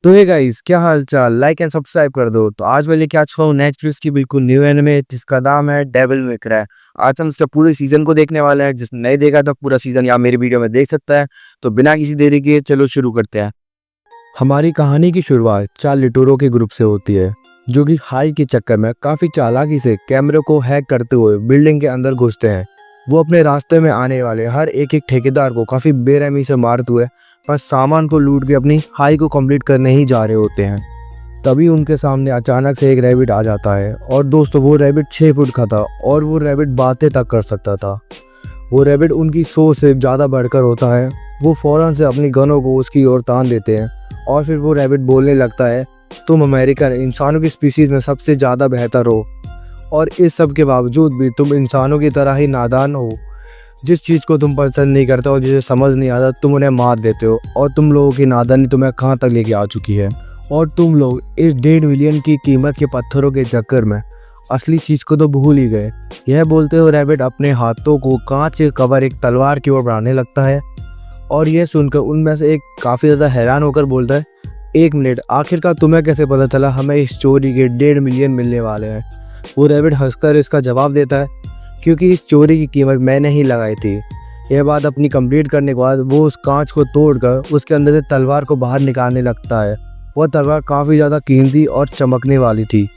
तो hey guys, क्या हाल चाल। लाइक एंड सब्सक्राइब कर दो। तो आज मैं लेके आ चुका हूँ नेटफ्लिक्स की बिल्कुल न्यू एनिमे जिसका नाम है डेविल मे क्राई। आज हम इसका पूरे सीजन को देखने वाले हैं। जिसने नहीं देखा तो पूरा सीजन यहाँ मेरी वीडियो में देख सकता है। तो बिना किसी देरी के चलो शुरू करते हैं। हमारी कहानी की शुरुआत 4 लिटोरों के ग्रुप से होती है, जो कि हाई के चक्कर में काफी चालाकी से कैमरे को हैक करते हुए बिल्डिंग के अंदर घुसते हैं। वो अपने रास्ते में आने वाले हर एक ठेकेदार को काफी बेरहमी से मारते हुए बस सामान को लूट के अपनी हाई को कंप्लीट करने ही जा रहे होते हैं। तभी उनके सामने अचानक से एक रैबिट आ जाता है। और दोस्तों, वो रैबिट 6 फुट का था और वो रैबिट बातें तक कर सकता था। वो रैबिट उनकी सोच से ज़्यादा बढ़कर होता है। वो फौरन से अपनी गनों को उसकी ओर तान देते हैं और फिर वो रैबिट बोलने लगता है, तुम अमेरिकन इंसानों की स्पीसीज़ में सबसे ज़्यादा बेहतर हो, और इस सब के बावजूद भी तुम इंसानों की तरह ही नादान हो। जिस चीज़ को तुम पसंद नहीं करते हो, जिसे समझ नहीं आता, तुम उन्हें मार देते हो। और तुम लोगों की नादानी तुम्हें कहाँ तक लेके आ चुकी है। और तुम लोग इस 1.5 मिलियन की कीमत के पत्थरों के चक्कर में असली चीज़ को तो भूल ही गए। यह बोलते हुए रैबिट अपने हाथों को कांच के कवर एक तलवार की ओर बढ़ाने लगता है। और यह सुनकर उनमें से एक काफ़ी ज़्यादा हैरान होकर बोलता है, 1 मिनट, आखिरकार तुम्हें कैसे पता चला हमें इस चोरी के 1.5 मिलियन मिलने वाले हैं। वो रैबिट हंसकर इसका जवाब देता है, क्योंकि इस चोरी की कीमत मैंने ही लगाई थी। यह बात अपनी कंप्लीट करने के बाद वो उस कांच को तोड़कर उसके अंदर से तलवार को बाहर निकालने लगता है। वह तलवार काफ़ी ज़्यादा कीमती और चमकने वाली थी।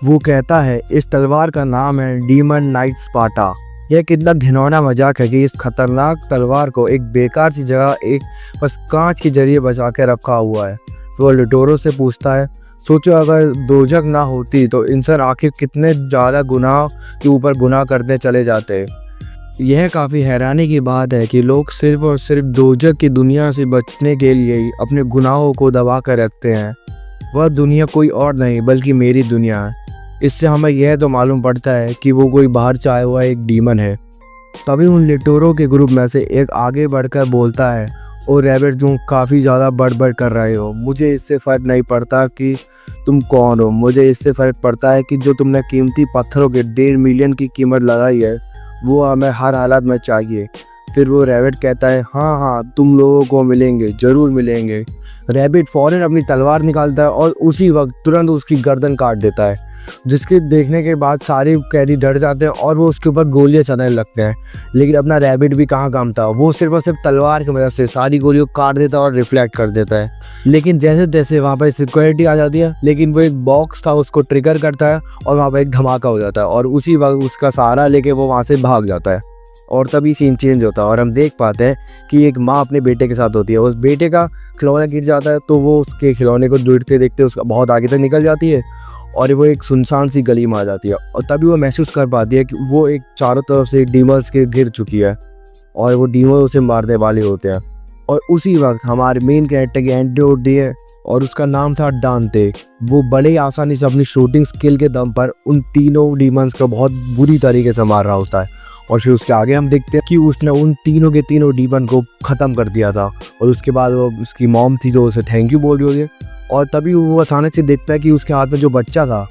वो कहता है, इस तलवार का नाम है डीमन नाइट स्पार्टा। यह कितना घिनौना मजाक है कि इस खतरनाक तलवार को एक बेकार सी जगह एक बस कांच के जरिए बचा के रखा हुआ है। वो लिटोरो से पूछता है, सोचो अगर दोजख ना होती तो इंसान आखिर कितने ज़्यादा गुनाह के ऊपर गुनाह करते चले जाते। यह काफ़ी हैरानी की बात है कि लोग सिर्फ और सिर्फ दोजख की दुनिया से बचने के लिए ही अपने गुनाहों को दबा कर रखते हैं। वह दुनिया कोई और नहीं बल्कि मेरी दुनिया है। इससे हमें यह तो मालूम पड़ता है कि वो कोई बाहर से आया हुआ एक डीमन है। तभी उन लिटोरों के ग्रुप में से एक आगे बढ़कर बोलता है, और रैबिट, तुम काफ़ी ज़्यादा बड़बड़ कर रहे हो। मुझे इससे फ़र्क नहीं पड़ता कि तुम कौन हो। मुझे इससे फ़र्क पड़ता है कि जो तुमने कीमती पत्थरों के 1.5 मिलियन की कीमत लगाई है, वो हमें हर हालत में चाहिए। फिर वो रैबिट कहता है, हाँ हाँ, तुम लोगों को मिलेंगे, ज़रूर मिलेंगे। रैबिट फ़ौरन अपनी तलवार निकालता है और उसी वक्त तुरंत उसकी गर्दन काट देता है, जिसके देखने के बाद सारे कैदी डर जाते हैं और वो उसके ऊपर गोलियां चलाने लगते हैं। लेकिन अपना रैबिट भी कहाँ काम था। वो सिर्फ और सिर्फ तलवार की मदद से सारी गोलियों को काट देता है और रिफ्लेक्ट कर देता है। लेकिन जैसे तैसे वहाँ पर सिक्योरिटी आ जाती है, लेकिन वो एक बॉक्स था उसको ट्रिगर करता है और वहाँ पर एक धमाका हो जाता है और उसी वक्त उसका सहारा लेके वो वहाँ से भाग जाता है। और तभी सीन चेंज होता है और हम देख पाते हैं कि एक माँ अपने बेटे के साथ होती है। उस बेटे का खिलौना गिर जाता है तो वो उसके खिलौने को देखते देखते उसका बहुत आगे तक निकल जाती है और वो एक सुनसान सी गली में आ जाती है। और तभी वो महसूस कर पाती है कि वो एक चारों तरफ से डीमंस के घिर चुकी है और वो डीमन उसे मारने वाले होते हैं। और उसी वक्त हमारे मेन कैरेक्टर की एंट्री होती है और उसका नाम था डांते। वो बड़े ही आसानी से अपनी शूटिंग स्किल के दम पर उन तीनों डीमंस को बहुत बुरी तरीके से मार रहा होता है। और फिर उसके आगे हम देखते हैं कि उसने उन तीनों के तीनों डीमन को ख़त्म कर दिया था। और उसके बाद वो उसकी मॉम थी जो उसे थैंक यू बोल रही होती है। और तभी वो अचानक से देखता है कि उसके हाथ में जो बच्चा था,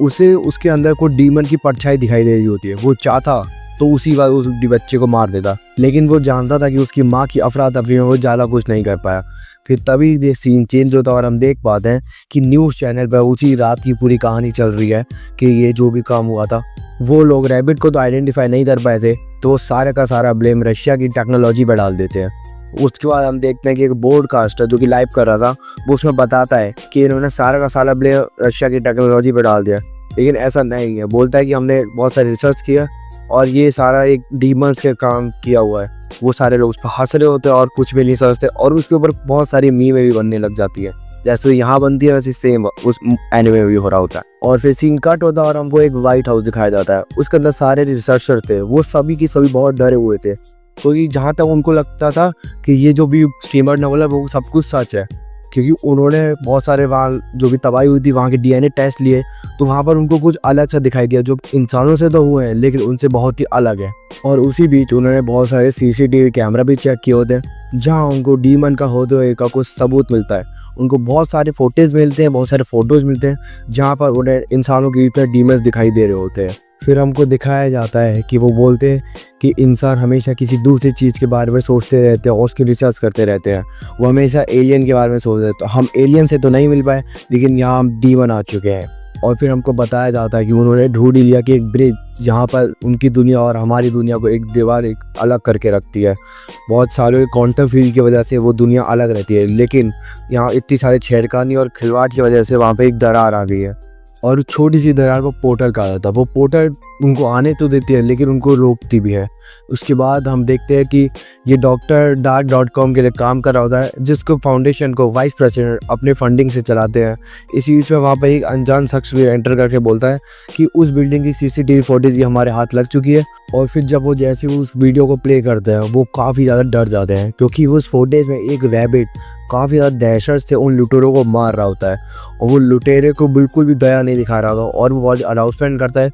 उसे उसके अंदर कोई डीमन की परछाई दिखाई दे रही होती है। वो चाहता तो उसी बार उस बच्चे को मार देता, लेकिन वो जानता था कि उसकी माँ की अफरा तफरी में वो ज़्यादा कुछ नहीं कर पाया। फिर तभी सीन चेंज होता है और हम देख पाते हैं कि न्यूज़ चैनल पर उसी रात की पूरी कहानी चल रही है कि ये जो भी काम हुआ था, वो लोग रैबिट को तो आइडेंटिफाई नहीं कर पाए थे, तो वो सारे का सारा ब्लेम रशिया की टेक्नोलॉजी पर डाल देते हैं। उसके बाद हम देखते हैं कि एक ब्रॉडकास्टर जो कि लाइव कर रहा था, वो उसमें बताता है कि इन्होंने सारा का सारा ब्लेम रशिया की टेक्नोलॉजी पर डाल दिया। लेकिन ऐसा नहीं है। बोलता है कि हमने बहुत सारी रिसर्च किया और ये सारा एक डीमंस के काम किया हुआ है। वो सारे लोग उस पर हंस रहे होते हैं और कुछ भी नहीं समझते और उसके ऊपर बहुत सारी मीमें भी बनने लग जाती है। जैसे यहाँ बनती है वैसे सेम उस एनिमे में भी हो रहा होता है। और फिर सीन कट होता है और हमको एक व्हाइट हाउस दिखाया जाता है। उसके अंदर सारे रिसर्चर थे, वो सभी की सभी बहुत डरे हुए थे, क्योंकि जहाँ तक उनको लगता था कि ये जो भी स्ट्रीमर ने बोला वो सब कुछ सच है, क्योंकि उन्होंने बहुत सारे वहाँ जो भी तबाही हुई थी वहाँ के DNA टेस्ट लिए, तो वहाँ पर उनको कुछ अलग सा दिखाई दिया जो इंसानों से तो हुए हैं लेकिन उनसे बहुत ही अलग है। और उसी बीच उन्होंने बहुत सारे सीसीटीवी कैमरा भी चेक किए होते हैं जहाँ उनको डीमन का होते का कुछ सबूत मिलता है। उनको बहुत सारे फोटेज मिलते हैं, बहुत सारे फोटोज मिलते हैं जहाँ पर उन्हें इंसानों के बीच में डीमंस दिखाई दे रहे होते हैं। फिर हमको दिखाया जाता है कि वो बोलते हैं कि इंसान हमेशा किसी दूसरी चीज़ के बारे में सोचते रहते हैं और उसकी रिसर्च करते रहते हैं। वो हमेशा एलियन के बारे में सोचते हैं। तो हम एलियन से तो नहीं मिल पाए, लेकिन यहाँ हम डीमन आ चुके हैं। और फिर हमको बताया जाता है कि उन्होंने ढूंढ लिया कि एक ब्रिज जहाँ पर उनकी दुनिया और हमारी दुनिया को एक दीवार एक अलग करके रखती है। बहुत सारे क्वांटम फील्ड की वजह से वो दुनिया अलग रहती है, लेकिन यहाँ इतनी सारी छेड़खानी और खिलवाड़ की वजह से वहाँ पे एक दरार आ गई है और छोटी सी दरार को पोर्टल कहा जाता है। वो पोर्टल उनको आने तो देती है लेकिन उनको रोकती भी है। उसके बाद हम देखते हैं कि ये डॉक्टर dark.com के लिए काम कर रहा होता है, जिसको फाउंडेशन को वाइस प्रेसिडेंट अपने फंडिंग से चलाते हैं। इसी बीच में वहाँ पर एक अनजान शख्स भी एंटर करके बोलता है कि उस बिल्डिंग की सीसीटीवी फुटेज ये हमारे हाथ लग चुकी है। और फिर जब वो जैसे उस वीडियो को प्ले करते हैं वो काफ़ी ज़्यादा डर जाते हैं, क्योंकि उस फुटेज में एक रैबिट काफ़ी ज़्यादा दहशत से उन लुटेरों को मार रहा होता है और वो लुटेरे को बिल्कुल भी दया नहीं दिखा रहा था। और वो बहुत अनाउंसमेंट करता है,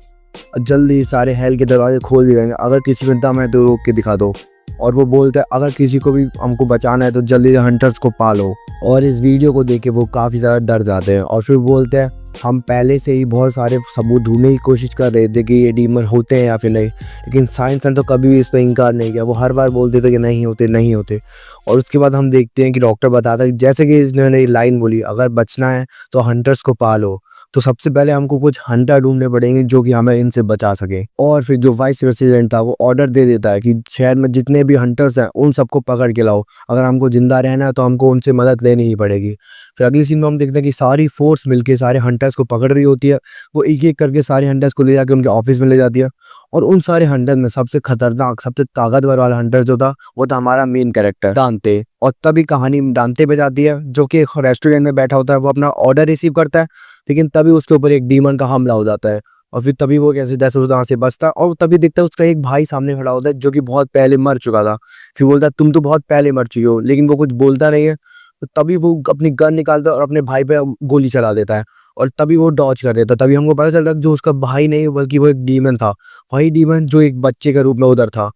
जल्दी सारे हेल के दरवाजे खोल दिए जाएंगे, अगर किसी में दम है तो रोक के दिखा दो। और वो बोलता है अगर किसी को भी हमको बचाना है तो जल्दी हंटर्स को पालो। और इस वीडियो को देख के वो काफ़ी ज़्यादा डर जाते हैं और फिर बोलते हैं हम पहले से ही बहुत सारे सबूत ढूंढने की कोशिश कर रहे थे कि ये डीमन होते हैं या फिर नहीं, लेकिन साइंस ने तो कभी भी इस पर इनकार नहीं किया। वो हर बार बोलते थे कि नहीं होते नहीं होते। और उसके बाद हम देखते हैं कि डॉक्टर बताता है जैसे कि इसने लाइन बोली, अगर बचना है तो हंटर्स को पालो। तो सबसे पहले हमको कुछ हंटर ढूंढने पड़ेंगे जो कि हमें इनसे बचा सके। और फिर जो वाइस प्रेसिडेंट था वो ऑर्डर दे देता है कि शहर में जितने भी हंटर्स हैं उन सबको पकड़ के लाओ, अगर हमको जिंदा रहना है तो हमको उनसे मदद लेनी ही पड़ेगी। फिर अगली सीन में हम देखते हैं कि सारी फोर्स मिलके सारे हंटर्स को पकड़ रही होती है। वो एक एक करके सारे हंटर्स को ले जाके उनके ऑफिस में ले जाती है। और उन सारे हंटर में सबसे खतरनाक सबसे ताकतवर वाला हंटर जो था वो था हमारा मेन कैरेक्टर दांते। और तभी कहानी दांते पे जाती है, जो कि एक रेस्टोरेंट में बैठा होता है। वो अपना ऑर्डर रिसीव करता है, लेकिन तभी उसके ऊपर एक डीमन का हमला हो जाता है और फिर तभी वो कैसे जैसे वहाँ से बचता है। और तभी देखता है उसका एक भाई सामने खड़ा होता है जो कि बहुत पहले मर चुका था। फिर बोलता है तुम तो बहुत पहले मर चुके हो, लेकिन वो कुछ बोलता नहीं है। तो तभी वो अपनी गन निकालता है और अपने भाई पे गोली चला देता है और तभी वो डॉज कर देता है। तभी हमको पता चलता है जो उसका भाई नहीं बल्कि वो एक डीमन था, वही डीमन जो एक बच्चे के रूप में उधर था।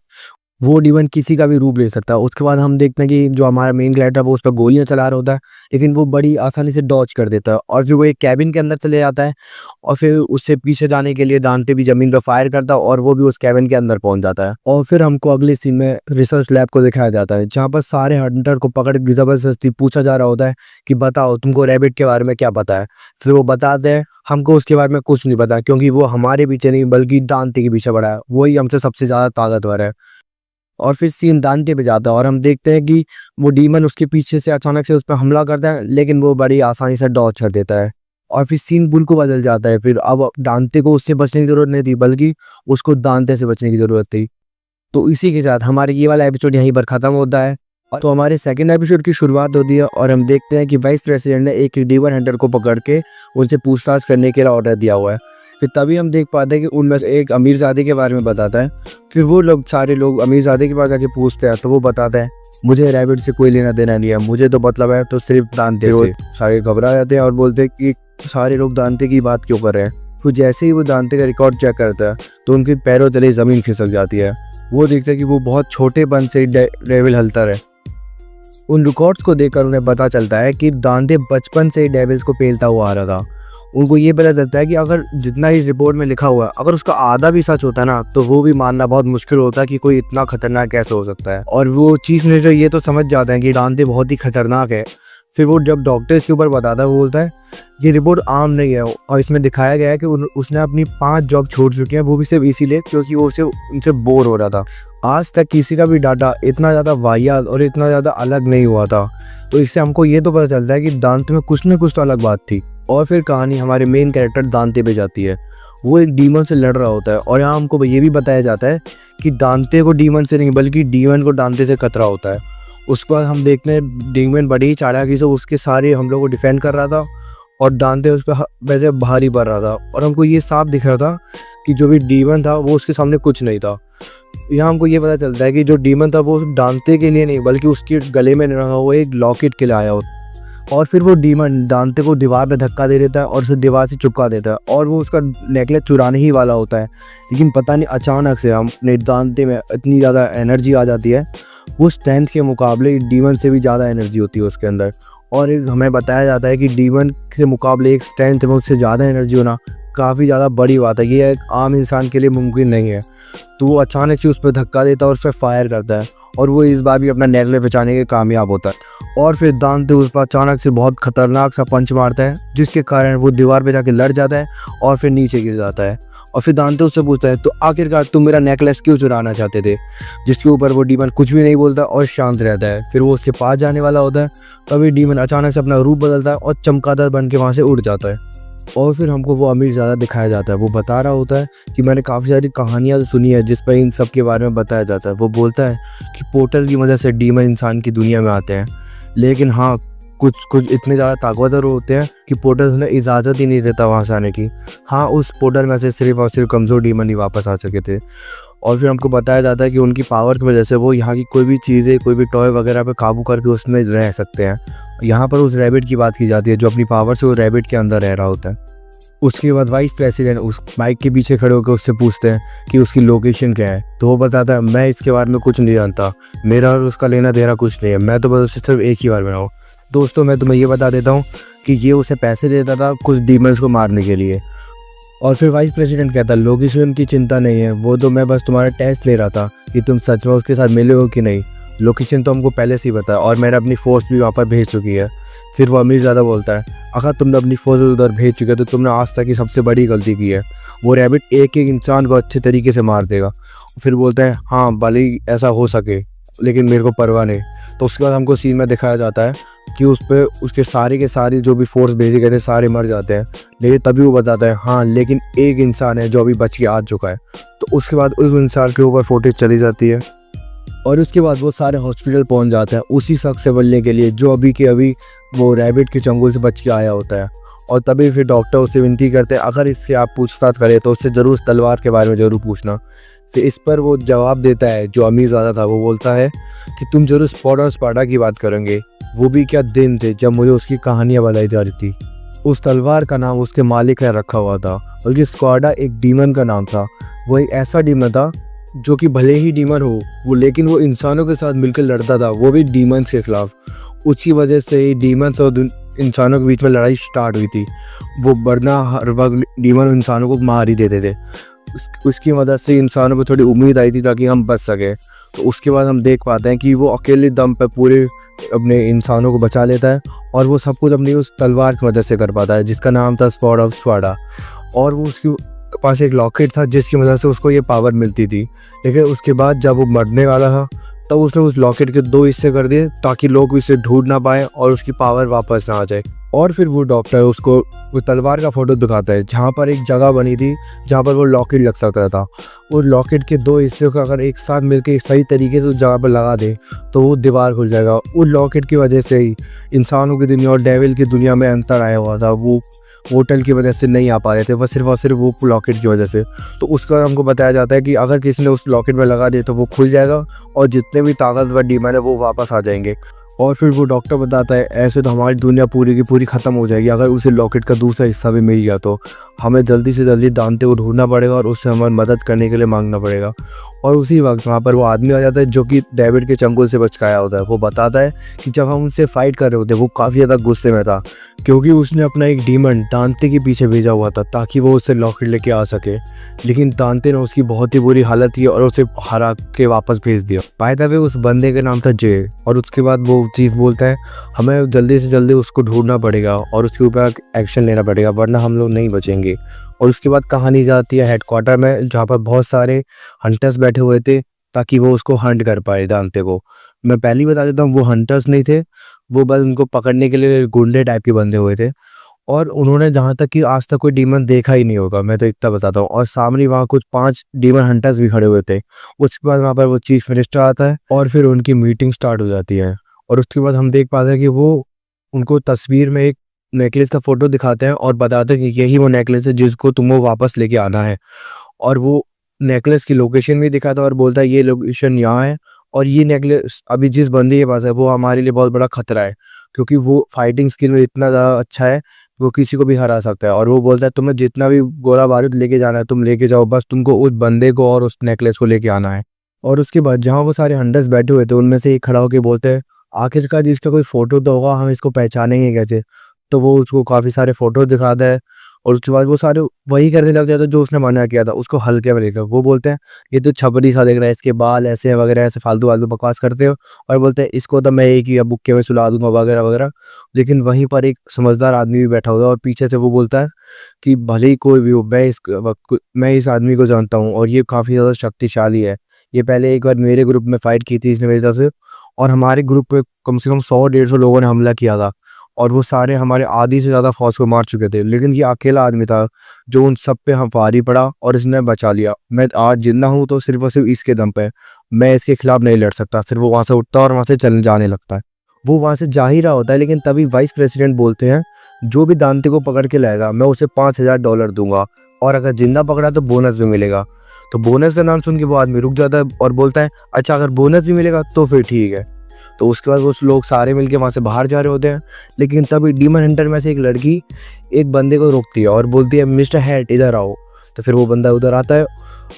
वो डीमन किसी का भी रूप ले सकता है। उसके बाद हम देखते हैं कि जो हमारा मेन कैरेक्टर है वो उस पर गोलियां चला रहा होता है, लेकिन वो बड़ी आसानी से डॉज कर देता है और फिर वो एक कैबिन के अंदर चले जाता है। और फिर उससे पीछे जाने के लिए दांते भी जमीन पर फायर करता है और वो भी उस कैबिन के अंदर पहुंच जाता है। और फिर हमको अगले सीन में रिसर्च लैब को दिखाया जाता है, जहाँ पर सारे हंटर को पकड़ के जबरदस्ती पूछा जा रहा होता है कि बताओ तुमको रैबिट के बारे में क्या पता है। फिर वो बताते हैं हमको उसके बारे में कुछ नहीं पता, क्योंकि वो हमारे पीछे नहीं बल्कि दांते के पीछे पड़ा है, वही हमसे सबसे ज्यादा ताकतवर है। और फिर सीन दांते पे जाता है और हम देखते हैं कि वो डीमन उसके पीछे से अचानक से उस पर हमला करता है, लेकिन वो बड़ी आसानी से डॉज कर देता है। और फिर सीन बिल्कुल बदल जाता है। फिर अब दांते को उससे बचने की जरूरत नहीं थी, बल्कि उसको दांते से बचने की जरूरत थी। तो इसी के साथ हमारे ये वाला एपिसोड यहीं पर खत्म होता है। तो हमारे सेकंड एपिसोड की शुरुआत होती है और हम देखते हैं कि वाइस प्रेसिडेंट ने एक डीमन हंटर को पकड़ के उनसे पूछताछ करने के लिए ऑर्डर दिया हुआ है। फिर तभी हम देख पाते हैं कि उनमें से एक अमीरजादे के बारे में बताता है। फिर वो लोग सारे लोग अमीरजादे के पास जाके पूछते हैं तो वो बताता है मुझे रैबिट से कोई लेना देना नहीं है, मुझे तो मतलब है तो सिर्फ दांते से। सारे घबरा जाते हैं और बोलते हैं कि सारे लोग दांते की बात क्यों कर रहे हैं। फिर जैसे ही वो दांते का रिकॉर्ड चेक करता है तो उनके पैरों तले जमीन खिसक जाती है। वो देखते हैं कि वो बहुत छोटेपन से डेविल हंटर है। उन रिकॉर्ड्स को देखकर उन्हें पता चलता है कि दांते बचपन से डेविल्स को पेलता हुआ आ रहा था। उनको ये पता चलता है कि अगर जितना ही रिपोर्ट में लिखा हुआ है अगर उसका आधा भी सच होता है ना, तो वो भी मानना बहुत मुश्किल होता है कि कोई इतना खतरनाक कैसे हो सकता है। और वो चीफ मिनिस्टर ये तो समझ जाते हैं कि दांते बहुत ही खतरनाक है। फिर वो जब डॉक्टर इसके ऊपर बताता है वो बोलता है ये रिपोर्ट आम नहीं है और इसमें दिखाया गया है कि उसने अपनी 5 जॉब छोड़ चुकी है, वो भी सिर्फ इसीलिए क्योंकि वो उनसे बोर हो रहा था। आज तक किसी का भी डाटा इतना ज़्यादा वाहियात और इतना ज़्यादा अलग नहीं हुआ था। तो इससे हमको ये तो पता चलता है कि दांते में कुछ न कुछ तो अलग बात थी। और फिर कहानी हमारे मेन कैरेक्टर दांते पे जाती है। वो एक डीमन से लड़ रहा होता है और यहाँ हमको ये भी बताया जाता है कि दांते को डीमन से नहीं बल्कि डीमन को दांते से खतरा होता है। उसके बाद हम देखते हैं डीमन बड़ी चालाकी से उसके सारे हम लोग को डिफेंड कर रहा था और दांते उस पर वैसे भारी पड़ रहा था। और हमको ये साफ दिख रहा था कि जो भी डीमन था वो उसके सामने कुछ नहीं था। यहाँ हमको ये पता चलता है कि जो डीमन था वो दांते के लिए नहीं बल्कि उसके गले में रखा हुआ एक लॉकेट के लिए आया हो। और फिर वो डीमन दांते को दीवार पे धक्का दे देता है और उसे दीवार से चिपका देता है और वो उसका नेकलेस चुराने ही वाला होता है। लेकिन पता नहीं अचानक से हमने दांते में इतनी ज़्यादा एनर्जी आ जाती है, वो स्ट्रेंथ के मुकाबले डीमन से भी ज़्यादा एनर्जी होती है उसके अंदर। और हमें बताया जाता है कि डीमन के मुकाबले एक स्ट्रेंथ में उससे ज़्यादा एनर्जी होना काफ़ी ज़्यादा बड़ी बात है, ये एक आम इंसान के लिए मुमकिन नहीं है। तो वो अचानक से उस पर धक्का देता है और उस पर फायर करता है और वो इस बार भी अपना नेकलेस बचाने के कामयाब होता है। और फिर दांते उस पर अचानक से बहुत खतरनाक सा पंच मारता है, जिसके कारण वो दीवार पे जाके लड़ जाता है और फिर नीचे गिर जाता है। और फिर दांते उससे पूछता है, तो आखिरकार तुम मेरा नेकलेस क्यों चुराना चाहते थे? जिसके ऊपर वो डीमन कुछ भी नहीं बोलता और शांत रहता है। फिर वो उसके पास जाने वाला होता है, तभी डीमन अचानक से अपना रूप बदलता है और चमगादड़ बन के वहाँ से उड़ जाता है। और फिर हमको वो अमीर ज़्यादा दिखाया जाता है। वो बता रहा होता है कि मैंने काफ़ी सारी कहानियाँ सुनी है जिस पर इन सब के बारे में बताया जाता है। वो बोलता है कि पोर्टल की वजह से डीमन इंसान की दुनिया में आते हैं, लेकिन हाँ, कुछ इतने ज़्यादा ताकतवर होते हैं कि पोर्टल उन्हें इजाज़त ही नहीं देता वहाँ से आने की। हाँ, उस पोर्टल में से सिर्फ और सिर्फ कमज़ोर डीमन ही वापस आ सके थे। और फिर हमको बताया जाता है कि उनकी पावर की वजह से वो यहाँ की कोई भी चीज़ें, कोई भी टॉय वगैरह पे काबू करके उसमें रह सकते हैं। यहाँ पर उस रैबिट की बात की जाती है जो अपनी पावर से वो रैबिट के अंदर रह रहा होता है। उसके बाद वाइस प्रेसिडेंट उस बाइक के पीछे खड़े होकर उससे पूछते हैं कि उसकी लोकेशन क्या है। तो वो बताता है, मैं इसके बारे में कुछ नहीं जानता, मेरा और उसका लेना देना कुछ नहीं है, मैं तो बस उसे सिर्फ एक ही बार बनाऊँ। दोस्तों, मैं तुम्हें ये बता देता हूँ कि ये उसे पैसे देता था कुछ डीमंस को मारने के लिए। और फिर वाइस प्रेसिडेंट कहता, लोकेशन की चिंता नहीं है, वो तो मैं बस तुम्हारा टेस्ट ले रहा था कि तुम सच में उसके साथ मिले हो कि नहीं। लोकेशन तो हमको पहले से ही पता है और मैंने अपनी फोर्स भी वहाँ पर भेज चुकी है। फिर वो अमीर ज़्यादा बोलता है, अगर तुमने अपनी फोर्स उधर भेज चुके तो तुमने आज तक की सबसे बड़ी गलती की है। वो रैबिट एक एक इंसान को अच्छे तरीके से मार देगा। फिर बोलता है, हाँ, भले ही ऐसा हो सके, लेकिन मेरे को परवाह नहीं। तो उसके बाद हमको सीन में दिखाया जाता है कि उस पर उसके सारे के सारे जो भी फोर्स भेजे गए थे सारे मर जाते हैं। लेकिन तभी वो बताता है, हाँ, लेकिन एक इंसान है जो अभी बच के आ चुका है। तो उसके बाद उस इंसान के ऊपर फुटेज चली जाती है और उसके बाद वो सारे हॉस्पिटल पहुंच जाते हैं उसी शख्स से मिलने के लिए जो अभी के अभी वो रैबिट के चंगुल से बच के आया होता है। और तभी फिर डॉक्टर उससे विनती करते हैं, अगर इससे आप पूछताछ करें तो उससे ज़रूर तलवार के बारे में ज़रूर पूछना। फिर इस पर वो जवाब देता है, जो अमीर ज़्यादा था, वो बोलता है कि तुम जरूर स्पॉट और स्पार्टा की बात करेंगे। वो भी क्या दिन थे जब मुझे उसकी कहानियाँ बताई जा रही थी। उस तलवार का नाम उसके मालिक ने रखा हुआ था, बल्कि स्क्वाडा एक डीमन का नाम था। वो एक ऐसा डीमन था जो कि भले ही डीमन हो वो, लेकिन वो इंसानों के साथ मिलकर लड़ता था, वो भी डीमंस के खिलाफ। उसी वजह से ही डीमंस और इंसानों के बीच में लड़ाई स्टार्ट हुई थी। वो वरना हर वक्त डीमन इंसानों को मार ही देते थे। उसकी मदद से इंसानों को थोड़ी उम्मीद आई थी ताकि हम बच सकें। तो उसके बाद हम देख पाते हैं कि वो अकेले दम पर पूरे अपने इंसानों को बचा लेता है और वो सब कुछ अपनी उस तलवार की मदद से कर पाता है जिसका नाम था स्पॉट ऑफ स्वाडा। और वो उसके पास एक लॉकेट था जिसकी मदद से उसको ये पावर मिलती थी। लेकिन उसके बाद जब वो मरने वाला था तब उसने उस लॉकेट के 2 हिस्से कर दिए ताकि लोग इसे ढूंढ ना पाए और उसकी पावर वापस ना आ जाए। और फिर वो डॉक्टर उसको वो तलवार का फोटो दिखाता है जहाँ पर एक जगह बनी थी जहाँ पर वो लॉकेट लग सकता था। वो लॉकेट के 2 हिस्सों को अगर एक साथ मिलकर सही तरीके से उस जगह पर लगा दे तो वो दीवार खुल जाएगा। उस लॉकेट की वजह से ही इंसानों की दुनिया और डेविल की दुनिया में अंतर आया हुआ था। वो पोर्टल की वजह से नहीं आ पा रहे थे, वह सिर्फ और सिर्फ वो लॉकेट की वजह से। तो उसका हमको बताया जाता है कि अगर किसी ने उस लॉकेट में लगा दिया तो वो खुल जाएगा और जितने भी ताकतवर डीमन है वो वापस आ जाएंगे। और फिर वो डॉक्टर बताता है, ऐसे तो हमारी दुनिया पूरी की पूरी ख़त्म हो जाएगी अगर उसे लॉकेट का दूसरा हिस्सा भी मिल गया। तो हमें जल्दी से जल्दी दांते को ढूंढना पड़ेगा और उससे हमारी मदद करने के लिए मांगना पड़ेगा। और उसी वक्त वहाँ पर वो आदमी आ जाता है जो कि डेविड के चंगुल से बच के आया होता है। वो बताता है कि जब हम उनसे फाइट कर रहे होते वो काफ़ी ज़्यादा गुस्से में था क्योंकि उसने अपना एक डीमन दांते के पीछे भेजा हुआ था ताकि वो उससे लॉकेट लेके आ सके। लेकिन दांते ने उसकी बहुत ही बुरी हालत की और उसे हरा के वापस भेज दिया। बाय द वे उस बंदे का नाम था जे। और उसके बाद वो चीज़ बोलता है, हमें जल्दी से जल्दी उसको ढूंढना पड़ेगा और उसके ऊपर एक्शन लेना पड़ेगा वरना हम लोग नहीं बचेंगे। और उसके बाद कहानी जाती है हेडक्वार्टर में जहाँ पर बहुत सारे हंटर्स बैठे हुए थे ताकि वो उसको हंट कर पाए दांते को। मैं पहले ही बता देता हूँ, वो हंटर्स नहीं थे, वो बस उनको पकड़ने के लिए गुंडे टाइप के बंदे हुए थे। और उन्होंने जहाँ तक कि आज तक कोई डीमन देखा ही नहीं होगा, मैं तो इतना बताता हूँ। और सामने वहाँ कुछ 5 डीमन हंटर्स भी खड़े हुए थे। उसके बाद वहाँ पर वो चीफ मिनिस्टर आता है और फिर उनकी मीटिंग स्टार्ट हो जाती है। और उसके बाद हम देख पाते हैं कि वो उनको तस्वीर में एक नेकलेस का फोटो दिखाते हैं और बताते हैं कि यही वो नेकलेस है जिसको तुमको वापस लेके आना है। और वो नेकलेस की लोकेशन भी दिखाता है और बोलता है ये लोकेशन यहाँ है और ये नेकलेस अभी जिस बंदी के पास है वो हमारे लिए बहुत बड़ा खतरा है क्योंकि वो फाइटिंग स्किल में इतना ज़्यादा अच्छा है, वो किसी को भी हरा सकता है। और वो बोलता है तुम्हें जितना भी गोला बारूद लेके जाना है तुम लेके जाओ, बस तुमको उस बंदे को और उस नेकलेस को लेके आना है। और उसके बाद जहाँ वो सारे हंटर्स बैठे हुए थे उनमें से एक खड़ा होकर बोलते हैं आखिरकार जिसका कोई फोटो तो होगा, हम इसको पहचानेंगे कैसे। तो वो उसको काफ़ी सारे फोटो दिखाता है और उसके बाद वो सारे वही करने लग जाते हैं जो उसने मना किया था, उसको हल्के में लेकर। वो बोलते हैं ये तो छपरी सा दिख रहा है, इसके बाल ऐसे हैं वगैरह, ऐसे फालतू फालतू बकवास करते हो। और बोलते हैं इसको तो मैं एक ही बुक्के में सुला दूंगा वगैरह वगैरह। लेकिन वहीं पर एक समझदार आदमी भी बैठा होता है और पीछे से वो बोलता है कि भले ही कोई भी हो, मैं इस आदमी को जानता हूँ और ये काफ़ी ज़्यादा शक्तिशाली है। ये पहले एक बार मेरे ग्रुप में फाइट की थी इसने मेरी तरफ से, और हमारे ग्रुप पे कम से कम 100-150 लोगों ने हमला किया था और वो सारे हमारे आधी से ज़्यादा फौज को मार चुके थे। लेकिन ये अकेला आदमी था जो उन सब पे हम भारी पड़ा और इसने बचा लिया। मैं आज जिंदा हूँ तो सिर्फ और सिर्फ इसके दम पे, मैं इसके खिलाफ नहीं लड़ सकता। फिर वो वहाँ से उठता है और वहाँ से चल जाने लगता है। वो वहाँ से जा ही रहा होता है, लेकिन तभी वाइस प्रेसिडेंट बोलते हैं जो भी दांते को पकड़ के लाएगा मैं उसे $5000 दूंगा, और अगर जिंदा पकड़ा तो बोनस भी मिलेगा। तो बोनस का नाम सुन के वो आदमी रुक जाता है और बोलता है अच्छा अगर बोनस भी मिलेगा तो फिर ठीक है। तो उसके बाद वो लोग सारे मिलके वहाँ से बाहर जा रहे होते हैं, लेकिन तभी डीमन हंटर में से एक लड़की एक बंदे को रोकती है और बोलती है मिस्टर हैट इधर आओ। तो फिर वो बंदा उधर आता है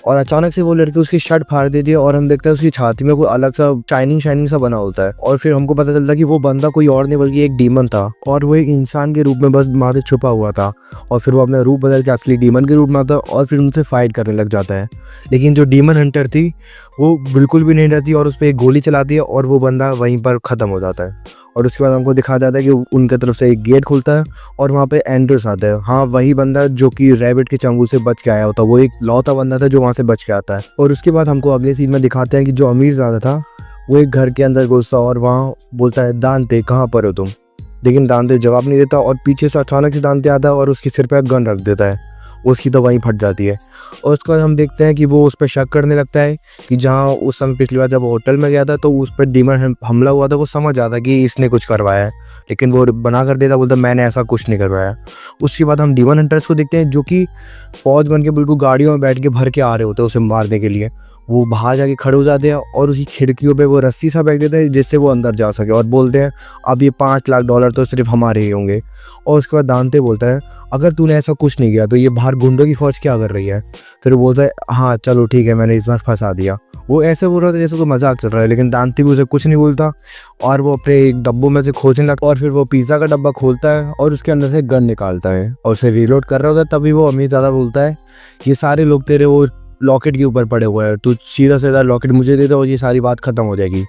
और अचानक से वो लड़की उसकी शर्ट फाड़ देती है और हम देखते हैं उसकी छाती में कोई अलग सा शाइनिंग सा बना होता है। और फिर हमको पता चलता है कि वो बंदा कोई और नहीं बल्कि एक डीमन था और वो एक इंसान के रूप में बस वहाँ से छुपा हुआ था। और फिर वो अपना रूप बदल के असली डीमन के रूप में आता है और फिर उनसे फाइट करने लग जाता है। लेकिन जो डीमन हंटर थी वो बिल्कुल भी नहीं रहती और उस पर एक गोली चलाती है और वो बंदा वहीं पर ख़त्म हो जाता है। और उसके बाद हमको दिखा जाता है कि उनके तरफ से एक गेट खुलता है और वहाँ पे एंड्रस आता है। हाँ, वही बंदा जो कि रैबिट के चंगुल से बच के आया होता, वो एक लौता बंदा था जो वहाँ से बच के आता है। और उसके बाद हमको अगले सीन में दिखाते हैं कि जो अमीरजादा था वो एक घर के अंदर घुसता और वहाँ बोलता है दांते कहाँ पर हो तुम। लेकिन दांते जवाब नहीं देता और पीछे से अचानक से दांते आता है और उसके सिर पर गन रख देता है। उसकी तो वहीं फट जाती है। और उसके बाद हम देखते हैं कि वो उस पर शक करने लगता है कि जहाँ उस समय पिछली बार जब वो होटल में गया था तो उस पर डीमन हमला हुआ था, वो समझ आता कि इसने कुछ करवाया है, लेकिन वो बना कर देता, बोलता मैंने ऐसा कुछ नहीं करवाया। उसके बाद हम डीमन हंटर्स को देखते हैं जो कि फौज बन के बिल्कुल गाड़ियों में बैठ के भर के आ रहे होते हैं उसे मारने के लिए। वो बाहर जाके खड़े हो जाते हैं और उसी खिड़कियों पे वो रस्सी सा फेंक देते हैं जिससे वो अंदर जा सके और बोलते हैं अब ये $5 लाख तो सिर्फ हमारे ही होंगे। और उसके बाद दांते बोलता है अगर तूने ऐसा कुछ नहीं किया तो ये बाहर गुंडों की फौज क्या कर रही है। फिर वो बोलता है हाँ चलो ठीक है, मैंने इस बार फंसा दिया। वो ऐसे बोल रहा था जैसे कोई मजाक चल रहा है, लेकिन दांती भी उसे कुछ नहीं बोलता और वो अपने एक डब्बों में से खोजने लगता है। और फिर वो पिज़्ज़ा का डब्बा खोलता है और उसके अंदर से गन निकालता है और उसे रीलोड कर रहा होता है। तभी वो अमीरजादा बोलता है ये सारे लोग तेरे वो लॉकेट के ऊपर पड़े हुए हैं, तू सीधा सीधा लॉकेट मुझे दे दो और ये सारी बात ख़त्म हो जाएगी।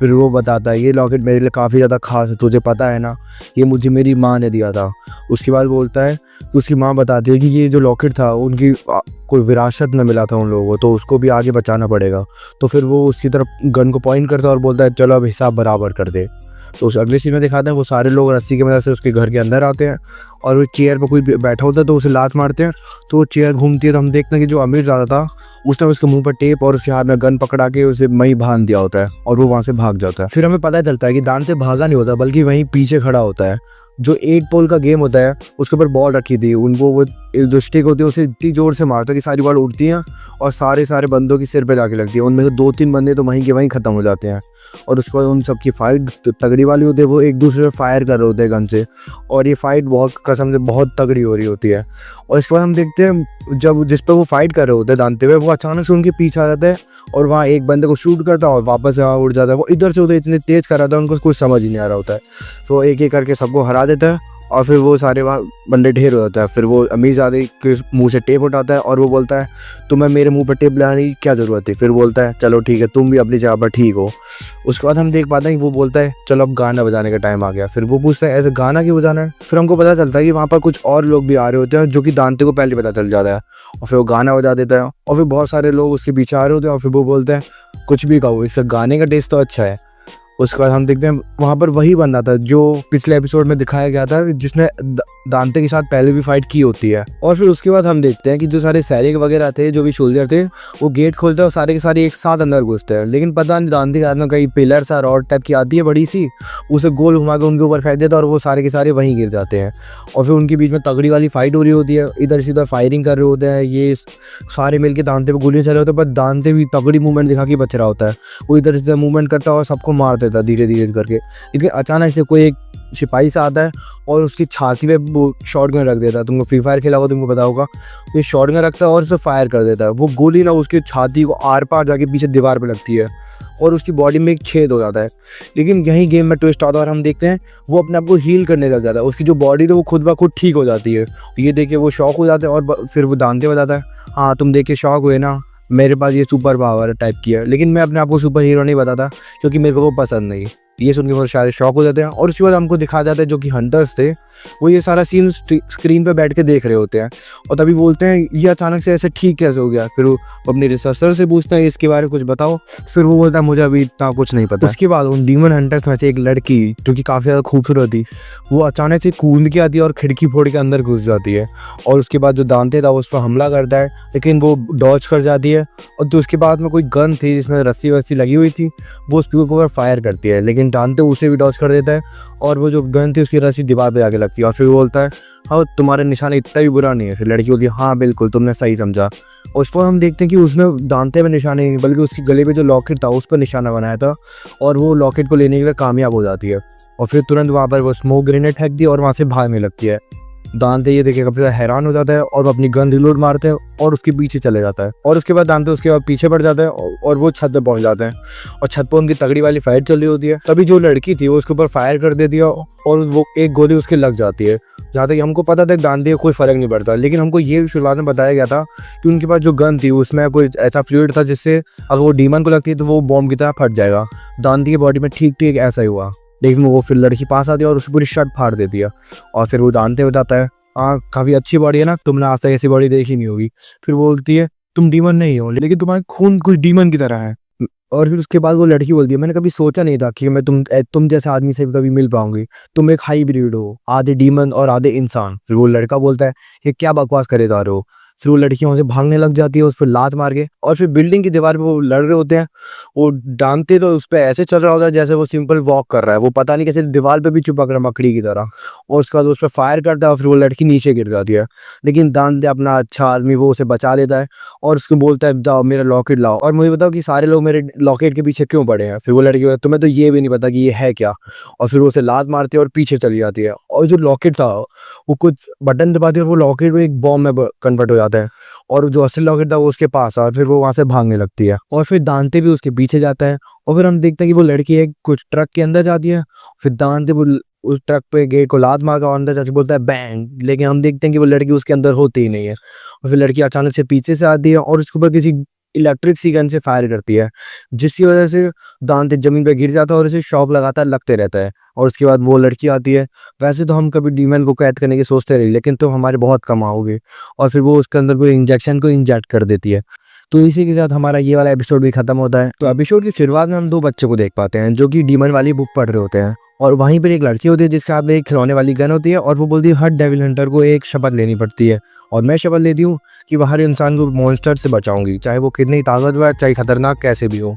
फिर वो बताता है ये लॉकेट मेरे लिए काफ़ी ज़्यादा खास है, तुझे पता है ना, ये मुझे मेरी माँ ने दिया था। उसके बाद बोलता है कि उसकी माँ बताती है कि ये जो लॉकेट था उनकी कोई विरासत में मिला था उन लोगों को, तो उसको भी आगे बचाना पड़ेगा। तो फिर वो उसकी तरफ गन को पॉइंट करता है और बोलता है चलो अब हिसाब बराबर कर दे। तो उस अगले सीन में दिखाते हैं वो सारे लोग रस्सी की मदद से उसके घर के अंदर आते हैं और वो चेयर पर कोई बैठा होता है तो उसे लात मारते हैं तो वो चेयर घूमती है। तो हम देखते हैं कि जो अमीरजादा था उसने उसके मुंह पर टेप और उसके हाथ में गन पकड़ा के उसे मई बांध दिया होता है और वो वहाँ से भाग जाता है। फिर हमें पता चलता है कि दांते भागा नहीं होता बल्कि वहीं पीछे खड़ा होता है। जो 8 पोल का गेम होता है उसके ऊपर बॉल रखी थी, उनको वो जो स्टिक होती है उसे इतनी जोर से मारता है कि सारी बॉल उड़ती हैं और सारे बंदों की सिर पे जाके लगती है। उनमें से 2-3 बंदे तो वहीं के वहीं ख़त्म हो जाते हैं। और उसके बाद उन सब की फाइट तगड़ी वाली होती है, वो एक दूसरे पर फायर कर रहे होते हैं गन से और ये फाइट बहुत कसम से बहुत तगड़ी हो रही होती है। और इसके बाद हम देखते हैं जब जिस पर वो फाइट कर रहे होते हैं दांते हुए, वो अचानक से उनके पीछे आ जाता है और वहाँ एक बंदे को शूट करता है और वापस वहाँ उड़ जाता है। वो इधर से उधर इतने तेज़ कर रहा था उनको कुछ समझ ही नहीं आ रहा होता है। तो एक एक करके सबको हरा देता है और फिर वो सारे वहाँ बंदे ढेर हो जाता है। फिर वो अमीरजादे के मुंह से टेप उठाता है और वो बोलता है तुम्हें मेरे मुंह पर टेप लगाने की क्या ज़रूरत थी। फिर बोलता है चलो ठीक है, तुम भी अपनी जगह पर ठीक हो। उसके बाद हम देख पाते हैं कि वो बोलता है चलो अब गाना बजाने का टाइम आ गया। फिर वो पूछता है ऐसे गाना क्यों बजाना है। फिर हमको पता चलता है कि वहाँ पर कुछ और लोग भी आ रहे होते हैं जो कि दांते को पहले पता चल जाता है और फिर वो गाना बजा देता है और फिर बहुत सारे लोग उसके पीछे आ रहे होते हैं और फिर वो बोलते हैं कुछ भी कहो, इसका गाने का टेस्ट तो अच्छा है। उसके बाद हम देखते हैं वहाँ पर वही बंदा था जो पिछले एपिसोड में दिखाया गया था जिसने दांते के साथ पहले भी फाइट की होती है। और फिर उसके बाद हम देखते हैं कि जो सारे सैनिक वगैरह थे, जो भी सोल्जर थे, वो गेट खोलते हैं और सारे के सारे एक साथ अंदर घुसते हैं। लेकिन पता नहीं दांते के हाथ में कहीं पिलर सा रॉड टाइप की आती है बड़ी सी, उसे गोल घुमा के उनके ऊपर फेंक देता है और वो सारे के सारे वहीं गिर जाते हैं। और फिर उनके बीच में तगड़ी वाली फाइट हो रही होती है, इधर से उधर फायरिंग कर रहे होते हैं, ये सारे मिलकर दांते पर गोलियां चल रहे होते हैं, पर दांते भी तगड़ी मूवमेंट दिखा के बच रहा होता है। वो इधर से मूवमेंट करता है और सबको मार देता है धीरे धीरे करके। लेकिन अचानक से कोई एक सिपाही सा आता है और उसकी छाती पे वो शॉटगन रख देता है। तुमको फ्री फायर खेला होगा, तुमको पता होगा। ये शॉटगन रखता है और उसे फायर कर देता है। वो गोली ना उसकी छाती को आर पार जाके पीछे दीवार पे लगती है और उसकी बॉडी में एक छेद हो जाता है। लेकिन यही गेम में ट्विस्ट आता है और हम देखते हैं वो अपने आप को हील करने लग जाता है। उसकी जो बॉडी तो वो खुद ब खुद ठीक हो जाती है। ये देख के वो शॉक हो जाता है और फिर वो दांते बताता है, हाँ तुम देख के शॉक हुए ना, मेरे पास ये सुपर पावर टाइप की है, लेकिन मैं अपने आप को सुपर हीरो नहीं बताता क्योंकि मेरे को वो पसंद नहीं। ये सुन के बहुत सारे शॉक हो जाते हैं और उसके बाद हमको दिखा जाता है जो कि हंटर्स थे वो ये सारा सीन स्क्रीन पे बैठ के देख रहे होते हैं और तभी बोलते हैं ये अचानक से ऐसे ठीक कैसे हो गया। फिर वो अपने रिसर्चर से पूछते हैं इसके बारे में कुछ बताओ। फिर वो बोलता है मुझे अभी इतना कुछ नहीं पता। उसके बाद उन डीमन हंटर्स में से एक लड़की जो कि काफ़ी ज़्यादा खूबसूरत थी वो अचानक से कूद के आती है और खिड़की फोड़ के अंदर घुस जाती है और उसके बाद जो दांते था उस पर हमला करता है लेकिन वो डॉज कर जाती है। और तो उसके बाद में कोई गन थी जिसमें रस्सी वस्सी लगी हुई थी वो उस के ऊपर फायर करती है लेकिन दांते उसे भी डॉज कर देता है और वो जो गन थी उसकी रस्सी दीवार पे जाके लगती है। और फिर वो बोलता है हाँ तुम्हारे निशाने इतना भी बुरा नहीं है। फिर लड़की बोलती है हाँ बिल्कुल तुमने सही समझा। और उस पर हम देखते हैं कि उसने दांते में निशाने नहीं बल्कि उसके गले पे जो लॉकेट था उस पर निशाना बनाया था और वो लॉकेट को लेने के लिए कामयाब हो जाती है। और फिर तुरंत वहाँ पर वो स्मोक ग्रेनेड फेंक दी और वहाँ से भागने लगती है। दांते ये देखे काफी हैरान हो जाता है और वो अपनी गन रिलोड मारते हैं और उसके पीछे चले जाता है। और उसके बाद दांते उसके बाद पीछे पड़ जाता है और वो छत पे पहुंच जाते हैं और छत पर उनकी तगड़ी वाली फाइट चल रही होती है। तभी जो लड़की थी वो उसके ऊपर फायर कर देती है और वो एक गोली उसके लग जाती है। जहाँ तक हमको पता था दांते को कोई फर्क नहीं पड़ता लेकिन हमको ये शुरुआत में बताया गया था कि उनके पास जो गन थी उसमें कोई ऐसा फ्लूइड था जिससे अगर वो डीमन को लगती है तो वो बॉम्ब की तरह फट जाएगा। दांते की बॉडी में ठीक ठीक ऐसा ही हुआ लेकिन वो फिर लड़की पास आती है और उसकी पूरी शर्ट फाड़ देती है। और फिर वो दांते बताता है हाँ काफ़ी अच्छी बॉडी है ना, तुमने आज तक ऐसी बॉडी देखी नहीं होगी। फिर बोलती है तुम डीमन नहीं हो लेकिन तुम्हारा खून कुछ डीमन की तरह है। और फिर उसके बाद वो लड़की बोलती है मैंने कभी सोचा नहीं था कि मैं तुम जैसे आदमी से कभी मिल पाऊंगी। तुम एक हाइब्रिड हो, आधे डीमन और आधे इंसान। फिर वो लड़का बोलता है ये क्या बकवास करे जा रहे हो। फिर वो लड़की वहाँ से भागने लग जाती है उस पर लात मार के। और फिर बिल्डिंग की दीवार पे वो लड़ रहे होते हैं। वो डांते तो उस पर ऐसे चल रहा होता है जैसे वो सिंपल वॉक कर रहा है। वो पता नहीं कैसे दीवार पे भी चिपक रहा मकड़ी की तरह। और उसके बाद उस पर फायर करता है और फिर वो लड़की नीचे गिर जाती है लेकिन दांते अपना अच्छा आदमी वो उसे बचा लेता है और उसको बोलता है जाओ मेरा लॉकेट लाओ और मुझे बताओ कि सारे लोग मेरे लॉकेट के पीछे क्यों पड़े हैं। फिर वो लड़की बोलती है तुम्हें तो ये भी नहीं पता कि ये है क्या। और फिर वो उसे लात मारती है और पीछे चली जाती है। और जो लॉकेट था वो कुछ बटन दबाती है और वो लॉकेट में एक बॉम्ब में कन्वर्ट हो जाता है और जो असली लॉकेट था वो उसके पास और फिर वो वहां से भागने लगती है। और फिर दांते भी उसके पीछे जाता है और फिर हम देखते हैं कि वो लड़की एक कुछ ट्रक के अंदर जाती है। फिर दांते वो उस ट्रक पे गेट को लात मार कर अंदर जाके बोलता है बैंग, लेकिन हम देखते हैं कि वो लड़की उसके अंदर होती ही नहीं है। और फिर लड़की अचानक से पीछे से आती है और उसके ऊपर किसी इलेक्ट्रिक सी गन से फायर करती है जिसकी वजह से दांते जमीन पे गिर जाता है और इसे शॉक लगातार लगते रहता है। और उसके बाद वो लड़की आती है। वैसे तो हम कभी डीमन को कैद करने की सोचते रहे लेकिन तुम हमारे बहुत कम आओगे। और फिर वो उसके अंदर कोई इंजेक्शन को इंजेक्ट कर देती है। तो इसी के साथ हमारा ये वाला एपिसोड भी खत्म होता है। तो एपिसोड की शुरुआत में हम दो बच्चों को देख पाते हैं जो कि डीमन वाली बुक पढ़ रहे होते हैं और वहीं पर एक लड़की होती है जिसके हाथ में एक खिलौने वाली गन होती है और वो बोलती है हर डेविल हंटर को एक शपथ लेनी पड़ती है और मैं शपथ लेती हूँ कि वह हर इंसान को मॉन्स्टर से बचाऊंगी, चाहे वो कितनी ताकतवर चाहे खतरनाक कैसे भी हो।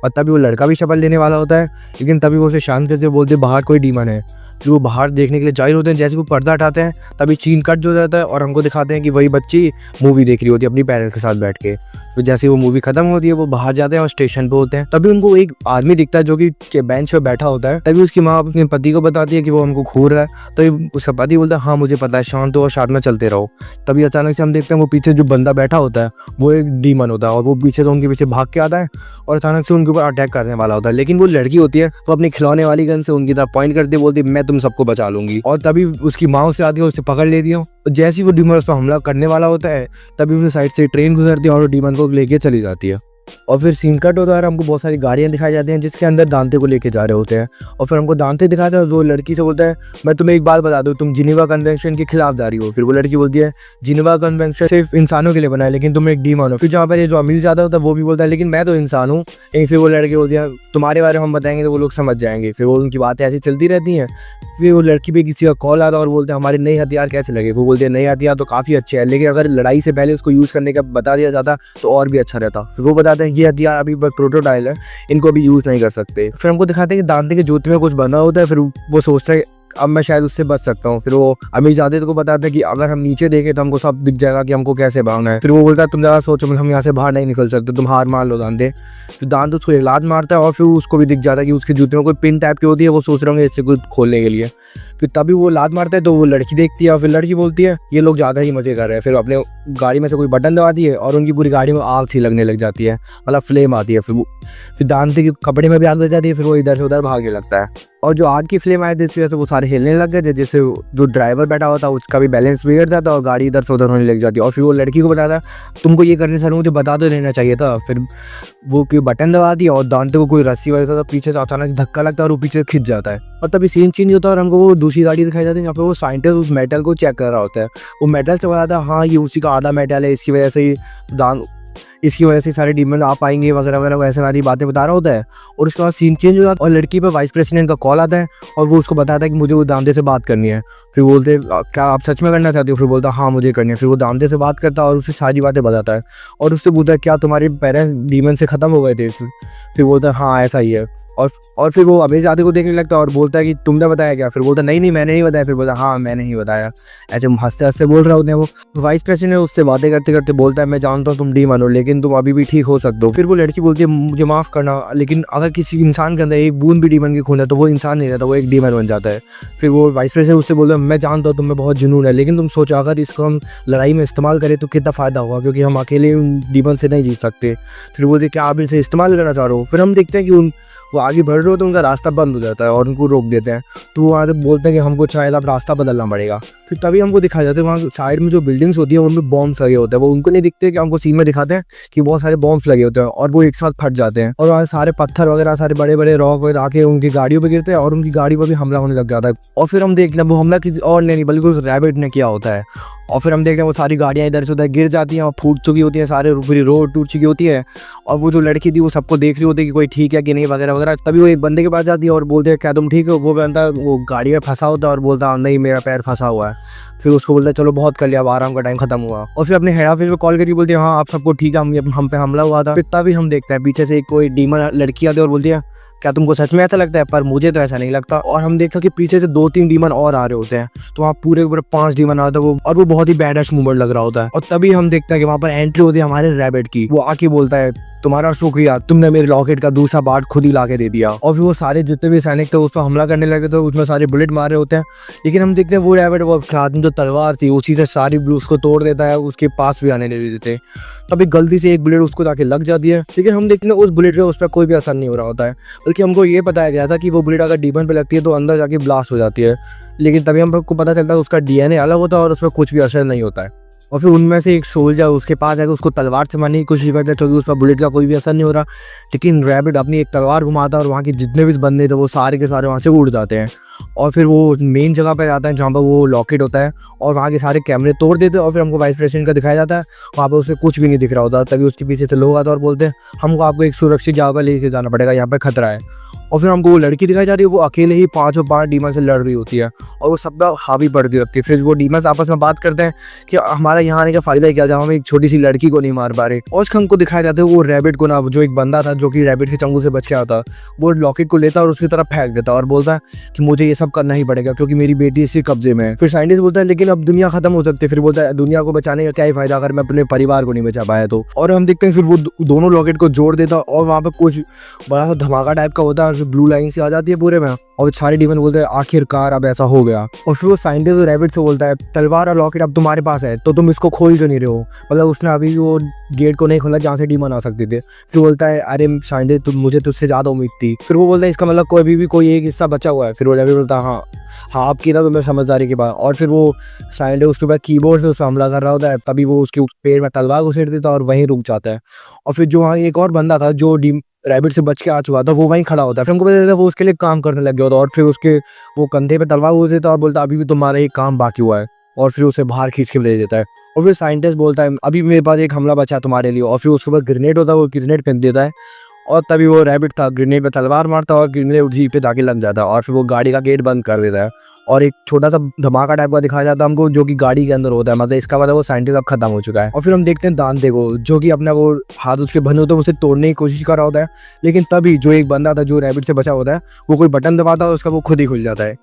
और तभी वो लड़का भी शपथ लेने वाला होता है लेकिन तभी वो उसे शांत करके बोलते बाहर कोई डीमन है। फिर वो बाहर देखने के लिए जाहिर होते हैं। जैसे वो पर्दा हटाते हैं तभी सीन कट हो जाता है और हमको दिखाते हैं कि वही बच्ची मूवी देख रही होती है अपनी पेरेंट्स के साथ बैठ के। फिर जैसे वो मूवी खत्म होती है वो बाहर जाते हैं और स्टेशन पे होते हैं। तभी उनको एक आदमी दिखता है जो कि बेंच पे बैठा होता है। तभी उसकी माँ अपने पति को बताती है कि वो हमको घूर रहा है। तभी उसका पति बोलता है हाँ मुझे पता है, शांत हो और साथ में चलते रहो। तभी अचानक से हम देखते हैं वो पीछे जो बंदा बैठा होता है वो एक डीमन होता है और वो पीछे तो उनके पीछे भाग के आता है और अचानक से उनके ऊपर अटैक करने वाला होता है। लेकिन वो लड़की होती है वो अपनी खिलौने वाली गन से उनकी तरफ पॉइंट करती है, बोलती है मैं तुम सबको बचा लूंगी। और तभी उसकी माँ उससे आती है, उसे पकड़ लेती है। जैसे ही वो डीमन उस पर हमला करने वाला होता है तभी उसके साइड से ट्रेन गुजरती है और वो डीमन को लेके चली जाती है। और फिर सीन कट होता है, हमको बहुत सारी गाड़ियां दिखाई जाती हैं जिसके अंदर दांते को लेके जा रहे होते हैं। और फिर हमको दांते दिखाते हैं, वो लड़की से बोलता है मैं तुम्हें एक बात बता दूं, तुम जिनेवा कन्वेंशन के खिलाफ जा रही हो। फिर वो लड़की बोलती है जिनेवा कन्वेंशन सिर्फ इंसानों के लिए बना है लेकिन तुम एक डीमन हो। फिर जहाँ पर ये जो अमीर ज्यादा होता है वो भी बोलता है लेकिन मैं तो इंसान हूँ। फिर वो लड़की बोलती है तुम्हारे बारे में हम बताएंगे तो वो लोग समझ जाएंगे। फिर वो उनकी बातें ऐसी चलती रहती हैं। फिर वो लड़की पे किसी का कॉल आता है और बोलते हैं हमारे नए हथियार कैसे लगे। वो बोलते हैं नए हथियार तो काफ़ी अच्छे हैं लेकिन अगर लड़ाई से पहले उसको यूज़ करने का बता दिया जाता तो और भी अच्छा रहता। फिर वो बताते हैं ये हथियार अभी बस प्रोटोटाइप है, इनको अभी यूज़ नहीं कर सकते। फिर हमको दिखाते हैं कि दांते के जूते में कुछ बना होता है। फिर वो सोचता है अब मैं शायद उससे बच सकता हूँ। फिर वो अमीरजादे को बताता है कि अगर हम नीचे देखें तो हमको सब दिख जाएगा कि हमको कैसे भागना है। फिर वो बोलता है तुम ज़्यादा सोचो मत, हम यहाँ से बाहर नहीं निकल सकते, तुम हार मान लो दांते। तो दांत उसको एक लात मारता है और फिर उसको भी दिख जाता है कि उसके जूते में कोई पिन टाइप की होती है, वो सोच रहे होंगे इससे कुछ खोलने के लिए। फिर तभी वो लात मारता है तो वो लड़की देखती है और फिर लड़की बोलती है ये लोग ज़्यादा ही मजे कर रहे हैं। फिर अपने गाड़ी में से कोई बटन दबाती है और उनकी पूरी गाड़ी में आग सी लगने लग जाती है, मतलब फ्लेम आती है। फिर दांते के कपड़े में भी आग लग जाती है। फिर वो इधर से उधर भागने लगता है और जो आग की फ्लेम आई थी इसकी वजह से वो सारे हिलने लग गए थे, जिससे जो ड्राइवर बैठा हुआ था उसका भी बैलेंस बिगड़ जाता और गाड़ी इधर से उधर होने लग जाती है। और फिर वो लड़की को बताता तुमको ये करने से मुझे बता तो देना चाहिए था। फिर वो कोई बटन दबा दिया और दांते को कोई रस्सी वजह से पीछे से अचानक धक्का लगता है और वो पीछे खिंच जाता है। और तभी सीन चेंज होता है और हमको वो दूसरी गाड़ी दिखाई जाती है जहाँ पे वो साइंटिस्ट उस मेटल को चेक कर रहा होता है। वो मेटल से बताता है हाँ ये उसी का आधा मेटल है, इसकी वजह से सारे डीमन आ पाएंगे वगैरह वगैरह, ऐसे सारी बातें बता रहा होता है। और उसके बाद सीन चेंज हो जाता है और लड़की पे वाइस प्रेसिडेंट का कॉल आता है और वो उसको बताता है कि मुझे वो दांते से बात करनी है। फिर बोलते क्या आप सच में करना चाहते हो? फिर बोलता हाँ मुझे करनी है। फिर वो दांते से बात करता है और उसे सारी बातें बताता है और उससे पूछता है क्या तुम्हारे पेरेंट्स डीमन से ख़त्म हो गए थे? फिर बोलता है हाँ ऐसा ही है। और फिर वो अमीरजादे को देखने लगता है और बोलता है कि तुमने बताया क्या? फिर बोलता नहीं नहीं मैंने नहीं बताया। फिर बोलता हाँ मैंने ही बताया। ऐसे हंसते हंसते बोल रहे होते हैं। वो वाइस प्रेसिडेंट उससे बातें करते करते बोलता है मैं जानता हूँ तुम डीमन हो लेकिन तुम अभी भी ठीक हो सकते हो। फिर वो लड़की बोलती है मुझे माफ़ करना, लेकिन अगर किसी इंसान के अंदर एक बूंद भी डीमन की खून है तो वो इंसान नहीं रहता, वो एक डीमन बन जाता है। फिर वो वाइस प्रेसिडेंट उससे बोलता है मैं जानता हूँ तुम्हें बहुत जुनून है, लेकिन तुम सोचो अगर इसको हम लड़ाई में इस्तेमाल करें तो कितना फ़ायदा होगा, क्योंकि हम अकेले उन डीमन से नहीं जीत सकते। फिर बोलते क्या आप इसे इस्तेमाल करना चाह रहे हो? फिर हम देखते हैं कि वो आगे बढ़ रहे हो तो उनका रास्ता बंद हो जाता है और उनको रोक देते हैं। तो वो वहाँ से बोलते हैं कि हमको शायद अब रास्ता बदलना पड़ेगा। फिर तभी हमको दिखाया जाता है वहाँ साइड में जो बिल्डिंग्स होती है उनमें बॉम्ब्स लगे होते हैं। वो उनको नहीं दिखते कि हमको सीन में दिखाते हैं कि बहुत सारे बॉम्ब्स लगे होते हैं और वो एक साथ फट जाते हैं और वहाँ सारे पत्थर वगैरह सारे बड़े बड़े रॉक वगैरह आके उनकी गाड़ियों पर गिरते हैं और उनकी गाड़ी पर भी हमला होने लग जाता है। और फिर हम देखते हैं वो हमला किसी और नहीं बल्कि उस रैबिट ने किया होता है। और फिर हम देखते हैं वो सारी गाड़ियाँ इधर से उधर गिर जाती हैं और फूट चुकी होती हैं, सारे पूरी रोड टूट चुकी होती है। और वो जो लड़की थी वो सबको देख रही होती है कि कोई ठीक है कि नहीं वगैरह वगैरह। तभी वो एक बंदे के पास जाती है और बोलते हैं क्या तुम ठीक हो? वो बंदा वो गाड़ी में फंसा होता है और बोलता नहीं मेरा पैर फंसा हुआ है। फिर उसको बोलता है चलो बहुत कर लिया, अब आराम का टाइम खत्म हुआ। और फिर अपने हेड ऑफिस में कॉल करके बोलती है हाँ आप सबको ठीक है, हम पे हमला हुआ था। फिर तभी हम देखते हैं पीछे से कोई डीमन लड़की आती है और बोलती है क्या तुमको सच में ऐसा लगता है? पर मुझे तो ऐसा नहीं लगता। और हम देखते हैं कि पीछे से 2-3 डीमन और आ रहे होते हैं, तो वहाँ पूरे 5 डीमन आते हैं और वो बहुत ही बैडस मूवमेंट लग रहा होता है। और तभी हम देखते हैं कि वहाँ पर एंट्री होती है हमारे रैबिट की। वो आके बोलता है तुम्हारा शुक्रिया, तुमने मेरे लॉकेट का दूसरा पार्ट खुद ही ला के दे दिया। और फिर वो सारे जितने भी सैनिक थे उस पर हमला करने लगे थे, उसमें सारे बुलेट मार रहे होते हैं। लेकिन हम देखते हैं वो रैबिट वो हाथ में जो तलवार थी उसी से सारी ब्लूस को तोड़ देता है, उसके पास भी आने नहीं देते। तभी गलती से एक बुलेट उसको जाके लग जाती है, लेकिन हम देखते हैं उस बुलेट का उस पर कोई भी असर नहीं हो रहा होता है, बल्कि हमको ये बताया गया था कि वो बुलेट अगर डीमन पे लगती है तो अंदर जाके ब्लास्ट हो जाती है। लेकिन तभी हमको पता चलता है उसका डीएनए अलग होता है और उस पर कुछ भी असर नहीं होता है। और फिर उनमें से एक सोल्जर उसके पास आकर उसको तलवार से मारने की कोशिश करता है क्योंकि उस पर बुलेट का कोई भी असर नहीं हो रहा। लेकिन रैबिट अपनी एक तलवार घुमाता है और वहाँ के जितने भी बंदे थे वो सारे के सारे वहाँ से उड़ जाते हैं। और फिर वो मेन जगह पे जाता है जहाँ पर वो लॉकेट होता है और वहाँ के सारे कैमरे तोड़ देते हैं। और फिर हमको वाइस प्रेसिडेंट का दिखाया जाता है, वहाँ पर उसे कुछ भी नहीं दिख रहा होता। तभी उसके पीछे से लोग आते हैं और बोलते हैं हमको आपको एक सुरक्षित जगह पर लेके जाना पड़ेगा, यहाँ पर खतरा है। और फिर हमको वो लड़की दिखाई जा रही है, वो अकेले ही 5 डीमन से लड़ रही होती है और वो सब हावी पड़ती रहती है। फिर वो डीमन आपस में बात करते हैं कि हमारा यहाँ आने का फायदा क्या, जहाँ हम एक छोटी सी लड़की को नहीं मार पा रहे। और उसका हमको दिखाया जाता है वो रैबिट को ना, जो एक बंदा था जो कि रैबिट के चंगुल से बच के आता, वो लॉकेट को लेता और उसकी तरफ फेंक देता और बोलता है कि मुझे ये सब करना ही पड़ेगा क्योंकि मेरी बेटी इसी कब्जे में है। फिर साइंटिस्ट बोलता है लेकिन अब दुनिया खत्म हो सकती है। फिर बोलता है दुनिया को बचाने का क्या ही फायदा अगर मैं अपने परिवार को नहीं बचा पाया तो। और हम देखते हैं फिर वो दोनों लॉकेट को जोड़ देता और वहाँ पर कुछ बड़ा सा धमाका टाइप का होता है और ब्लू लाइन से आ जाती है पूरे में और सारे डीमन बोलते हैं आखिरकार अब ऐसा हो गया। और फिर वो साइंटिस्ट रैबिट से बोलता है तलवार और लॉकेट अब तुम्हारे पास है तो तुम इसको खोल क्यों नहीं रहे हो? मतलब उसने अभी वो गेट को नहीं खोला जहाँ से डीमन आ सकते थे। फिर बोलता है अरे साइंटिस्ट मुझे तुझसे ज़्यादा उम्मीद थी। फिर वो बोलता है इसका मतलब कोई भी कोई एक हिस्सा बचा हुआ है। फिर वो रैबिट बोलता है हाँ आपकी ना तो मैं समझदारी के बाद। और फिर वो साइंटिस्ट उसके बाद कीबोर्ड से उस पर हमला कर रहा होता है, तभी वो उसके पेड़ में तलवार घुसेड़ देता है और वहीं रुक जाता है। और फिर जो वहाँ एक और बंदा था जो रैबिट से बच के आ चुका था वो वहीं खड़ा होता है। फिर हमको पता चलता है वो उसके लिए काम करने लग गया होता है और फिर उसके वो कंधे पे तलवार घुस देता है और बोलता है अभी भी तुम्हारा एक काम बाकी हुआ है और फिर उसे बाहर खींच के ले देता है। और फिर साइंटिस्ट बोलता है अभी मेरे पास एक हमला बचा है तुम्हारे लिए। और फिर उसके बाद ग्रेनेड होता है, वो ग्रेनेड फेंक देता है और तभी वो रैबिट था ग्रेनेड पे तलवार मारता है और ग्रेनेड जीप पे जाके लग जाता है और फिर वो गाड़ी का गेट बंद कर देता है और एक छोटा सा धमाका टाइप का दिखाया जाता है हमको जो कि गाड़ी के अंदर होता है। मतलब इसका मतलब वो साइंटिस्ट अब खत्म हो चुका है। और फिर हम देखते हैं दांते को जो कि अपना वो हाथ उसके बंद होते हैं उसे तोड़ने की कोशिश कर रहा होता है। लेकिन तभी जो एक बंदा था जो रैबिट से बचा होता है वो कोई बटन दबाता है और उसका वो खुद ही खुल जाता है।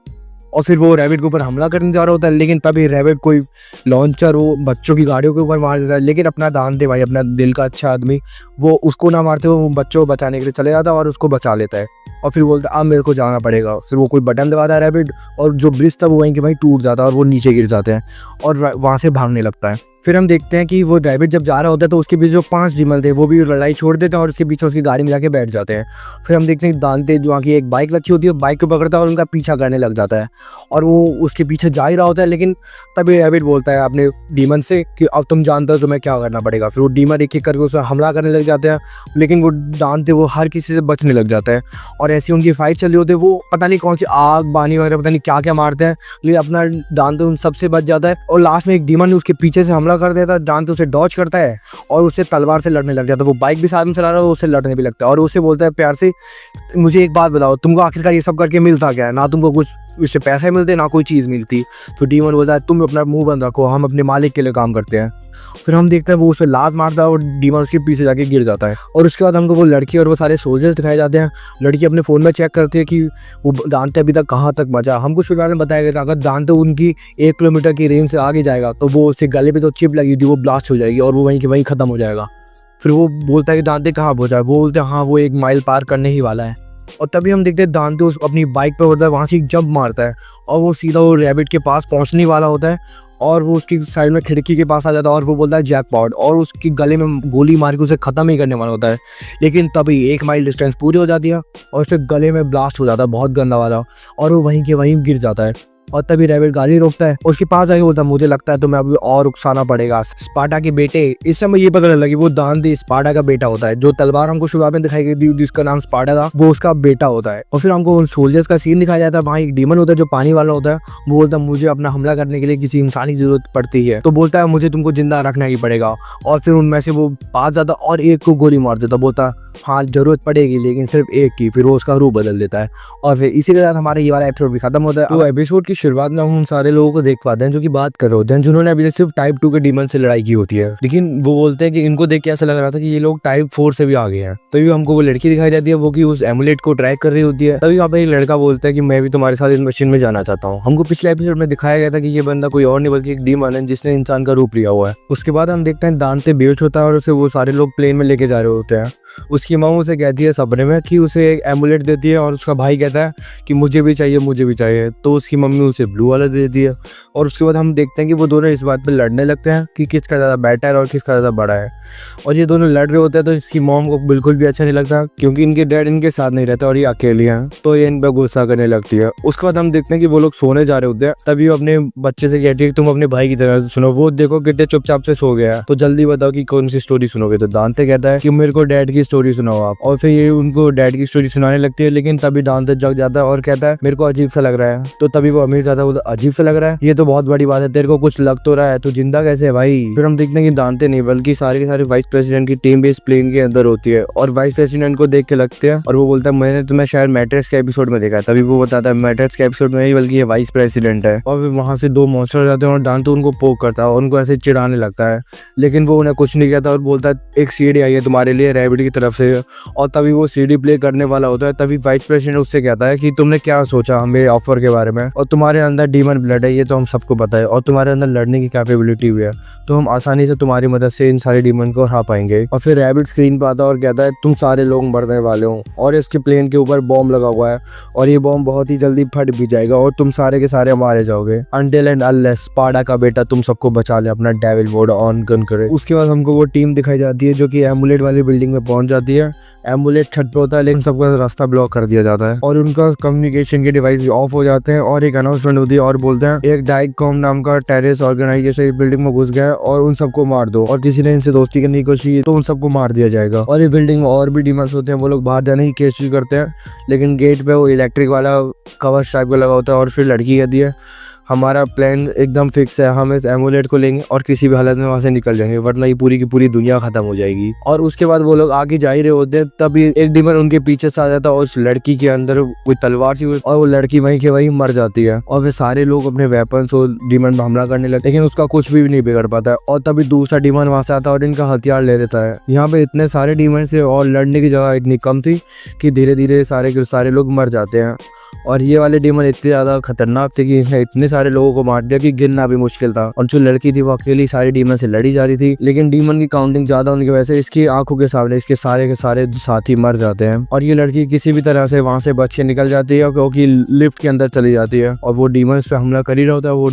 और फिर वो रैबिट के ऊपर हमला करने जा रहा होता है, लेकिन तभी रैबिट कोई लॉन्चर वो बच्चों की गाड़ियों के ऊपर मार देता है। लेकिन अपना दांते भाई, अपना दिल का अच्छा आदमी, वो उसको ना मारते हुए वो बच्चों को बचाने के लिए चले जाता है और उसको बचा लेता है। और फिर बोलता है अब मेरे को जाना पड़ेगा। फिर वो कोई बटन दबाता है रैबिट, और जो ब्रिज था वो वहीं के वहीं टूट जाता है और वो नीचे गिर जाते हैं और वहाँ से भागने लगता है। फिर हम देखते हैं कि वो रैबिट जब जा रहा होता है तो उसके पीछे जो 5 डीमन थे वो भी लड़ाई छोड़ देते हैं और उसके पीछे उसकी गाड़ी में जाके बैठ जाते हैं। फिर हम देखते हैं दांते जो वहाँ की एक बाइक रखी होती है, बाइक को पकड़ता है और उनका पीछा करने लग जाता है और वो उसके पीछे जा ही रहा होता है। लेकिन तभी रैबिट बोलता है अपने डीमन से कि अब तुम जानते हो तुम्हें क्या करना पड़ेगा। फिर वो डीमन एक एक करके उस पर हमला करने लग जाते हैं, लेकिन वो दांते वो हर किसी से बचने लग जाता है और ऐसी उनकी फाइट चल रही होती है। वो पता नहीं कौन सी आग बानी वगैरह पता नहीं क्या क्या मारते हैं, लेकिन अपना दांते उन सबसे बच जाता है। और लास्ट में एक डीमन उसके पीछे से हमला कर देता है, दांते उसे डॉज करता है और उससे तलवार से लड़ने लग जाता है। वो बाइक भी साथ में चला रहा है, उससे लड़ने भी लगता है और उसे बोलता है प्यार से, मुझे एक बात बताओ, तुमको आखिरकार ये सब करके मिलता क्या है? ना तुमको कुछ इससे पैसे मिलते, ना कोई चीज़ मिलती। तो डीमन बोलता है तुम अपना मुंह बंद रखो, हम अपने मालिक के लिए काम करते हैं। फिर हम देखते हैं वो उस पर लात मारता है और डीमन उसके पीछे जाके गिर जाता है। और उसके बाद हमको वो लड़की और वो सारे सोल्जर्स दिखाए जाते हैं। लड़की अपने फ़ोन में चेक करती है कि वो दांते अभी तक कहाँ तक बचा। हमको शुरुआत में बताया गया था अगर दांते उनकी 1 किलोमीटर की रेंज से आगे जाएगा तो वो उसके गले पे तो चिप लगी थी वो ब्लास्ट हो जाएगी और वो वहीं के वहीं ख़त्म हो जाएगा। फिर वो बोलता है कि दांते कहाँ पहुँचा है? वो बोलते हैं हाँ वो 1 माइल पार करने ही वाला है। और तभी हम देखते हैं दांते उस अपनी बाइक पर होता है, वहाँ से एक जंप मारता है और वो सीधा वो रैबिट के पास पहुँचने वाला होता है और वो उसकी साइड में खिड़की के पास आ जाता है और वो बोलता है जैकपॉट और उसकी गले में गोली मार के उसे ख़त्म ही करने वाला होता है। लेकिन तभी 1 माइल डिस्टेंस पूरी हो जाती है और उसके गले में ब्लास्ट हो जाता है बहुत गंदा वाला और वो वहीं के वहीं गिर जाता है। और तभी रैबिट गाड़ी रोकता है, उसके पास आके बोलता है मुझे लगता है तुम्हें अभी और उकसाना पड़ेगा। स्पार्टा के बेटे, इस समय ये पता लगा कि वो दांते स्पार्टा का बेटा होता है। जो तलवार हमको शुरुआत में दिखाई गई थी जिसका नाम स्पार्टा था, वो उसका बेटा होता है। और फिर हमको सोल्जर्स का सीन दिखाया जाता है, वहाँ एक डीमन होता है जो पानी वाला होता है। वो बोलता है मुझे अपना हमला करने के लिए किसी इंसान की जरूरत पड़ती है, तो बोलता है मुझे तुमको जिंदा रखना ही पड़ेगा। और फिर उनमें से वो पास जाता और एक को गोली मार देता, बोलता हाँ जरूरत पड़ेगी लेकिन सिर्फ एक की। फिर वो उसका रूप बदल देता है और फिर इसी के साथ हमारा ये वाला एपिसोड भी खत्म होता है। तो एपिसोड की शुरुआत में हम सारे लोगों को देख पाते हैं जो कि बात कर रहे होते हैं, जिन्होंने अभी तक सिर्फ टाइप 2 के डीमन से लड़ाई की होती है। लेकिन वो बोलते हैं कि इनको देख के ऐसा लग रहा था कि ये लोग टाइप 4 से भी आगे हैं। तभी हमको वो लड़की दिखाई जाती है वो कि उस एमुलेट को ट्रैक कर रही होती है। तभी वहाँ पे एक लड़का बोलता है कि मैं भी तुम्हारे साथ इस मशीन में जाना चाहता हूँ। हमको पिछले एपिसोड में दिखाया गया था कि ये बंदा कोई और नहीं बल्कि एक डीमन है जिसने इंसान का रूप लिया हुआ है। उसके बाद हम देखते हैं दांते बेहोश होता है और उसे वो सारे लोग प्लेन में लेके जा रहे होते हैं। उसकी माँ उसे कहती है सपने में कि उसे एक एमुलेट देती है और उसका भाई कहता है कि मुझे भी चाहिए मुझे भी चाहिए। तो उसकी मम्मी उसे ब्लू वाला दे देती है और उसके बाद हम देखते हैं कि वो दोनों इस बात पे लड़ने लगते हैं कि किसका ज़्यादा बेटर और किसका ज़्यादा बड़ा है। और ये दोनों लड़ रहे होते हैं तो इसकी मॉम को बिल्कुल भी अच्छा नहीं लगता क्योंकि इनके डैड इनके साथ नहीं रहता और ये अकेली हैं, तो ये इन पर गुस्सा करने लगती है। उसके बाद हम देखते हैं कि वो लोग सोने जा रहे होते हैं। तभी वो अपने बच्चे से कहती है तुम अपने भाई की तरह सुनो, वो देखो कितने चुपचाप से सो गया, तो जल्दी बताओ कि कौन सी स्टोरी सुनोगे। तो दांते कहता है कि मेरे को डैड की स्टोरी सुनाओ आप। और फिर ये उनको डैड की स्टोरी सुनाने लगती है, लेकिन तभी दांते जग जाता है और कहता है मेरे को अजीब सा लग रहा है। तो तभी वो अमीर जाता है, बोलता अजीब सा लग रहा है, ये तो बहुत बड़ी बात है, तेरे को कुछ लग तो रहा है, तो जिंदा कैसे है भाई। फिर हम देखते हैं कि दांते नहीं बल्कि सारे के सारे वाइस प्रेसिडेंट की टीम भी इस प्लेन के अंदर होती है और वाइस प्रेसिडेंट को देख के लगते हैं और वो बोलता है मैंने तुम्हें शायद मैट्रिक्स के एपिसोड में देखा है। तभी वो बताता है मैट्रिक्स के एपिसोड में ही बल्कि ये वाइस प्रेसिडेंट है। और फिर वहाँ से 2 मॉन्स्टर जाते हैं और दांते उनको पोक करता है और उनको ऐसे चिढ़ाने लगता है, लेकिन वो उन्हें कुछ नहीं कहता और बोलता है एक सीडी आई है तुम्हारे लिए रैबिट की तरफ से। और तभी वो सीडी प्ले करने वाला होता है। तभी वाइस प्रेसिडेंट उससे कहता है कि तुमने क्या सोचा हमें ऑफर के बारे में, और तुम्हारे अंदर डीमन ब्लड है ये तो हम सबको पता है, और तुम्हारे अंदर लड़ने की कैपेबिलिटी भी है, तो हम आसानी से तुम्हारी मदद से इन सारे डीमन को हरा पाएंगे। और फिर रैबिट स्क्रीन पर आता है और कहता है तुम सारे लोग मरने वाले हो और इसके प्लेन के ऊपर बॉम्ब लगा हुआ है और ये बॉम्ब बहुत ही जल्दी फट भी जाएगा और तुम सारे के सारे मारे जाओगे अनटिल एंड अनलेस स्पार्टा का बेटा तुम सबको बचा ले, अपना डेविल मोड ऑन गन करे। उसके बाद हमको वो टीम दिखाई जाती है जो कि एमुलेट वाली बिल्डिंग में पहुंच जाती है। एमुलेट छत पे होता है लेकिन सबका रास्ता ब्लॉक कर दिया जाता है और उनका कम्युनिकेशन के डिवाइस ऑफ हो जाते हैं और एक अनाउंसमेंट होती है और बोलते हैं एक डाइकॉम नाम का टेररिस्ट ऑर्गेनाइजेशन इस बिल्डिंग में घुस गया है और उन सबको मार दो, और किसी ने इनसे दोस्ती करने की कोशिश की तो उन सबको मार दिया जाएगा। और इस बिल्डिंग में और भी डीमंस होते हैं, वो लोग बाहर जाने की कोशिश करते हैं लेकिन गेट पे वो इलेक्ट्रिक वाला कवच टाइप का लगा होता है। और फिर लड़की कहती है हमारा प्लान एकदम फिक्स है, हम इस एमुलेट को लेंगे और किसी भी हालत में वहां से निकल जाएंगे, वरना ये पूरी की पूरी दुनिया खत्म हो जाएगी। और उसके बाद वो लोग आगे जा ही रहे होते हैं, तभी एक डीमन उनके पीछे से आ जाता है और उस लड़की के अंदर कोई तलवार सी और वो लड़की वहीं के वहीं मर जाती है। और फिर सारे लोग अपने वेपन्स और डीमन पर हमला करने लगते, लेकिन उसका कुछ भी नहीं बिगड़ पाता है। और तभी दूसरा डीमन वहां से आता है और इनका हथियार ले लेता है। यहाँ पे इतने सारे डीमन से और लड़ने की जगह इतनी कम थी कि धीरे धीरे सारे के सारे लोग मर जाते हैं। और ये वाले डीमन इतने ज़्यादा खतरनाक थे कि इसने इतने सारे लोगों को मार दिया कि गिनना भी मुश्किल था। और जो लड़की थी वो अकेली सारी डीमन से लड़ी जा रही थी, लेकिन डीमन की काउंटिंग ज़्यादा होने की वजह से इसकी आंखों के सामने इसके सारे साथी मर जाते हैं। और ये लड़की किसी भी तरह से वहाँ से बच के निकल जाती है क्योंकि लिफ्ट के अंदर चली जाती है। और वो डीमन इस पर हमला कर ही रहा होता है वो,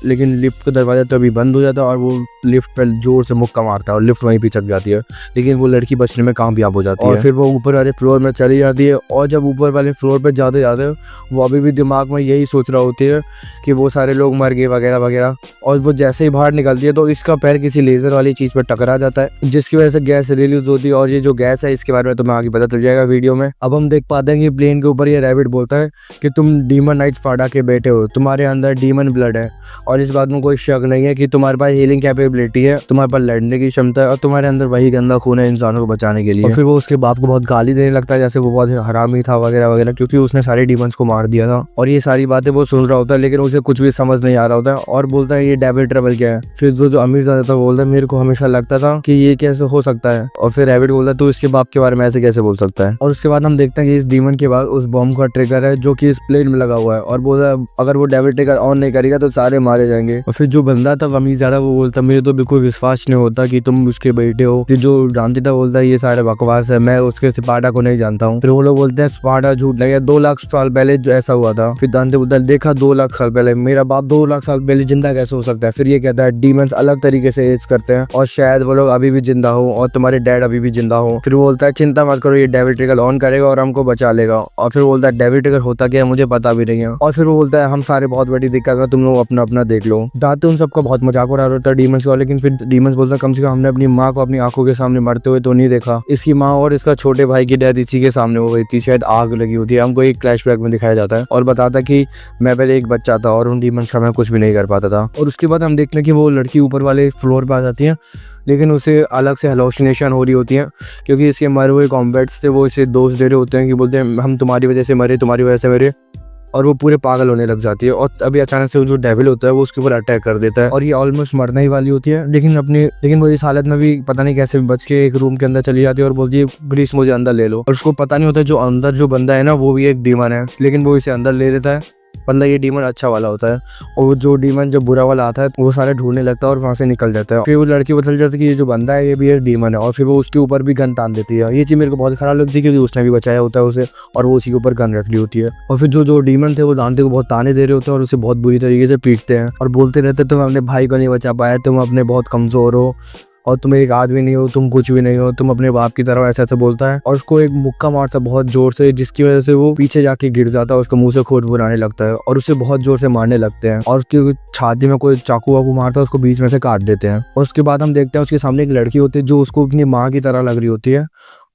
लेकिन लिफ्ट का दरवाजा तभी बंद हो जाता है और वो लिफ्ट पर जोर से मुक्का मारता है और लिफ्ट वहीं पिचक जाती है। लेकिन वो लड़की बचने में कामयाब हो जाती है और फिर वो ऊपर वाले फ्लोर में चली जाती है। और जब ऊपर वाले फ्लोर पर जाते जाते वो अभी भी दिमाग में यही सोच रहा होती है कि वो सारे लोग मर गए वगैरह वगैरह। और वो जैसे ही बाहर निकलती है तो इसका पैर किसी लेजर वाली चीज़ पर टकरा जाता है, जिसकी वजह से गैस रिलीज होती है। और ये जो गैस है इसके बारे में तुम्हें आगे पता चल जाएगा वीडियो में। अब हम देख पाते हैं कि प्लेन के ऊपर ये रैबिट बोलता है कि तुम डीमन नाइट स्पार्टा के बेटे हो, तुम्हारे अंदर डीमन ब्लड है और इस बात में कोई शक नहीं है कि तुम्हारे पास हीलिंग कैपेबिलिटी है, तुम्हारे पास लड़ने की क्षमता है और तुम्हारे अंदर वही गंदा खून है इंसानों को बचाने के लिए। और फिर वो उसके बाप को बहुत गाली देने लगता है जैसे वो बहुत हरामी था वगैरह वगैरह, क्योंकि उसने सारे डीमंस को मार दिया था। और ये सारी बातें वो सुन रहा होता है, लेकिन उसे कुछ भी समझ नहीं आ रहा होता है और बोलता है ये डेविल ट्रबल क्या है। फिर जो अमीर ज़्यादा था बोलता है मेरे को हमेशा लगता था कि ये कैसे हो सकता है। और फिर रैबिट बोलता है तू इसके बाप के बारे में ऐसे कैसे बोल सकता है। और उसके बाद हम देखते हैं कि इस डीमन के बाद उस बॉम्ब का ट्रिगर है जो कि इस प्लेन में लगा हुआ है और बोलता है अगर वो डेविल ट्रिगर ऑन नहीं करेगा तो सारे मारे जाएंगे। और फिर जो बंदा था अमीर ज़्यादा वो बोलता मुझे तो बिल्कुल विश्वास नहीं होता कि तुम उसके बेटे हो। फिर जो जानती था बोलता है ये सारे बकवास है, मैं उसके स्पार्टा को नहीं जानता हूँ। फिर वो लोग बोलते हैं स्पार्टा झूठ लगे, 2 लाख साल पहले जो ऐसा हुआ था। फिर दांते बोलता है देखा 2 लाख साल पहले, मेरा बाप 2 लाख साल पहले जिंदा कैसे हो सकता है। फिर ये कहता है डीमंस अलग तरीके से एज करते हैं और शायद वो लोग अभी भी जिंदा हो और तुम्हारे डैड अभी भी जिंदा हो। फिर वो बोलता है चिंता मत करो ये डेविल ट्रिगर ऑन करेगा और हमको बचा लेगा। और फिर बोलता है डेविल ट्रिगर होता क्या है मुझे पता भी नहीं है। और फिर वो बोलता है हम सारे बहुत बड़ी दिक्कत है, तुम लोग अपना अपना देख लो। दांते उन सबका बहुत मजाक उड़ा रहा था डीमंस का, लेकिन फिर डीमंस बोलता कम से कम हमने अपनी माँ को अपनी आंखों के सामने मरते हुए तो नहीं देखा। इसकी माँ और इसका छोटे भाई की डेथ इसी के सामने हो गई थी, शायद आग लगी होती है। हमको एक फ्लैशबैक में दिखाया जाता है और बताता कि मैं पहले एक बच्चा था और उन डीमंस का मैं कुछ भी नहीं कर पाता था। और उसके बाद हम देखते हैं कि वो लड़की ऊपर वाले फ्लोर पे आ जाती है, लेकिन उसे अलग से हेलोसिनेशन हो रही होती है क्योंकि इसके मरे हुए कॉम्बैट्स थे वो इसे दोष दे रहे होते हैं कि बोलते हैं हम तुम्हारी वजह से मरे, तुम्हारी वजह से मरे। और वो पूरे पागल होने लग जाती है और अभी अचानक से वो जो डेविल होता है वो उसके ऊपर अटैक कर देता है और ये ऑलमोस्ट मरने ही वाली होती है। लेकिन वो इस हालत में भी पता नहीं कैसे बच के एक रूम के अंदर चली जाती है और बोलती है प्लीज मुझे अंदर ले लो। और उसको पता नहीं होता जो अंदर जो बंदा है ना वो भी एक डीमन है, लेकिन वो इसे अंदर ले लेता है। मतलब ये डीमन अच्छा वाला होता है और जो डीमन जो बुरा वाला आता है वो सारे ढूंढने लगता है और वहाँ से निकल जाता है। फिर वो लड़की को पता चल जाता है कि ये जो बंदा है ये भी एक डीमन है और फिर वो उसके ऊपर भी गन तान देती है। ये चीज़ मेरे को बहुत खराब लगती है क्योंकि उसने भी बचाया होता है उसे और वो उसी के ऊपर गन रख ली होती है। और फिर जो डीमन थे वो दांते को बहुत ताने दे रहे होते हैं और उसे बहुत बुरी तरीके से पीटते हैं और बोलते रहते तुम अपने भाई को नहीं बचा पाया, तुम अपने बहुत कमज़ोर हो और तुम एक आदमी नहीं हो, तुम कुछ भी नहीं हो, तुम अपने बाप की तरह ऐसे ऐसे बोलता है। और उसको एक मुक्का मारता बहुत जोर से जिसकी वजह से वो पीछे जाके गिर जाता है, उसके मुंह से खून बुराने लगता है और उसे बहुत जोर से मारने लगते हैं और उसकी छाती में कोई चाकू वाकू मारता है उसको बीच में से काट देते हैं। और उसके बाद हम देखते हैं उसके सामने एक लड़की होती है जो उसको अपनी माँ की तरह लग रही होती है।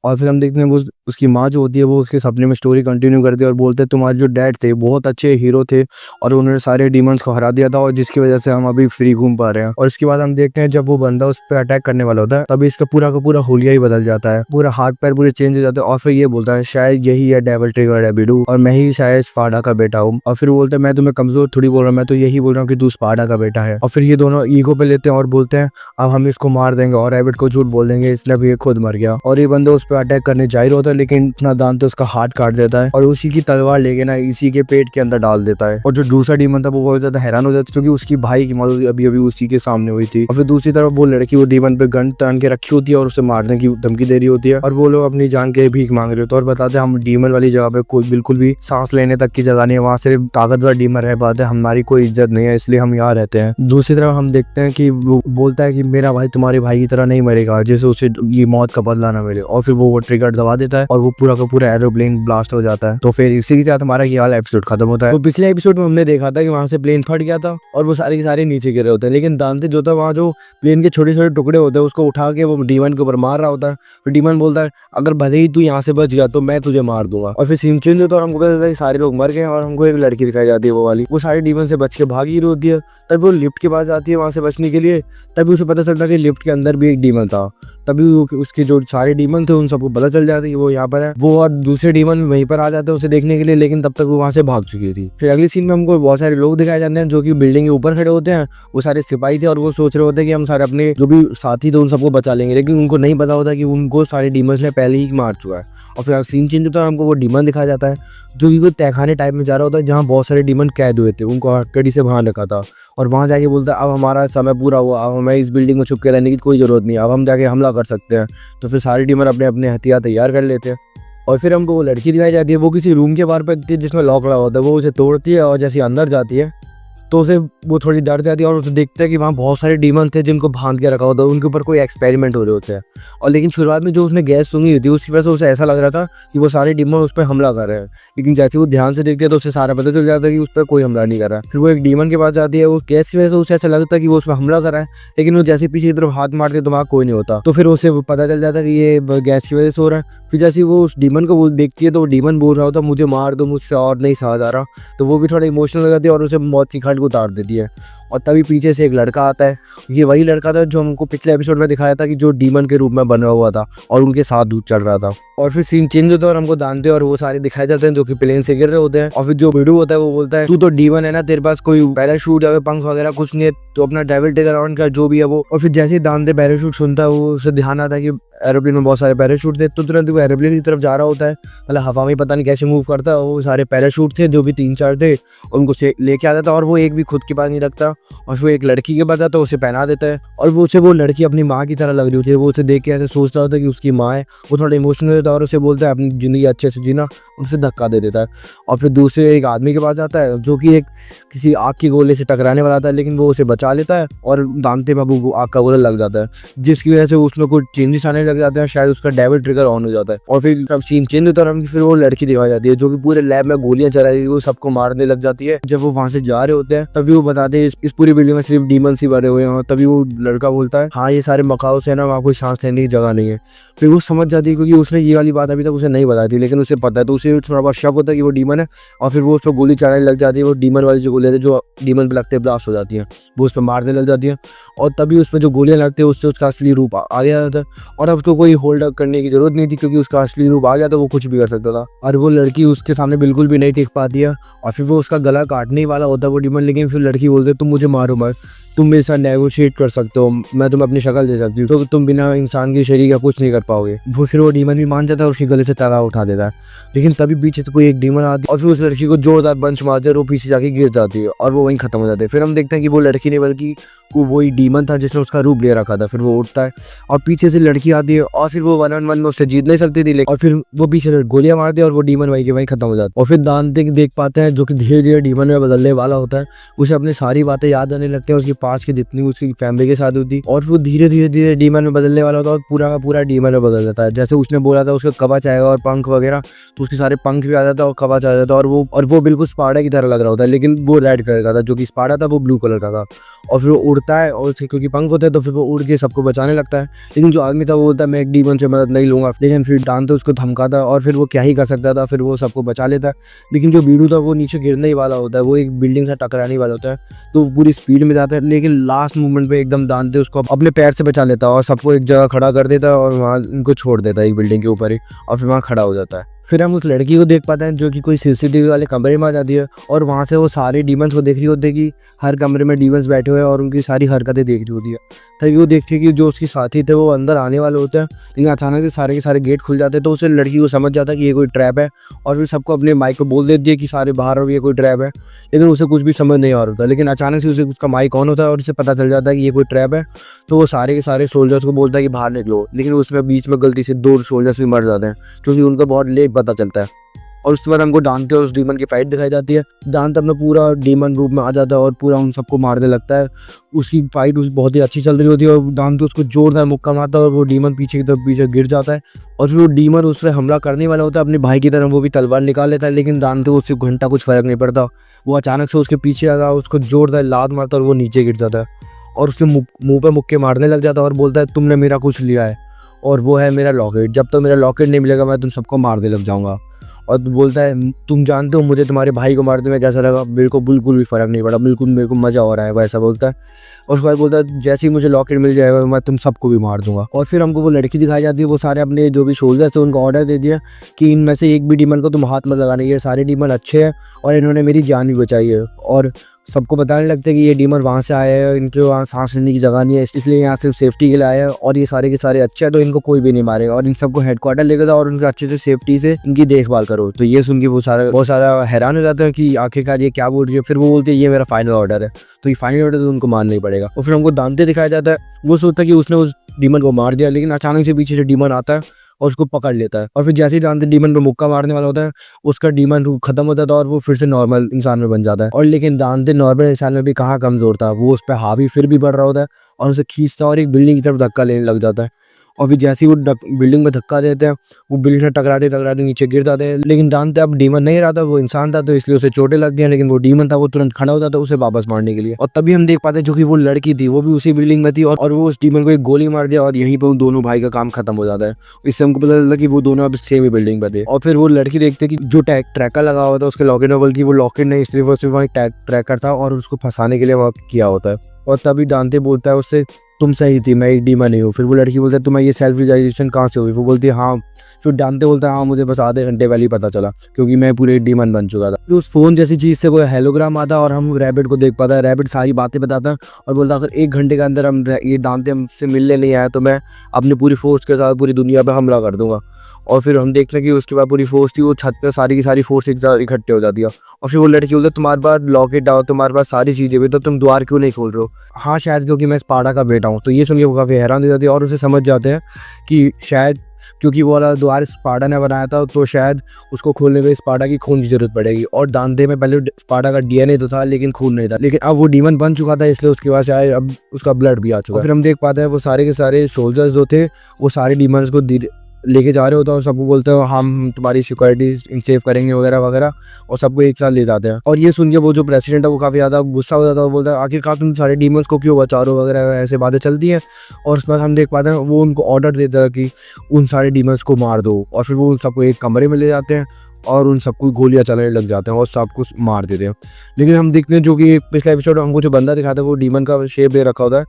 और फिर हम देखते हैं वो उसकी माँ जो होती है वो उसके सपने में स्टोरी कंटिन्यू करती है और बोलते हैं तुम्हारे जो डैड थे बहुत अच्छे हीरो थे और उन्होंने सारे डीमंस को हरा दिया था और जिसकी वजह से हम अभी फ्री घूम पा रहे हैं। और इसके बाद हम देखते हैं जब वो बंदा उस पर अटैक करने वाला होता है तभी इसका पूरा का पूरा हुलिया ही बदल जाता है, पूरा हाथ पैर पूरे चेंज हो जाते हैं। और फिर ये बोलता है शायद यही है डेविल ट्रिगर रैबिडू और मैं ही शायद स्पार्टा का बेटा हूँ। और फिर बोलते हैं मैं तुम्हें कमजोर थोड़ी बोल रहा हूँ, मैं तो यही बोल रहा हूँ कि तू स्पार्टा का बेटा है। और फिर ये दोनों ईगो पे लेते हैं और बोलते हैं अब हम इसको मार देंगे और रैबिट को झूठ बोल देंगे इसलिए भी ये खुद मर गया। और ये बंदा उस पर अटैक करने जा होता है लेकिन इतना दांत उसका हाथ काट देता है और उसी की तलवार लेके ना इसी के पेट के अंदर डाल देता है। और जो दूसरा डीमन था वो बहुत ज्यादा हैरान हो जाता है क्योंकि उसकी भाई की मौत अभी अभी उसी के सामने हुई थी। और फिर दूसरी तरफ वो लड़की वो डीमन पे गन तान के रखी होती है और उसे मारने की धमकी दे रही होती है और वो लोग अपनी जान के भीख मांग रहे होते हैं और बताते हैं हम डीमन वाली जगह पे कोई बिल्कुल भी सांस लेने तक की जगह नहीं है, वहाँ सिर्फ ताकतवर डीमन रह पाते हैं, हमारी कोई इज्जत नहीं है इसलिए हम यहाँ रहते हैं। दूसरी तरफ हम देखते हैं कि वो बोलता है कि मेरा भाई तुम्हारे भाई की तरह नहीं मरेगा जैसे उसे ये मौत का बदला ना मिले। और फिर वो ट्रिगर दबा देता है और वो पूरा का पूरा एरोप्लेन ब्लास्ट हो जाता है। तो फिर इसी के साथ हमारा ये वाला एपिसोड खत्म होता है। तो पिछले एपिसोड में हमने देखा था कि वहां से प्लेन फट गया था और वो सारे के सारे नीचे गिरे होते हैं, लेकिन दांते जो था वहाँ जो प्लेन के छोटे छोटे टुकड़े होते हैं उसको उठा के वो डीमन के ऊपर मार रहा होता है। फिर डीमन बोलता है अगर भले ही तू यहाँ से बच गया तो मैं तुझे मार दूंगा। और फिर सीन चेंज होता है और हमको पता चलता है सारे लोग मर गए और हमको एक लड़की दिखाई जाती है, वो वाली, वो सारे डीमन से बच के भागी होती है। तब वो लिफ्ट के पास जाती है वहां से बचने के लिए, तभी उसे पता चलता है कि लिफ्ट के अंदर भी एक डीमन था। तभी उसके जो सारे डीमन थे उन सबको पता चल जाता है कि वो यहाँ पर है। वो और दूसरे डीमन वहीं पर आ जाते हैं उसे देखने के लिए, लेकिन तब तक वो वहां से भाग चुकी थी। फिर अगली सीन में हमको बहुत सारे लोग दिखाए जाते हैं जो कि बिल्डिंग के ऊपर खड़े होते हैं। वो सारे सिपाही थे और वो सोच रहे होते हैं कि हम सारे अपने जो भी साथी थे उन सबको बचा लेंगे, लेकिन उनको नहीं पता होता कि उनको सारे डीमन ने पहले ही मार चुका है। और फिर सीन चेंज होता है, हमको वो डीमन दिखाया जाता है जो कि कोई तहखाने टाइप में जा रहा होता है जहाँ बहुत सारे डीमन कैद हुए थे, उनको हथकड़ी से बांध रखा था। और वहाँ जाके बोलता है अब हमारा समय पूरा हुआ, अब हमें इस बिल्डिंग में छुप के रहने की कोई जरूरत नहीं, अब हम जाके हमला कर सकते हैं। तो फिर सारे डीमन अपने अपने हथियार तैयार कर लेते हैं। और फिर हमको वो लड़की दिखाई जाती है, वो किसी रूम के बाहर पे जिसमें लॉक लगा होता है, वो उसे तोड़ती है और जैसे अंदर जाती है तो उसे वो थोड़ी डर जाती है और उसे देखता है कि वहाँ बहुत सारे डीमन थे जिनको बांध के रखा होता है, उनके ऊपर कोई एक्सपेरिमेंट हो रहे होते हैं। और लेकिन शुरुआत में जो उसने गैस सूंघी हुई थी उसकी वजह से उसे ऐसा लग रहा था कि वो सारे डीमन उस पर हमला कर रहे हैं, लेकिन जैसे वो ध्यान से देखते हैं तो उसे सारा पता चल जाता है कि उस पर कोई हमला नहीं कर रहा है। फिर वो एक डीमन के पास जाती है, उस गैस की वजह से उसे ऐसा लगता है कि वो उस पर हमला कर रहा है, लेकिन वो जैसे पीछे की तरफ हाथ मारते तो वहाँ कोई नहीं होता। तो फिर उसे पता चल जाता है कि ये गैस की वजह से हो रहा है। फिर जैसे वो उस डीमन को देखती है तो वो डीमन बोल रहा होता है मुझे मार दो, मुझसे और नहीं सहा जा रहा। तो वो भी थोड़ा इमोशनल हो जाती है और उसे मौत की घाट को उतार देती है। और तभी पीछे से एक लड़का आता है, ये वही लड़का था जो हमको पिछले एपिसोड में दिखाया था कि जो डीमन के रूप में बना हुआ था और उनके साथ दूध चढ़ रहा था। और फिर सीन चेंज होता है और हमको दांते और वो सारे दिखाए जाते हैं जो कि प्लेन से गिर रहे होते हैं। और फिर जो वीडियो होता है वो बोलता है तू तो डीमन है ना, तेरे पास कोई पैराशूट या पंख वगैरह कुछ नहीं है, तो अपना डेविल टेकर ऑन कर जो भी है वो। और फिर जैसे ही दांते पैराशूट सुनता है वो उसे ध्यान आता है कि एरोप्लेन में बहुत सारे पैराशूट थे, तो तुरंत वो एरोप्लेन की तरफ जा रहा होता है, मतलब हवा में पता नहीं कैसे मूव करता है। वो सारे पैराशूट थे जो भी 3-4 थे उनको लेके आता था और वो एक भी खुद के पास नहीं रखता। और फिर एक लड़की के पास आता है, उसे पहना देता है और वो लड़की अपनी माँ की तरह लग रही होती है। वो उसे देख के ऐसे सोच रहा होता है कि उसकी माँ है। वो थोड़ा इमोशनल होता है और उसे बोलता है अपनी ज़िंदगी अच्छे से जीना, उनसे धक्का दे देता है। और फिर दूसरे एक आदमी के पास आता है जो कि एक किसी आग की गोले से टकराने वाला था, लेकिन वो उसे बचा लेता है और दांते बाबू को आग का गोला लग जाता है, जिसकी वजह से उसमें कुछ चेंजेस आने लग जाते हैं, शायद उसका डेविल ट्रिगर ऑन हो जाता है। और फिर जब सीन चेंज होता है फिर वो लड़की दिखाई जाती है जो कि पूरे लैब में गोलियां चला रही है, वो सबको मारने लग जाती है। जब वो वहां से जा रहे होते हैं तभी वो बताते हैं इस पूरी बिल्डिंग में सिर्फ डीमन ही भरे हुए हैं। तभी वो लड़का बोलता है हाँ ये सारे मकाओ से है ना, वहाँ कोई सांस लेने की जगह नहीं है। फिर वो समझ जाती है क्योंकि उसने ये वाली बात अभी तक उसे नहीं बताई थी, लेकिन उसे पता है, तो उसे थोड़ा बहुत शक होता है कि वो डीमन है। और फिर वो उसको गोली चलाने लग जाती है। वो डीमन वाली जो गोलियां जो डीमन पे लगते ब्लास्ट हो जाती है, वो उस पर मारने लग जाती है। और तभी उसमें जो गोलियां लगती है उससे उसका असली रूप आ गया था और अब उसको कोई होल्ड अप करने की जरूरत नहीं थी क्योंकि उसका असली रूप आ गया था, वो कुछ भी कर सकता था। और वो लड़की उसके सामने बिल्कुल भी नहीं टिक पाती है और फिर वो उसका गला काटने वाला होता है वो डीमन, लेकिन फिर लड़की बोलती है तुम मुझे मारो मत, तुम मेरे साथ नेगोशिएट कर सकते हो, मैं तुम्हें अपनी शक्ल दे सकती हूँ, तो तुम बिना इंसान के शरीर का कुछ नहीं कर पाओगे। फिर वो डीमन भी मान जाता है और उसके गले से तारा उठा देता है। लेकिन तभी पीछे से कोई एक डीमन आती है और फिर उस लड़की को जोरदार पंच मारते है और वो पीछे जाके गिर जाती है और वो वहीं खत्म हो जाते हैं। फिर हम देखते हैं कि वो लड़की नहीं बल्कि वही डीमन था जिसने उसका रूप ले रखा था। फिर वो उठता है और पीछे से लड़की आती है और फिर वो 1-on-1 में उससे जीत नहीं सकती थी, और फिर वो पीछे से गोलियां मारती है और वो डीमन वहीं के वहीं खत्म हो जाता है। और फिर दांते देख पाते हैं जो कि धीरे धीरे डीमन में बदलने वाला होता है, उसे अपनी सारी बातें याद आने लगती हैं उसके पास की जितनी उसकी फैमिली के साथ होती, और वो धीरे धीरे डीमन में बदलने वाला होता है और पूरा का पूरा डीमन में बदल जाता है। जैसे उसने बोला था उसका कवच आएगा और पंख वगैरह, तो उसके सारे पंख भी आ जाता है और कवच आ जाता है और वो बिल्कुल स्पार्टा की तरह लग रहा होता है, लेकिन वो रेड कलर का था, जो कि स्पार्टा था वो ब्लू कलर का था। और फिर वो उड़ता है और क्योंकि पंख होता है तो फिर वो उड़ के सबको बचाने लगता है। लेकिन जो आदमी था वो बोलता है मैं एक डीमन से मदद नहीं लूंगा, लेकिन फिर दांते उसको धमकाता है और फिर वो क्या ही कर सकता था, फिर वो सबको बचा लेता है। लेकिन जो बीडू था वो नीचे गिरने ही वाला होता है, वो एक बिल्डिंग से टकराने वाला होता है, तो पूरी स्पीड में जाता है, लेकिन लास्ट मोमेंट पे एकदम दांते उसको अपने पैर से बचा लेता है और सबको एक जगह खड़ा कर देता है और वहाँ उनको छोड़ देता है एक बिल्डिंग के ऊपर ही, और फिर वहाँ खड़ा हो जाता है। फिर हम उस लड़की को देख पाते हैं जो कि कोई सीसीटीवी वाले कमरे में आ जाती है और वहाँ से वो सारे डीमंस को देख रही होती है कि हर कमरे में डीमंस बैठे हुए हैं और उनकी सारी हरकतें देख रही होती है। तभी वो देखती है कि जो उसके साथी थे वो अंदर आने वाले होते हैं, लेकिन अचानक से सारे के सारे गेट खुल जाते हैं, तो उसे लड़की को समझ जाता है कि ये कोई ट्रैप है और फिर सबको अपने माइक को बोल देती है कि सारे बाहर हो, ये कोई ट्रैप है। लेकिन उसे कुछ भी समझ नहीं आ रहा था, लेकिन अचानक से उसे उसका माइक ऑन होता है और उसे पता चल जाता है कि ये कोई ट्रैप है, तो वो सारे के सारे सोल्जर्स को बोलता है कि बाहर निकलो, लेकिन उसमें बीच में गलती से 2 सोल्जर्स भी मर जाते हैं क्योंकि उनको बहुत लेट पता चलता है। और उसके बाद हमको डांते और उस डीमन की फाइट दिखाई जाती है। डांते अपना पूरा डीमन रूप में आ जाता है और पूरा उन सबको मारने लगता है। उसकी फाइट बहुत ही अच्छी चल रही होती है और डांते उसको जोरदार मुक्का मारता है और वो डीमन पीछे की तरफ पीछे गिर जाता है। और फिर वो डीमन उस पर हमला करने वाला होता है अपने भाई की तरह, वो भी तलवार निकाल लेता है, लेकिन डांते को उससे घंटा कुछ फर्क नहीं पड़ता। वो अचानक से उसके पीछे आता है, उसको जोरदार लात मारता है और वो नीचे गिर जाता है और उसके मुंह पे मुक्के मारने लग जाता है और बोलता है तुमने मेरा कुछ लिया है और वो है मेरा लॉकेट, जब तक मेरा लॉकेट नहीं मिलेगा मैं तुम सबको मारने लग जाऊंगा। और बोलता है तुम जानते हो मुझे तुम्हारे भाई को मारने में कैसा लगा, मेरे को बिल्कुल भी फ़र्क नहीं पड़ा, बिल्कुल मेरे को मज़ा हो रहा है, वैसा बोलता है। और उसके बाद बोलता है जैसे ही मुझे लॉकेट मिल जाएगा मैं तुम सबको भी मार दूंगा। और फिर हमको वो लड़की दिखाई जाती है, वो सारे अपने जो भी सोल्जर्स थे उनको ऑर्डर दे दिया कि इनमें से एक भी डीमन को तुम हाथ मत लगाने, ये सारे डीमन अच्छे हैं और इन्होंने मेरी जान भी बचाई है। और सबको बताने लगते हैं कि ये डीमन वहाँ से आए हैं, इनके वहाँ सांस लेने की जगह नहीं है, इसलिए यहाँ सिर्फ सेफ्टी के लिए आए हैं और ये सारे के सारे अच्छे हैं तो इनको कोई भी नहीं मारेगा और इन सबको हेडक्वार्टर लेकर जाओ और उनके अच्छे से सेफ्टी से इनकी देखभाल करो। तो ये सुन के वो बहुत सारा हैरान हो जाता है कि आखिरकार ये क्या बोल रही है। फिर वो बोलते हैं ये मेरा फाइनल ऑर्डर है, तो ये फाइनल ऑर्डर तो उनको मानना ही पड़ेगा। और फिर हमको दांते दिखाया जाता है, वो सोचता है कि उसने उस डीमन को मार दिया, लेकिन अचानक से पीछे से डीमन आता है और उसको पकड़ लेता है। और फिर जैसे ही दांते डीमन पे मुक्का मारने वाला होता है उसका डीमन रूप खत्म हो जाता है और वो फिर से नॉर्मल इंसान में बन जाता है। और लेकिन दांते नॉर्मल इंसान में भी कहाँ कमजोर था, वो उस पर हावी फिर भी बढ़ रहा होता है और उसे खींचता है और एक बिल्डिंग की तरफ धक्का लेने लग जाता है। और फिर जैसे ही वो बिल्डिंग में धक्का देते हैं वो बिल्डिंग से टकराते नीचे गिर जाते हैं। लेकिन दांते अब डीमन नहीं रहा था, वो इंसान था, तो इसलिए उसे चोटें लगती हैं, लेकिन वो डीमन था वो तुरंत खड़ा होता था उसे वापस मारने के लिए। और तभी हम देख पाते हैं जो कि वो लड़की थी वो भी उसी बिल्डिंग में थी और वो उस डीमन को एक गोली मार दिया और यहीं पर उन दोनों भाई का काम खत्म हो जाता है। इससे हमको पता चलता है कि वो दोनों अब सेम ही बिल्डिंग पर थे। और फिर वो लड़की देखते कि जो ट्रैकर लगा हुआ था उसके लॉकेट में, बल्कि वो लॉकेट नहीं सिर्फ वहाँ ट्रैकर था और उसको फंसाने के लिए वहाँ किया होता है। और तभी दांते बोलता है उससे तुम सही थी, मैं एक डीमन नहीं हूँ। फिर वो लड़की बोलता है तुम्हें ये सेल्फ रियलाइजेशन कहाँ से हुई? वो बोलती है हाँ। फिर दांते बोलता है हाँ मुझे बस आधे घंटे पहले ही पता चला क्योंकि मैं पूरे डीमन बन चुका था। फिर उस फोन जैसी चीज़ से कोई हेलोग्राम आता और हम रैबिट को देख पाता है। रैबिट सारी बातें बताता है और बोलता है अगर 1 घंटे के अंदर हम ये दांते हमसे मिलने नहीं आए तो मैं अपनी पूरी फोर्स के साथ पूरी दुनिया पर हमला कर दूंगा। और फिर हम देखते हैं कि उसके बाद पूरी फोर्स थी वो छत पर सारी की सारी फोर्स एक साथ इकट्ठे हो जाती है। और फिर वो लड़की बोलती है तुम्हारे पास लॉकेट आओ, तुम्हारे पास सारी चीज़ें भी, तो तुम द्वार क्यों नहीं खोल रहे हो? हाँ शायद क्योंकि मैं स्पार्टा का बेटा हूँ। तो ये सुन के वो काफ़ी हैरान हो जाती है और उसे समझ जाते हैं कि शायद क्योंकि वो वाला द्वार स्पार्टा ने बनाया था तो शायद उसको खोलने में स्पार्टा की खून की जरूरत पड़ेगी। और दांते में पहले स्पार्टा का डीएनए तो था लेकिन खून नहीं था, लेकिन अब वो डीमन बन चुका था इसलिए उसके पास शायद अब उसका ब्लड भी आ चुका है। फिर हम देख पाते हैं वो सारे के सारे सोल्जर्स जो थे वो सारे डीमंस को लेके जा रहे होता है और सबको बोलते हैं हम तुम्हारी सिक्योरिटी सेव करेंगे वगैरह वगैरह, और सबको एक साथ ले जाते हैं। और ये सुन के वो जो प्रेसिडेंट है वो काफ़ी ज़्यादा गुस्सा हो जाता है और बोलता है आखिरकार तुम सारे डीमंस को क्यों बचा रहे हो वगैरह, ऐसे बातें चलती हैं। और उसके बाद हम देख पाते हैं वो उनको ऑर्डर देता है कि उन सारे डीमंस को मार दो। और फिर वो उन सबको एक कमरे में ले जाते हैं और उन सबको गोलियां चलाने लग जाते हैं और सबको मार देते हैं। लेकिन हम देखते हैं जो कि पिछले एपिसोड हमको जो बंदा दिखाता है वो डीमन का शेप दे रखा होता है,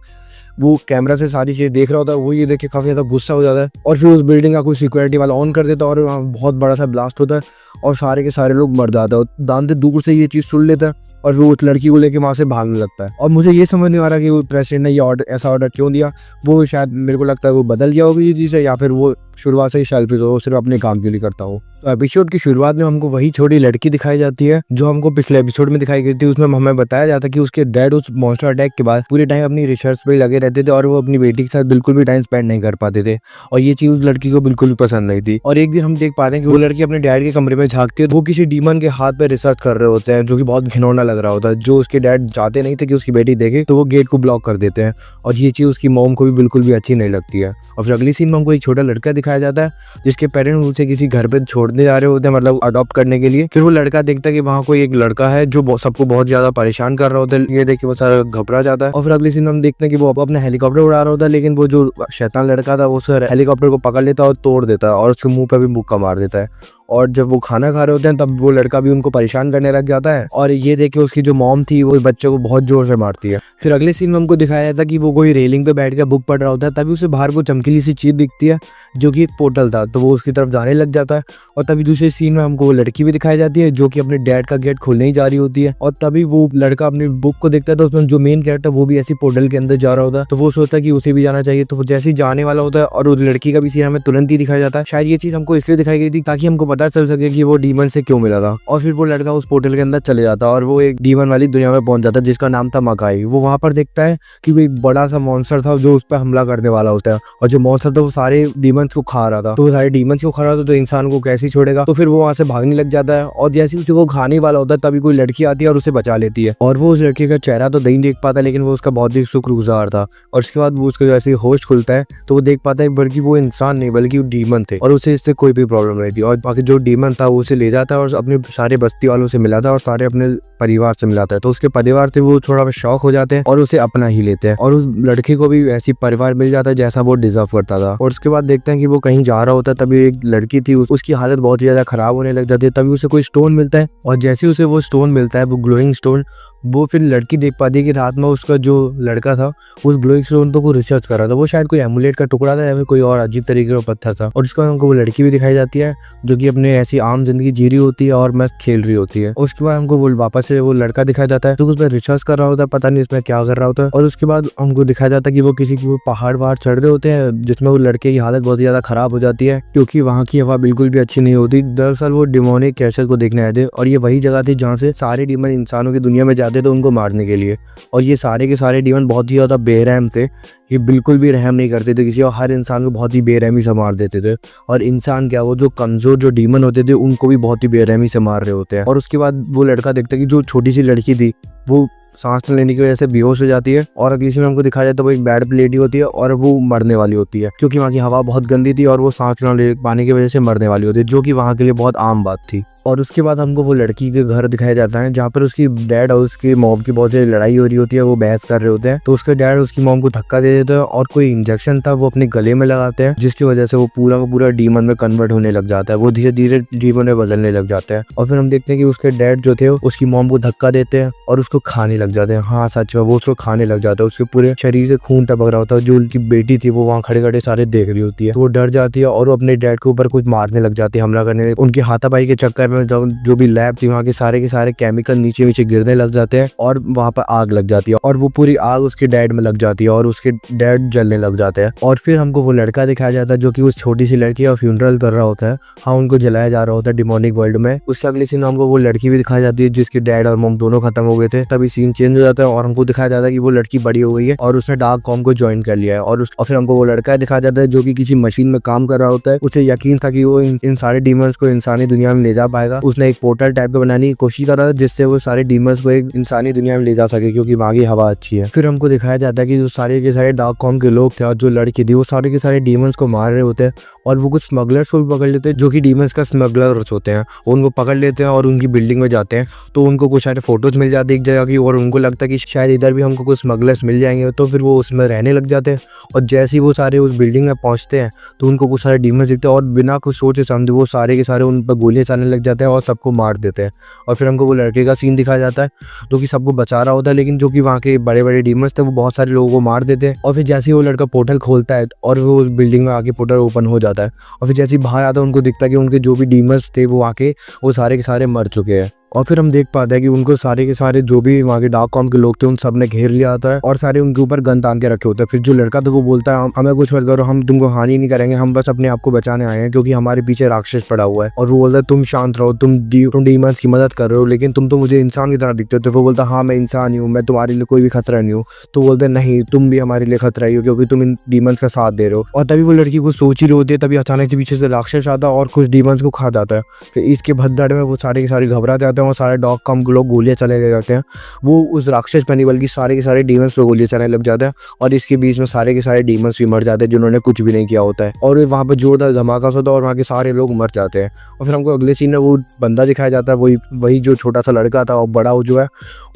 वो कैमरा से सारी चीज़ देख रहा होता है, वो ये देख के काफ़ी ज़्यादा गुस्सा हो जाता है और फिर उस बिल्डिंग का कोई सिक्योरिटी वाला ऑन कर देता है और वहाँ बहुत बड़ा सा ब्लास्ट होता है और सारे के सारे लोग मर जाते हैं। दांते दूर से ये चीज़ सुन लेता है और फिर उस लड़की को लेके वहाँ से भागने लगता है। और मुझे ये समझ नहीं आ रहा कि वो प्रेसिडेंट ने ये ऐसा ऑर्डर क्यों दिया। वो शायद मेरे को लगता है वो बदल गया होगा ये चीज़ है, या फिर वो शुरुआत से ही सेल्फिश हो, सिर्फ अपने काम के लिए करता हो। तो एपिसोड की शुरुआत में हमको वही छोटी लड़की दिखाई जाती है जो हमको पिछले एपिसोड में दिखाई गई थी। उसमें हमें बताया जाता है कि उसके डैड उस मॉन्स्टर अटैक के बाद पूरे टाइम अपनी रिसर्च पे लगे रहते थे और वो अपनी बेटी के साथ बिल्कुल भी टाइम स्पेंड नहीं कर पाते थे और ये चीज़ उस लड़की को बिल्कुल भी पसंद नहीं थी। और एक दिन हम देख पाते हैं कि वो लड़की अपने डैड के कमरे में झांकती है, वो किसी डीमन के हाथ पे रिसर्च कर रहे होते हैं जो कि बहुत घिनौना लग रहा होता है। जो उसके डैड चाहते नहीं थे कि उसकी बेटी देखे तो वो गेट को ब्लॉक कर देते हैं और ये चीज़ उसकी मॉम को भी बिल्कुल भी अच्छी नहीं लगती है। और फिर अगली सीन में हमको एक छोटा लड़का दिखाया जाता है जिसके पेरेंट्स उसे किसी घर पे छोड़ने जा रहे होते हैं, मतलब अडॉप्ट करने के लिए। फिर वो लड़का देखता है कि वहाँ कोई एक लड़का है जो सबको बहुत ज्यादा परेशान कर रहा होता है। ये देख के वो सारा घबरा जाता है। और फिर अगली सीन में हम देखते हैं कि वो अपना हेलीकॉप्टर उड़ा रहा होता है, लेकिन वो जो शैतान लड़का था वो हेलीकॉप्टर को पकड़ लेता है और तोड़ देता है और उसके मुंह पे भी मुक्का मार देता है। और जब वो खाना खा रहे होते हैं तब वो लड़का भी उनको परेशान करने लग जाता है और ये देख के उसकी जो मॉम थी वो बच्चे को बहुत जोर से मारती है। फिर अगले सीन में हमको दिखाया जाता है कि वो कोई रेलिंग पे बैठ कर बुक पढ़ रहा होता है, तभी उसे बाहर को चमकीली सी चीज दिखती है जो कि एक पोर्टल था, तो वो उसकी तरफ जाने लग जाता है। और तभी दूसरे सीन में हमको वो लड़की भी दिखाई जाती है जो कि अपने डैड का गेट खोलने ही जा रही होती है। और तभी वो लड़का अपनी बुक को देखता है तो उसमें जो मेन कैरेक्टर वो भी ऐसी पोर्टल के अंदर जा रहा होता है, तो वो सोचता है कि उसे भी जाना चाहिए। तो वो जैसे ही जाने वाला होता है और उस लड़की का भी सीन हमें तुरंत ही दिखाया जाता है। शायद ये चीज हमको इसलिए दिखाई गई थी ताकि हमको पता चल सके कि वो डीमन से क्यों मिला था। और फिर वो लड़का उस पोर्टल के अंदर चले जाता है और वो एक डीमन वाली दुनिया में पहुंच जाता है जिसका नाम था मकाई। वो वहां पर देखता है कि वो एक बड़ा सा मॉन्स्टर था जो उस पर हमला करने वाला होता है और जो मॉन्स्टर था वो सारे डीमंस को खा रहा था। तो सारे डीमंस को खा रहा था तो इंसान को कैसे छोड़ेगा, तो फिर वो वहां से भागने लग जाता है और जैसे उसे वो खाने वाला होता है तभी कोई लड़की आती है और उसे बचा लेती है। और वो उस लड़के का चेहरा तो नहीं देख पाता लेकिन वो उसका बहुत ही शुक्रगुजार था। और उसके बाद वो उसका जैसे होश खुलता है तो वो देख पाता है बल्कि वो इंसान नहीं बल्कि वो डीमन थे और उसे इससे कोई भी प्रॉब्लम नहीं थी। और बाकी जो डीमन था वो उसे ले जाता है और अपने सारे बस्ती वालों से मिलाता है और सारे अपने परिवार से मिलाता है। तो उसके परिवार से वो थोड़ा शौक हो जाते हैं और उसे अपना ही लेते हैं और उस लड़के को भी ऐसी परिवार मिल जाता है जैसा वो डिजर्व करता था। और उसके बाद देखते हैं कि वो कहीं जा रहा होता है, तभी एक लड़की थी उसकी हालत बहुत ही ज्यादा खराब होने लग जाती है। तभी उसे कोई स्टोन मिलता है और जैसे उसे वो स्टोन मिलता है, वो ग्लोइंग स्टोन, वो फिर लड़की देख पाती है कि रात में उसका जो लड़का था उस ग्लोइंग स्टोन को रिसर्च कर रहा था। वो शायद कोई एमुलेट का टुकड़ा था या फिर कोई और अजीब तरीके का पत्थर था। और उसके बाद हमको वो लड़की भी दिखाई जाती है जो कि अपने ऐसी आम जिंदगी जी रही होती है और मस्त खेल रही होती है। उसके बाद हमको वो वापस से वो लड़का दिखाया जाता है जो उसमें रिसर्च कर रहा होता है, पता नहीं इसमें क्या कर रहा होता है। और उसके बाद हमको दिखाया जाता है कि वो किसी की पहाड़ वहाड़ चढ़ रहे होते हैं जिसमें वो लड़के की हालत बहुत ज्यादा खराब हो जाती है क्योंकि वहाँ की हवा बिल्कुल भी अच्छी नहीं होती। दरअसल वो डिमोनिक कैसल को देखने आए थे और ये वही जगह थी जहाँ से सारे डीमन इंसानों की दुनिया में जाते थे उनको मारने के लिए। और ये सारे के सारे डीमन बहुत ही ज्यादा बेरहम थे, ये बिल्कुल भी रहम नहीं करते थे किसी और हर इंसान को बहुत ही बेरहमी से मार देते थे। और इंसान क्या, वो जो कमजोर जो डीमन होते थे उनको भी बहुत ही बेरहमी से मार रहे होते हैं। और उसके बाद वो लड़का देखता है कि जो छोटी सी लड़की थी वो सांस लेने की वजह से बेहोश हो जाती है और अगली सीन में हमको दिखाया जाता है वो एक बेड पे लेटी होती है और वो मरने वाली होती है क्योंकि वहाँ की हवा बहुत गंदी थी और वो सांस ना ले पाने की वजह से मरने वाली होती है, जो कि वहाँ के लिए बहुत आम बात थी। और उसके बाद हमको वो लड़की के घर दिखाया जाता है जहाँ पर उसकी डैड और उसकी मॉम की बहुत सी लड़ाई हो रही होती है, वो बहस कर रहे होते हैं। तो उसके डैड उसकी मॉम को धक्का दे देते हैं और कोई इंजेक्शन था वो अपने गले में लगाते हैं जिसकी वजह से वो पूरा का पूरा डीमन में कन्वर्ट होने लग जाता है, वो धीरे धीरे डीमन में बदलने लग जाता है। और फिर हम देखते हैं कि उसके डैड जो थे उसकी मॉम को धक्का देते हैं और उसको खाने लग जाते हैं। हाँ सच में वो उसको खाने लग जाता है, उसके पूरे शरीर से खून टपक रहा होता है। जो उनकी बेटी थी वो वहाँ खड़े खड़े सारे देख रही होती है तो वो डर जाती है और वो अपने डैड के ऊपर कुछ मारने लग जाती है, हमला करने। उनके हाथापाई के चक्कर में जो भी लैब थी वहाँ के सारे केमिकल नीचे नीचे गिरने लग जाते हैं और वहाँ पर आग लग जाती है और वो पूरी आग उसके डैड में लग जाती है और उसके डैड जलने लग जाते हैं। और फिर हमको वो लड़का दिखाया जाता है जो कि उस छोटी सी लड़की का फ्यूनरल कर रहा होता है। हाँ, उनको जलाया जा रहा होता है डिमोनिक वर्ल्ड में। उसके अगले सीन हमको वो लड़की भी दिखाई जाती है जिसके डैड और मॉम दोनों खत्म हो गए थे। तभी सीन चेंज हो जाता है और हमको दिखाया जाता है कि वो लड़की बड़ी हो गई है और उसने डार्क कॉम को ज्वाइन कर लिया है। और फिर हमको वो लड़का दिखाया जाता है जो कि किसी मशीन में काम कर रहा होता है। उसे यकीन था कि वो इन सारे डीमंस को इंसानी दुनिया में ले जा पाएगा। उसने एक पोर्टल टाइप का बनाने की कोशिश कर रहा था जिससे वो सारे डीमंस को एक इंसानी दुनिया में ले जा सके क्योंकि वहाँ की हवा अच्छी है। फिर हमको दिखाया जाता है कि जो सारे के सारे डार्क कॉम के लोग थे और जो लड़की थी वो सारे के सारे डीमंस को मार रहे होते हैं और वो कुछ स्मगलर्स को भी पकड़ लेते हैं जो कि डीमंस का स्मगलर्स होते हैं। उनको पकड़ लेते हैं और उनकी बिल्डिंग में जाते हैं तो उनको कुछ सारे फोटोज मिल जाते हैं एक जगह की और उनको लगता है कि शायद इधर भी हमको कुछ स्मगलर्स मिल जाएंगे। तो फिर वो उसमें रहने लग जाते हैं और जैसे ही वो सारे उस बिल्डिंग में पहुंचते हैं तो उनको कुछ सारे डीमंस दिखते हैं और बिना कुछ सोचे समझे वो सारे के सारे उन पर गोलियां चलने लग जाते हैं और सबको मार देते हैं। और फिर हमको वो लड़के का सीन दिखाया जाता है जो कि सबको बचा रहा होता है लेकिन जो कि वहाँ के बड़े बड़े डीमंस थे वो बहुत सारे लोगों को मार देते हैं। और फिर जैसे ही वो लड़का पोर्टल खोलता है और वो उस बिल्डिंग में आके पोर्टल ओपन हो जाता है और फिर जैसे ही बाहर आता है उनको दिखता है कि उनके जो भी डीमंस थे वो आके वो सारे के सारे मर चुके हैं। और फिर हम देख पाते हैं कि उनको सारे के सारे जो भी वहाँ के डार्क कॉम के लोग थे उन सब ने घेर लिया होता है और सारे उनके ऊपर गन तान के रखे होते हैं। फिर जो लड़का था वो बोलता है हमें कुछ मत करो, हम तुमको हानि नहीं करेंगे, हम बस अपने आप को बचाने आए हैं क्योंकि हमारे पीछे राक्षस पड़ा हुआ है। और वो बोलता है तुम शांत रहो, तुम डीमंस की मदद कर रहे हो लेकिन तुम तो मुझे इंसान की तरह दिखते हो। तो वो बोलता है हाँ मैं इंसान ही हूँ, मैं तुम्हारे लिए कोई भी खतरा नहीं हूँ। तो बोलते हैं नहीं, तुम भी हमारे लिए खतरा ही हो क्योंकि तुम इन डीमंस का साथ दे रहे हो। और तभी वो लड़की को सोच ही रही होती है तभी अचानक से पीछे से राक्षस आता है और कुछ डीमंस को खा जाता है। फिर इसके भद्दड़ में वो सारे के सारे घबरा जाते हैं और सारे डार्क कॉम लोग गोलियां चले जाते हैं। वो उस राक्षस पर नहीं बल्कि सारे के सारे डीमंस पे गोलियां चलने लग जाते हैं और इसके बीच में सारे के सारे डीमंस भी मर जाते हैं जिन्होंने कुछ भी नहीं किया होता है। और वहाँ पे जोरदार धमाका होता है और वहाँ के सारे लोग मर जाते हैं। और फिर हमको अगले सीन में वो बंदा दिखाया जाता है, वही जो छोटा सा लड़का था और बड़ा जो है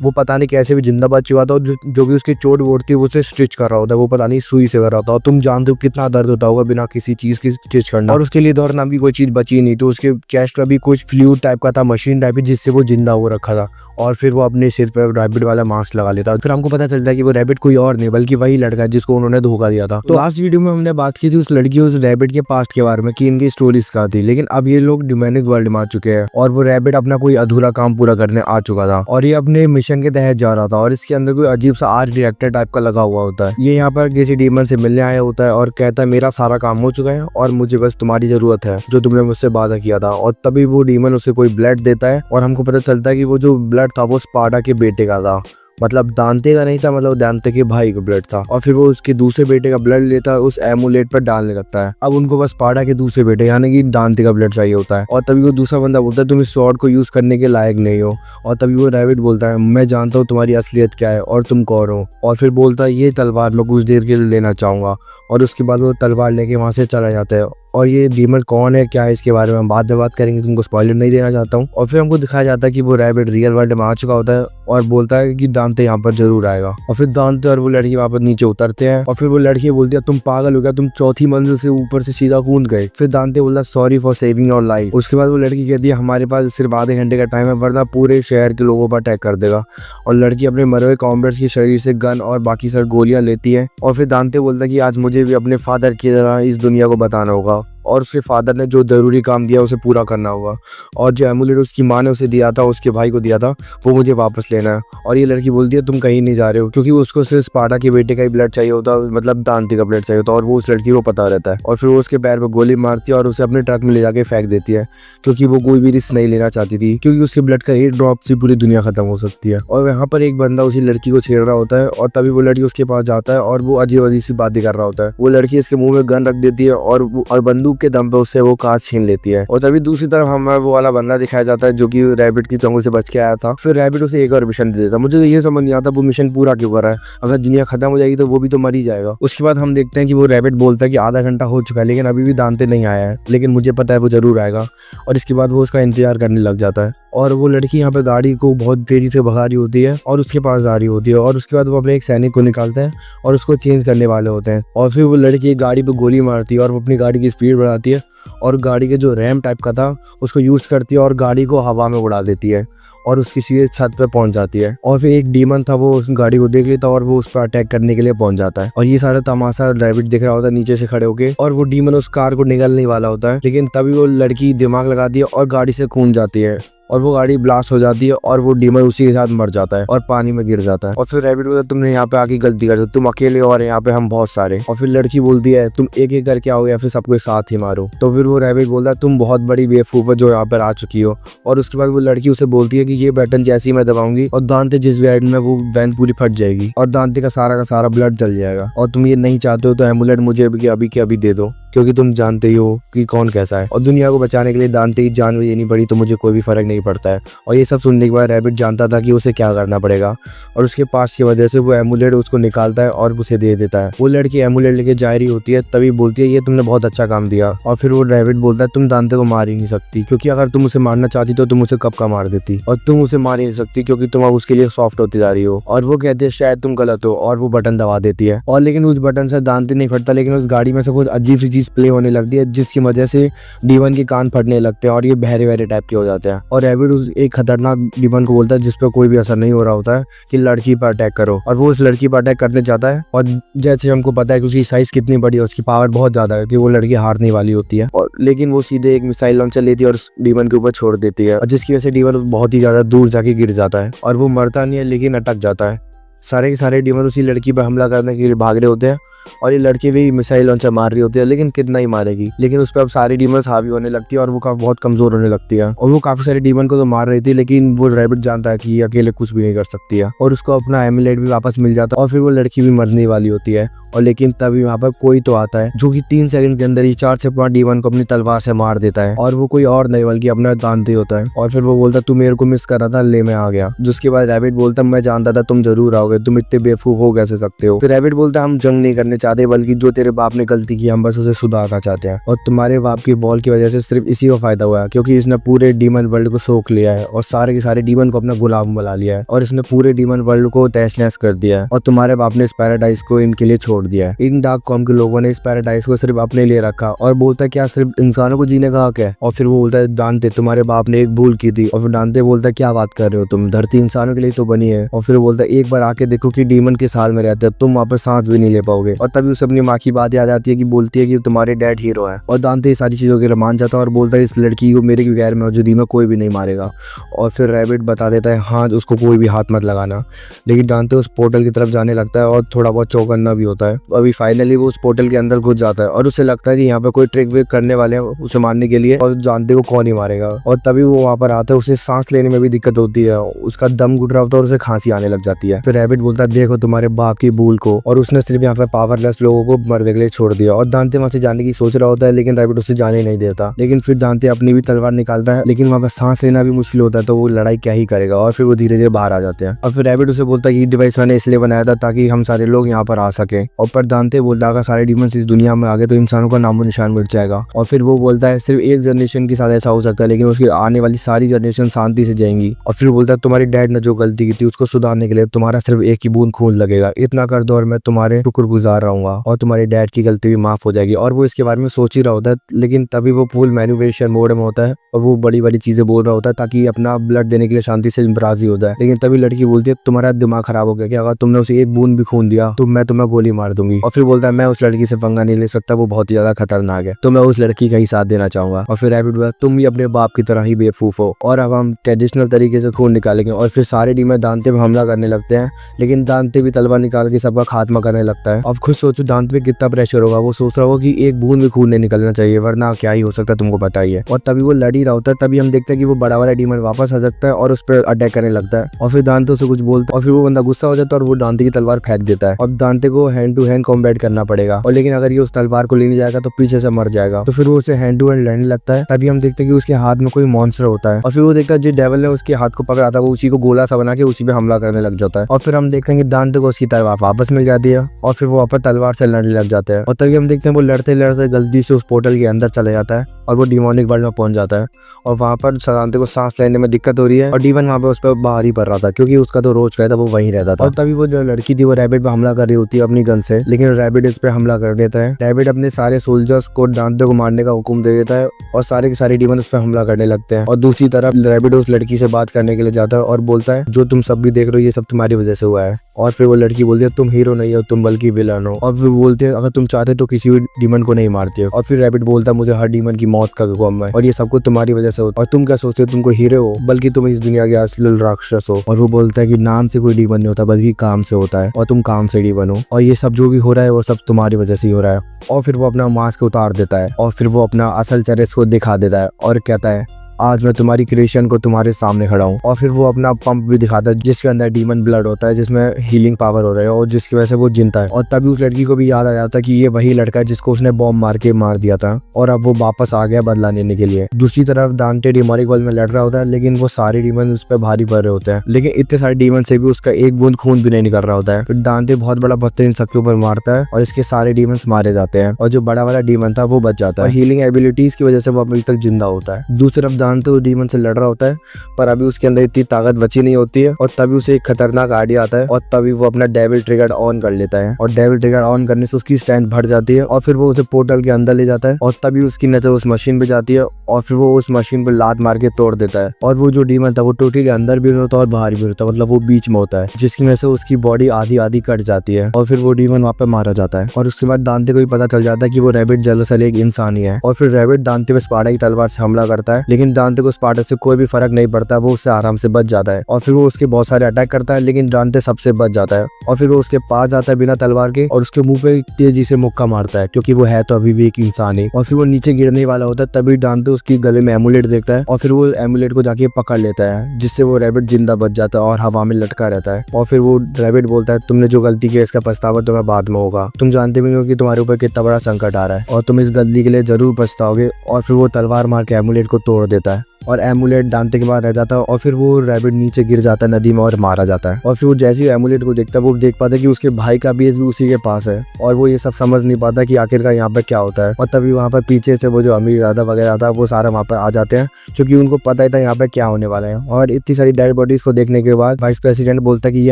वो पता नहीं कैसे भी जिंदा बच चुका था और जो भी उसकी चोट वोट थी वो उसे स्टिच कर रहा होता है, वो पता नहीं सुई से कर रहा था। और तुम जानते हो कितना दर्द होता होगा बिना किसी चीज की स्टिच करना। और उसके लिए दौर नाम की कोई चीज बची नहीं, तो उसके चेस्ट का भी कुछ फ्लूइड टाइप का था, मशीन टाइप की जिससे वो जिंदा हो रखा था। और फिर वो अपने सिर पे रैबिट वाला मास्क लगा लेता है। फिर हमको पता चलता है कि वो रैबिट कोई और नहीं बल्कि वही लड़का है जिसको उन्होंने धोखा दिया था। तो लास्ट वीडियो में हमने बात की थी उस लड़की उस रैबिट के पास्ट के बारे में कि इनकी स्टोरीज का थी, लेकिन अब ये लोग डिमोनिक वर्ल्ड में आ चुके हैं और वो रैबिट अपना कोई अधूरा काम पूरा करने आ चुका था और ये अपने मिशन के तहत जा रहा था। और इसके अंदर कोई अजीब सा आर्ट रिएक्टर टाइप का लगा हुआ होता है। ये यहाँ पर किसी डीमन से मिलने आया होता है और कहता है मेरा सारा काम हो चुका है और मुझे बस तुम्हारी जरूरत है जो तुमने मुझसे वादा किया था। और तभी वो डीमन उसे कोई ब्लड देता है और हमको पता चलता है कि वो जो ब्लड था वो स्पार्टा के बेटे का था। मतलब दांते का नहीं था, मतलब दांते के भाई का ब्लड था। और फिर वो उसके दूसरे बेटे का ब्लड लेता है, उस एमुलेट पर डालने लगता है। अब उनको बस स्पार्टा के दूसरे बेटे यानी कि दांते का ब्लड चाहिए होता है। और तभी वो दूसरा बंदा बोलता है तुम इस स्वॉर्ड को यूज करने के लायक नहीं हो। और तभी वो रैबिट बोलता है मैं जानता हूँ तुम्हारी असलियत क्या है और तुम कौन हो। और फिर बोलता है ये तलवार मैं कुछ देर के लिए लेना चाहूंगा। और उसके बाद वो तलवार लेके वहां से चला जाता है। और ये डीमन कौन है क्या है इसके बारे में हम बाद में बात करेंगे, तुमको स्पॉइलर नहीं देना चाहता हूँ। और फिर हमको दिखाया जाता है कि वो रैबिट रियल वर्ल्ड में आ चुका होता है और बोलता है कि दांते यहाँ पर जरूर आएगा। और फिर दांते और वो लड़की वहाँ पर नीचे उतरते हैं। और फिर वो लड़की बोलती है तुम पागल हो गया, तुम चौथी मंजिल से ऊपर से सीधा कूद गए। फिर दांते बोलता sorry for saving your life. उसके बाद वो लड़की कहती है हमारे पास सिर्फ आधे घंटे का टाइम है वरना पूरे शहर के लोगों पर अटैक कर देगा। और लड़की अपने मरे हुए कॉम्रेड्स के शरीर से गन और बाकी सारी गोलियां लेती है। और फिर दांते बोलता है कि आज मुझे भी अपने फादर की तरह इस दुनिया को बताना होगा और उसके फादर ने जो जरूरी काम दिया उसे पूरा करना होगा। और जो एमुलेट उसकी माँ ने उसे दिया था, उसके भाई को दिया था, वो मुझे वापस लेना है। और ये लड़की बोलती है तुम कहीं नहीं जा रहे हो, क्योंकि उसको सिर्फ स्पार्टा के बेटे का ही ब्लड चाहिए होता, मतलब दांते का ब्लड चाहिए होता। और वो उस लड़की को पता रहता है। और फिर वो उसके पैर पर गोली मारती है और उसे अपने ट्रक में ले जाके फेंक देती है, क्योंकि वो कोई भी रिस्क नहीं लेना चाहती थी, क्योंकि उसके ब्लड का एक ड्रॉप से पूरी दुनिया खत्म हो सकती है। और यहाँ पर एक बंदा उसी लड़की को छेड़ रहा होता है और तभी वो लड़की उसके पास जाता है और वो अजीब अजीब सी बातें कर रहा होता है। वो लड़की इसके मुंह में गन रख देती है और बंदूक के दम पे उससे वो कांच छीन लेती है। और तभी दूसरी तरफ हमें वो वाला बंदा दिखाया जाता है जो कि रैबिट की चंगुल से बच के आया था। फिर रैबिट उसे एक और मिशन दे देता है। मुझे तो ये समझ नहीं आता वो मिशन पूरा क्यों कर रहा है, अगर दुनिया खत्म हो जाएगी तो वो भी तो मर ही जाएगा। उसके बाद हम देखते हैं कि वो रैबिट बोलता है कि आधा घंटा हो चुका है लेकिन अभी भी दांते नहीं आया है, लेकिन मुझे पता है वो जरूर आएगा। और इसके बाद वो उसका इंतजार करने लग जाता है। और वो लड़की यहाँ पे गाड़ी को बहुत तेजी से भगा रही होती है और उसके पास जा रही होती है। और उसके बाद वो अपने एक सैनिक को निकालते हैं और उसको चेंज करने वाले होते हैं। और फिर वो लड़की गाड़ी पे गोली मारती है और वो अपनी गाड़ी की स्पीड बढ़ाती है और गाड़ी के जो रैम टाइप का था उसको यूज करती है और गाड़ी को हवा में उड़ा देती है और उसकी सीधे छत पे पहुंच जाती है। और फिर एक डीमन था वो उस गाड़ी को देख लेता और वो उस पर अटैक करने के लिए पहुंच जाता है। और ये सारा तमाशा रैबिट देख रहा होता है नीचे से खड़े होके। और वो डीमन उस कार को निगलने वाला होता है, लेकिन तभी वो लड़की दिमाग लगाती है और गाड़ी से कूद जाती है और वो गाड़ी ब्लास्ट हो जाती है और वो डीमन उसी के साथ मर जाता है और पानी में गिर जाता है। और फिर रैबिट बोलता है तुमने यहाँ पे आके गलती कर दी, तुम अकेले और यहाँ पे हम बहुत सारे। और फिर लड़की बोलती है तुम एक एक करके आओ या फिर सबको एक साथ ही मारो। तो फिर वो रैबिट बोलता है तुम बहुत बड़ी बेवकूफ है जो यहाँ पर आ चुकी हो। और उसके बाद वो लड़की उसे बोलती है कि ये बटन जैसे ही मैं दबाऊंगी और दांते जिस वैन में वो वैन पूरी फट जाएगी और दांते का सारा ब्लड जल जाएगा। और तुम ये नहीं चाहते हो तो एमुलेट मुझे अभी के अभी दे दो, क्योंकि तुम जानते ही हो कि कौन कैसा है और दुनिया को बचाने के लिए दांते की जान भी देनी पड़ी तो मुझे कोई भी फर्क नहीं पड़ता है। और ये सब सुनने के बाद रैबिट जानता था कि उसे क्या करना पड़ेगा और उसके पास की वजह से वो एमुलेट उसको निकालता है और उसे दे देता है। वो लड़की एमुलेट लेके जा रही होती है, तभी बोलती है ये तुमने बहुत अच्छा काम दिया। और फिर वो रैबिट बोलता है तुम दांते को मार ही नहीं सकती, क्योंकि अगर तुम उसे मारना चाहती तो तुम उसे कब का मार देती, और तुम उसे मार ही नहीं सकती क्योंकि तुम अब उसके लिए सॉफ्ट होती जा रही हो। और वो कहते हैं शायद तुम गलत हो और वो बटन दबा देती है। और लेकिन उस बटन से दांते नहीं फटता, लेकिन उस गाड़ी में से कुछ अजीब सी चीज प्ले होने लगती है जिसकी वजह से डीमन के कान फटने लगते हैं और ये बहरे टाइप के हो जाते हैं। और रैबिट उस एक खतरनाक डीमन को बोलता है जिस पर कोई भी असर नहीं हो रहा होता है कि लड़की पर अटैक करो। और वो उस लड़की पर अटैक करने जाता है और जैसे हमको पता है कि उसकी साइज कितनी बड़ी है, उसकी पावर बहुत ज्यादा है कि वो लड़की हारने वाली होती है। और लेकिन वो सीधे एक मिसाइल लॉन्चर लेती है और उस डीमन के ऊपर छोड़ देती है और जिसकी वजह से डीमन बहुत ही ज्यादा दूर जाके गिर जाता है और वो मरता नहीं है लेकिन अटक जाता है। सारे के सारे डीमन उसी लड़की पर हमला करने के लिए भाग रहे होते हैं और ये लड़की भी मिसाइल लॉन्चर मार रही होती है, लेकिन कितना ही मारेगी। लेकिन उस पर अब सारी डीमंस हावी होने लगती है और वो बहुत कमजोर होने लगती है। और वो काफी सारे डीमन को तो मार रही थी, लेकिन वो रैबिट जानता है कि ये अकेले कुछ भी नहीं कर सकती है और उसको अपना एमुलेट भी वापस मिल जाता है। और फिर वो लड़की भी मरने वाली होती है और लेकिन तभी वहाँ पर कोई तो आता है जो कि 3 सेकंड के अंदर ही 4 से 5 डीमन को अपनी तलवार से मार देता है। और वो कोई और नहीं बल्कि अपना दांते होता है। और फिर वो बोलता तू मेरे को मिस कर रहा था, ले मैं आ गया। जिसके बाद रैबिट बोलता मैं जानता था तुम जरूर आओगे, तुम इतने बेवकूफ हो कैसे सकते हो। फिर रैबिट बोलता हम जंग नहीं करने चाहते, बल्कि जो तेरे बाप ने गलती की हम बस उसे सुधारना चाहते हैं। और तुम्हारे बाप की बॉल की वजह से सिर्फ इसी को फायदा हुआ है, क्योंकि इसने पूरे डीमन वर्ल्ड को सोख लिया है और सारे के सारे डीमन को अपना गुलाम बना लिया है और इसने पूरे डीमन वर्ल्ड को तहस नहस कर दिया है। और तुम्हारे बाप ने इस पैराडाइज को इनके लिए छोड़ दिया है। इन डार्क कॉम के लोगों ने इस पैराडाइज को सिर्फ अपने लिए रखा और बोलता है क्या सिर्फ इंसानों को जीने का हक है। और फिर वो बोलता है दांते तुम्हारे बाप ने एक भूल की थी। और फिर दांते बोलता है क्या बात कर रहे हो तुम, धरती इंसानों के लिए तो बनी है। और फिर बोलता है एक बार आके देखो कि डीमन के साल में रहते तुम वहाँ पर सांस भी नहीं ले पाओगे। और तभी उसे अपनी माँ की बात याद आती है कि बोलती है कि तुम्हारे डैड हीरो है। और दांते सारी चीजों के लिए मान जाता है और बोलता है इस लड़की को मेरे गैर मौजूदगी में कोई भी नहीं मारेगा। और फिर रैबिट बता देता है हाँ उसको कोई भी हाथ मत लगाना। लेकिन दांते उस पोर्टल की तरफ जाने लगता है और थोड़ा बहुत चौकन्ना भी होता होता है। अभी फाइनली वो उस पोर्टल के अंदर घुस जाता है और उसे लगता है कि यहाँ पे कोई ट्रिक विक करने वाले हैं उसे मारने के लिए, और जानते को कौन ही मारेगा। और तभी वो वहाँ पर आता है, उसे सांस लेने में भी दिक्कत होती है, उसका दम घुट रहा होता है और उसे खांसी आने लग जाती है। फिर रैबिट बोलता है देखो तुम्हारे बाप की भूल को, और उसने सिर्फ यहाँ पे पावरलेस लोगों को मरने के लिए छोड़ दिया। और दांते वहाँ से जाने की सोच रहा होता है, लेकिन रैबिट उसे जाने नहीं देता। लेकिन फिर दांते अपनी भी तलवार निकालता है, लेकिन वहाँ पर सांस लेना भी मुश्किल होता है, तो वो लड़ाई क्या ही करेगा। और फिर वो धीरे धीरे बाहर आ जाते हैं। और फिर रैबिट उसे बोलता है ये डिवाइस मैंने इसलिए बनाया था ताकि हम सारे लोग यहाँ पर आ सके। और पर दांते बोलता है सारे डिमंस इस दुनिया में आ गए तो इंसानों का नामो निशान मिट जाएगा। और फिर वो बोलता है सिर्फ एक जनरेशन के साथ ऐसा हो सकता है, लेकिन उसकी आने वाली सारी जनरेशन शांति से जाएंगी। और फिर बोलता है तुम्हारी डैड ने जो गलती की थी उसको सुधारने के लिए तुम्हारा सिर्फ एक ही बूंद खून लगेगा, इतना कर दो और मैं तुम्हारे शुक्रगुजार रहूंगा और तुम्हारी डैड की गलती भी माफ हो जाएगी। और वो इसके बारे में सोच ही रहा होता है, लेकिन तभी वो फुल मैनिपुलेशन मोड में होता है और वो बड़ी बड़ी चीजें बोल रहा होता है ताकि अपना ब्लड देने के लिए शांति से राजी हो जाए। लेकिन तभी लड़की बोलती है तुम्हारा दिमाग खराब हो गया क्या, अगर तुमने उसे एक बूंद भी खून दिया तो मैं तुम्हें गोली मार दूंगी। और फिर बोलता है मैं उस लड़की से पंगा नहीं ले सकता, वो बहुत ही ज्यादा खतरनाक है, तो मैं उस लड़की का ही साथ देना चाहूंगा। और फिर रैबिट बोलता तुम भी अपने बाप की तरह ही बेवकूफ हो और अब हम ट्रेडिशनल तरीके से खून निकालेंगे। और फिर सारे डीमन दांते पे हमला करने लगते हैं, लेकिन दांते भी तलवार निकाल के सबका खात्मा करने लगता है। अब खुद सोचो दांते पे कितना प्रेशर होगा, वो सोच रहा होगा कि एक बूंद भी खून नहीं निकलना चाहिए वरना क्या ही हो सकता है तुमको पता ही है। और तभी वो लड़ ही रहा होता है, तभी हम देखते हैं कि वो बड़ा वाला डीमन वापस आ जाता है और उस पर अटैक करने लगता है। और फिर दांते उसे कुछ बोलता है और फिर वो बंदा गुस्सा हो जाता है और वो दांते की तलवार फेंक देता है। अब दांते को हैंड टू हैंड कॉम्बैट करना पड़ेगा, और लेकिन अगर ये उस तलवार को लेने जाएगा तो पीछे से मर जाएगा। तो फिर वो उसे हैंड टू हैंड लड़ने लगता है। तभी हम देखते हैं कि उसके हाथ में कोई मॉन्स्टर होता है और फिर वो देखता है जिस डेविल ने उसके हाथ को पकड़ा था वो उसी को गोला सा बना के उसी पे हमला करने लग जाता है। और फिर हम देखते हैं कि दांते को उसकी तलवार वापस मिल जाती है और फिर वो वापस तलवार से लड़ने लग जाते हैं। और तभी हम देखते हैं वो लड़ते लड़ते गलती से उस पोर्टल के अंदर चले जाता है और वो डिमोनिक वर्ल्ड में पहुंच जाता है। और वहाँ पर दांते को सांस लेने में दिक्कत हो रही है और डीवन वहाँ पे उस पर बाहर ही पड़ रहा था क्योंकि उसका तो रोज का था वो वहीं रहता था। और तभी वो जो लड़की थी वो रैबिट पे हमला कर रही होती है अपनी गन से, लेकिन रैबिट इस पे हमला कर देता है। रैबिट अपने सारे सोल्जर्स को दांते को मारने का हुक्म दे देता है और सारे के सारे डीमन उस पर हमला करने लगते हैं। और दूसरी तरफ रैबिट उस लड़की से बात करने के लिए जाता है और बोलता है जो तुम सब भी देख रहे हो ये सब तुम्हारी वजह से हुआ है। और फिर वो लड़की बोलती है तुम हीरो नहीं हो, तुम बल्कि विलन हो। और फिर बोलते हैं अगर तुम चाहते तो किसी भी डीमन को नहीं मारते हो। और फिर रैबिट बोलता है मुझे हर डीमन की मौत का गम है और ये सब कुछ तुम्हारी वजह से होता है, और तुम क्या सोचते हो तुमको हीरो हो, बल्कि तुम इस दुनिया के असली राक्षस हो। और वो बोलता है कि नाम से कोई डीमन नहीं होता बल्कि काम से होता है और तुम काम से डीमन हो, और ये सब जो भी हो रहा है वो सब तुम्हारी वजह से ही हो रहा है। और फिर वो अपना मास्क उतार देता है और फिर वो अपना असल चेहरे को दिखा देता है और कहता है आज मैं तुम्हारी क्रिएशन को तुम्हारे सामने खड़ा हूँ। और फिर वो अपना पंप भी दिखाता है जिसके अंदर डीमन ब्लड होता है, जिसमें हीलिंग पावर हो रहा है और जिसकी वजह से वो जिंदा है। और तभी उस लड़की को भी याद आ जाता है कि ये वही लड़का है जिसको उसने बॉम्ब मार के मार दिया था और अब वो वापस आ गया बदला लेने के लिए। दूसरी तरफ दांते डिमोनिक वर्ल्ड में लड़ रहा होता है, लेकिन वो सारे डीमन उस पर भारी पड़ रहे होते हैं, लेकिन इतने सारे डीमन से भी उसका एक बूंद खून भी नहीं निकल रहा होता है। फिर दांते बहुत बड़ा पत्थर इन सबके ऊपर मारता है और इसके सारे डीमंस मारे जाते हैं और जो बड़ा वाला डीमन था वो बच जाता है। हीलिंग एबिलिटीज की वजह से वो अभी तक जिंदा होता है। दूसरी तरफ दांते उस डीमन से लड़ रहा होता है पर अभी उसके अंदर इतनी ताकत बची नहीं होती है और तभी उसे एक खतरनाक आइडिया आता है और तभी वो अपना डेविल ट्रिगर ऑन कर लेता है। और डेविल ट्रिगर ऑन करने से उसकी स्ट्रेंथ बढ़ जाती है और फिर वो उसे पोर्टल के अंदर ले जाता है और तभी उसकी नजर उस मशीन पे जाती है और फिर वो उस मशीन पे लात मार के तोड़ देता है। और वो जो डीमन था वो टोटली अंदर भी होता है और बाहर भी होता है, मतलब वो बीच में होता है, जिसकी वजह से उसकी बॉडी आधी आधी कट जाती है और फिर वो डीमन वहाँ पे मारा जाता है। और उसके बाद दांते को भी पता चल जाता है कि वो रैबिट दरअसल एक इंसान ही है। और फिर रैबिट दांते पे स्पार्टा की तलवार से हमला करता है, लेकिन दांते को स्पार्टा से कोई भी फर्क नहीं पड़ता, वो उससे आराम से बच जाता है। और फिर वो उसके बहुत सारे अटैक करता है, लेकिन दांते सबसे बच जाता है। और फिर वो उसके पास जाता है बिना तलवार के और उसके मुंह पे तेजी से मुक्का मारता है, क्योंकि वो है तो अभी भी एक इंसान ही। और फिर वो नीचे गिरने वाला होता है, तभी दांते उसकी गले में एमुलेट देखता है और फिर वो एमुलेट को जाके पकड़ लेता है, जिससे वो रैबिट जिंदा बच जाता है और हवा में लटका रहता है। और फिर वो रैबिट बोलता है तुमने जो गलती की इसका पछतावा तुम्हें बाद में होगा, तुम जानते भी नहीं हो कि तुम्हारे ऊपर कितना बड़ा संकट आ रहा है और तुम इस गलती के लिए जरूर पछताओगे। और फिर वो तलवार मार के एमुलेट को तोड़ देता है और एमुलेट दांते के बाद रह जाता है और फिर वो रैबिट नीचे गिर जाता है नदी में और मारा जाता है। और फिर वो जैसे ही एमुलेट को देखता है वो देख पाता है कि उसके भाई का बेस भी उसी के पास है और वो ये सब समझ नहीं पाता कि आखिरकार यहाँ पे क्या होता है। और तभी वहाँ पर पीछे से वो जो अमीर राजा वगैरह था वो सारा वहाँ पे आ जाते हैं, क्योंकि उनको पता ही था यहाँ पे क्या होने वाला है। और इतनी सारी डेड बॉडीज को देखने के बाद वाइस प्रेसिडेंट बोलता है कि ये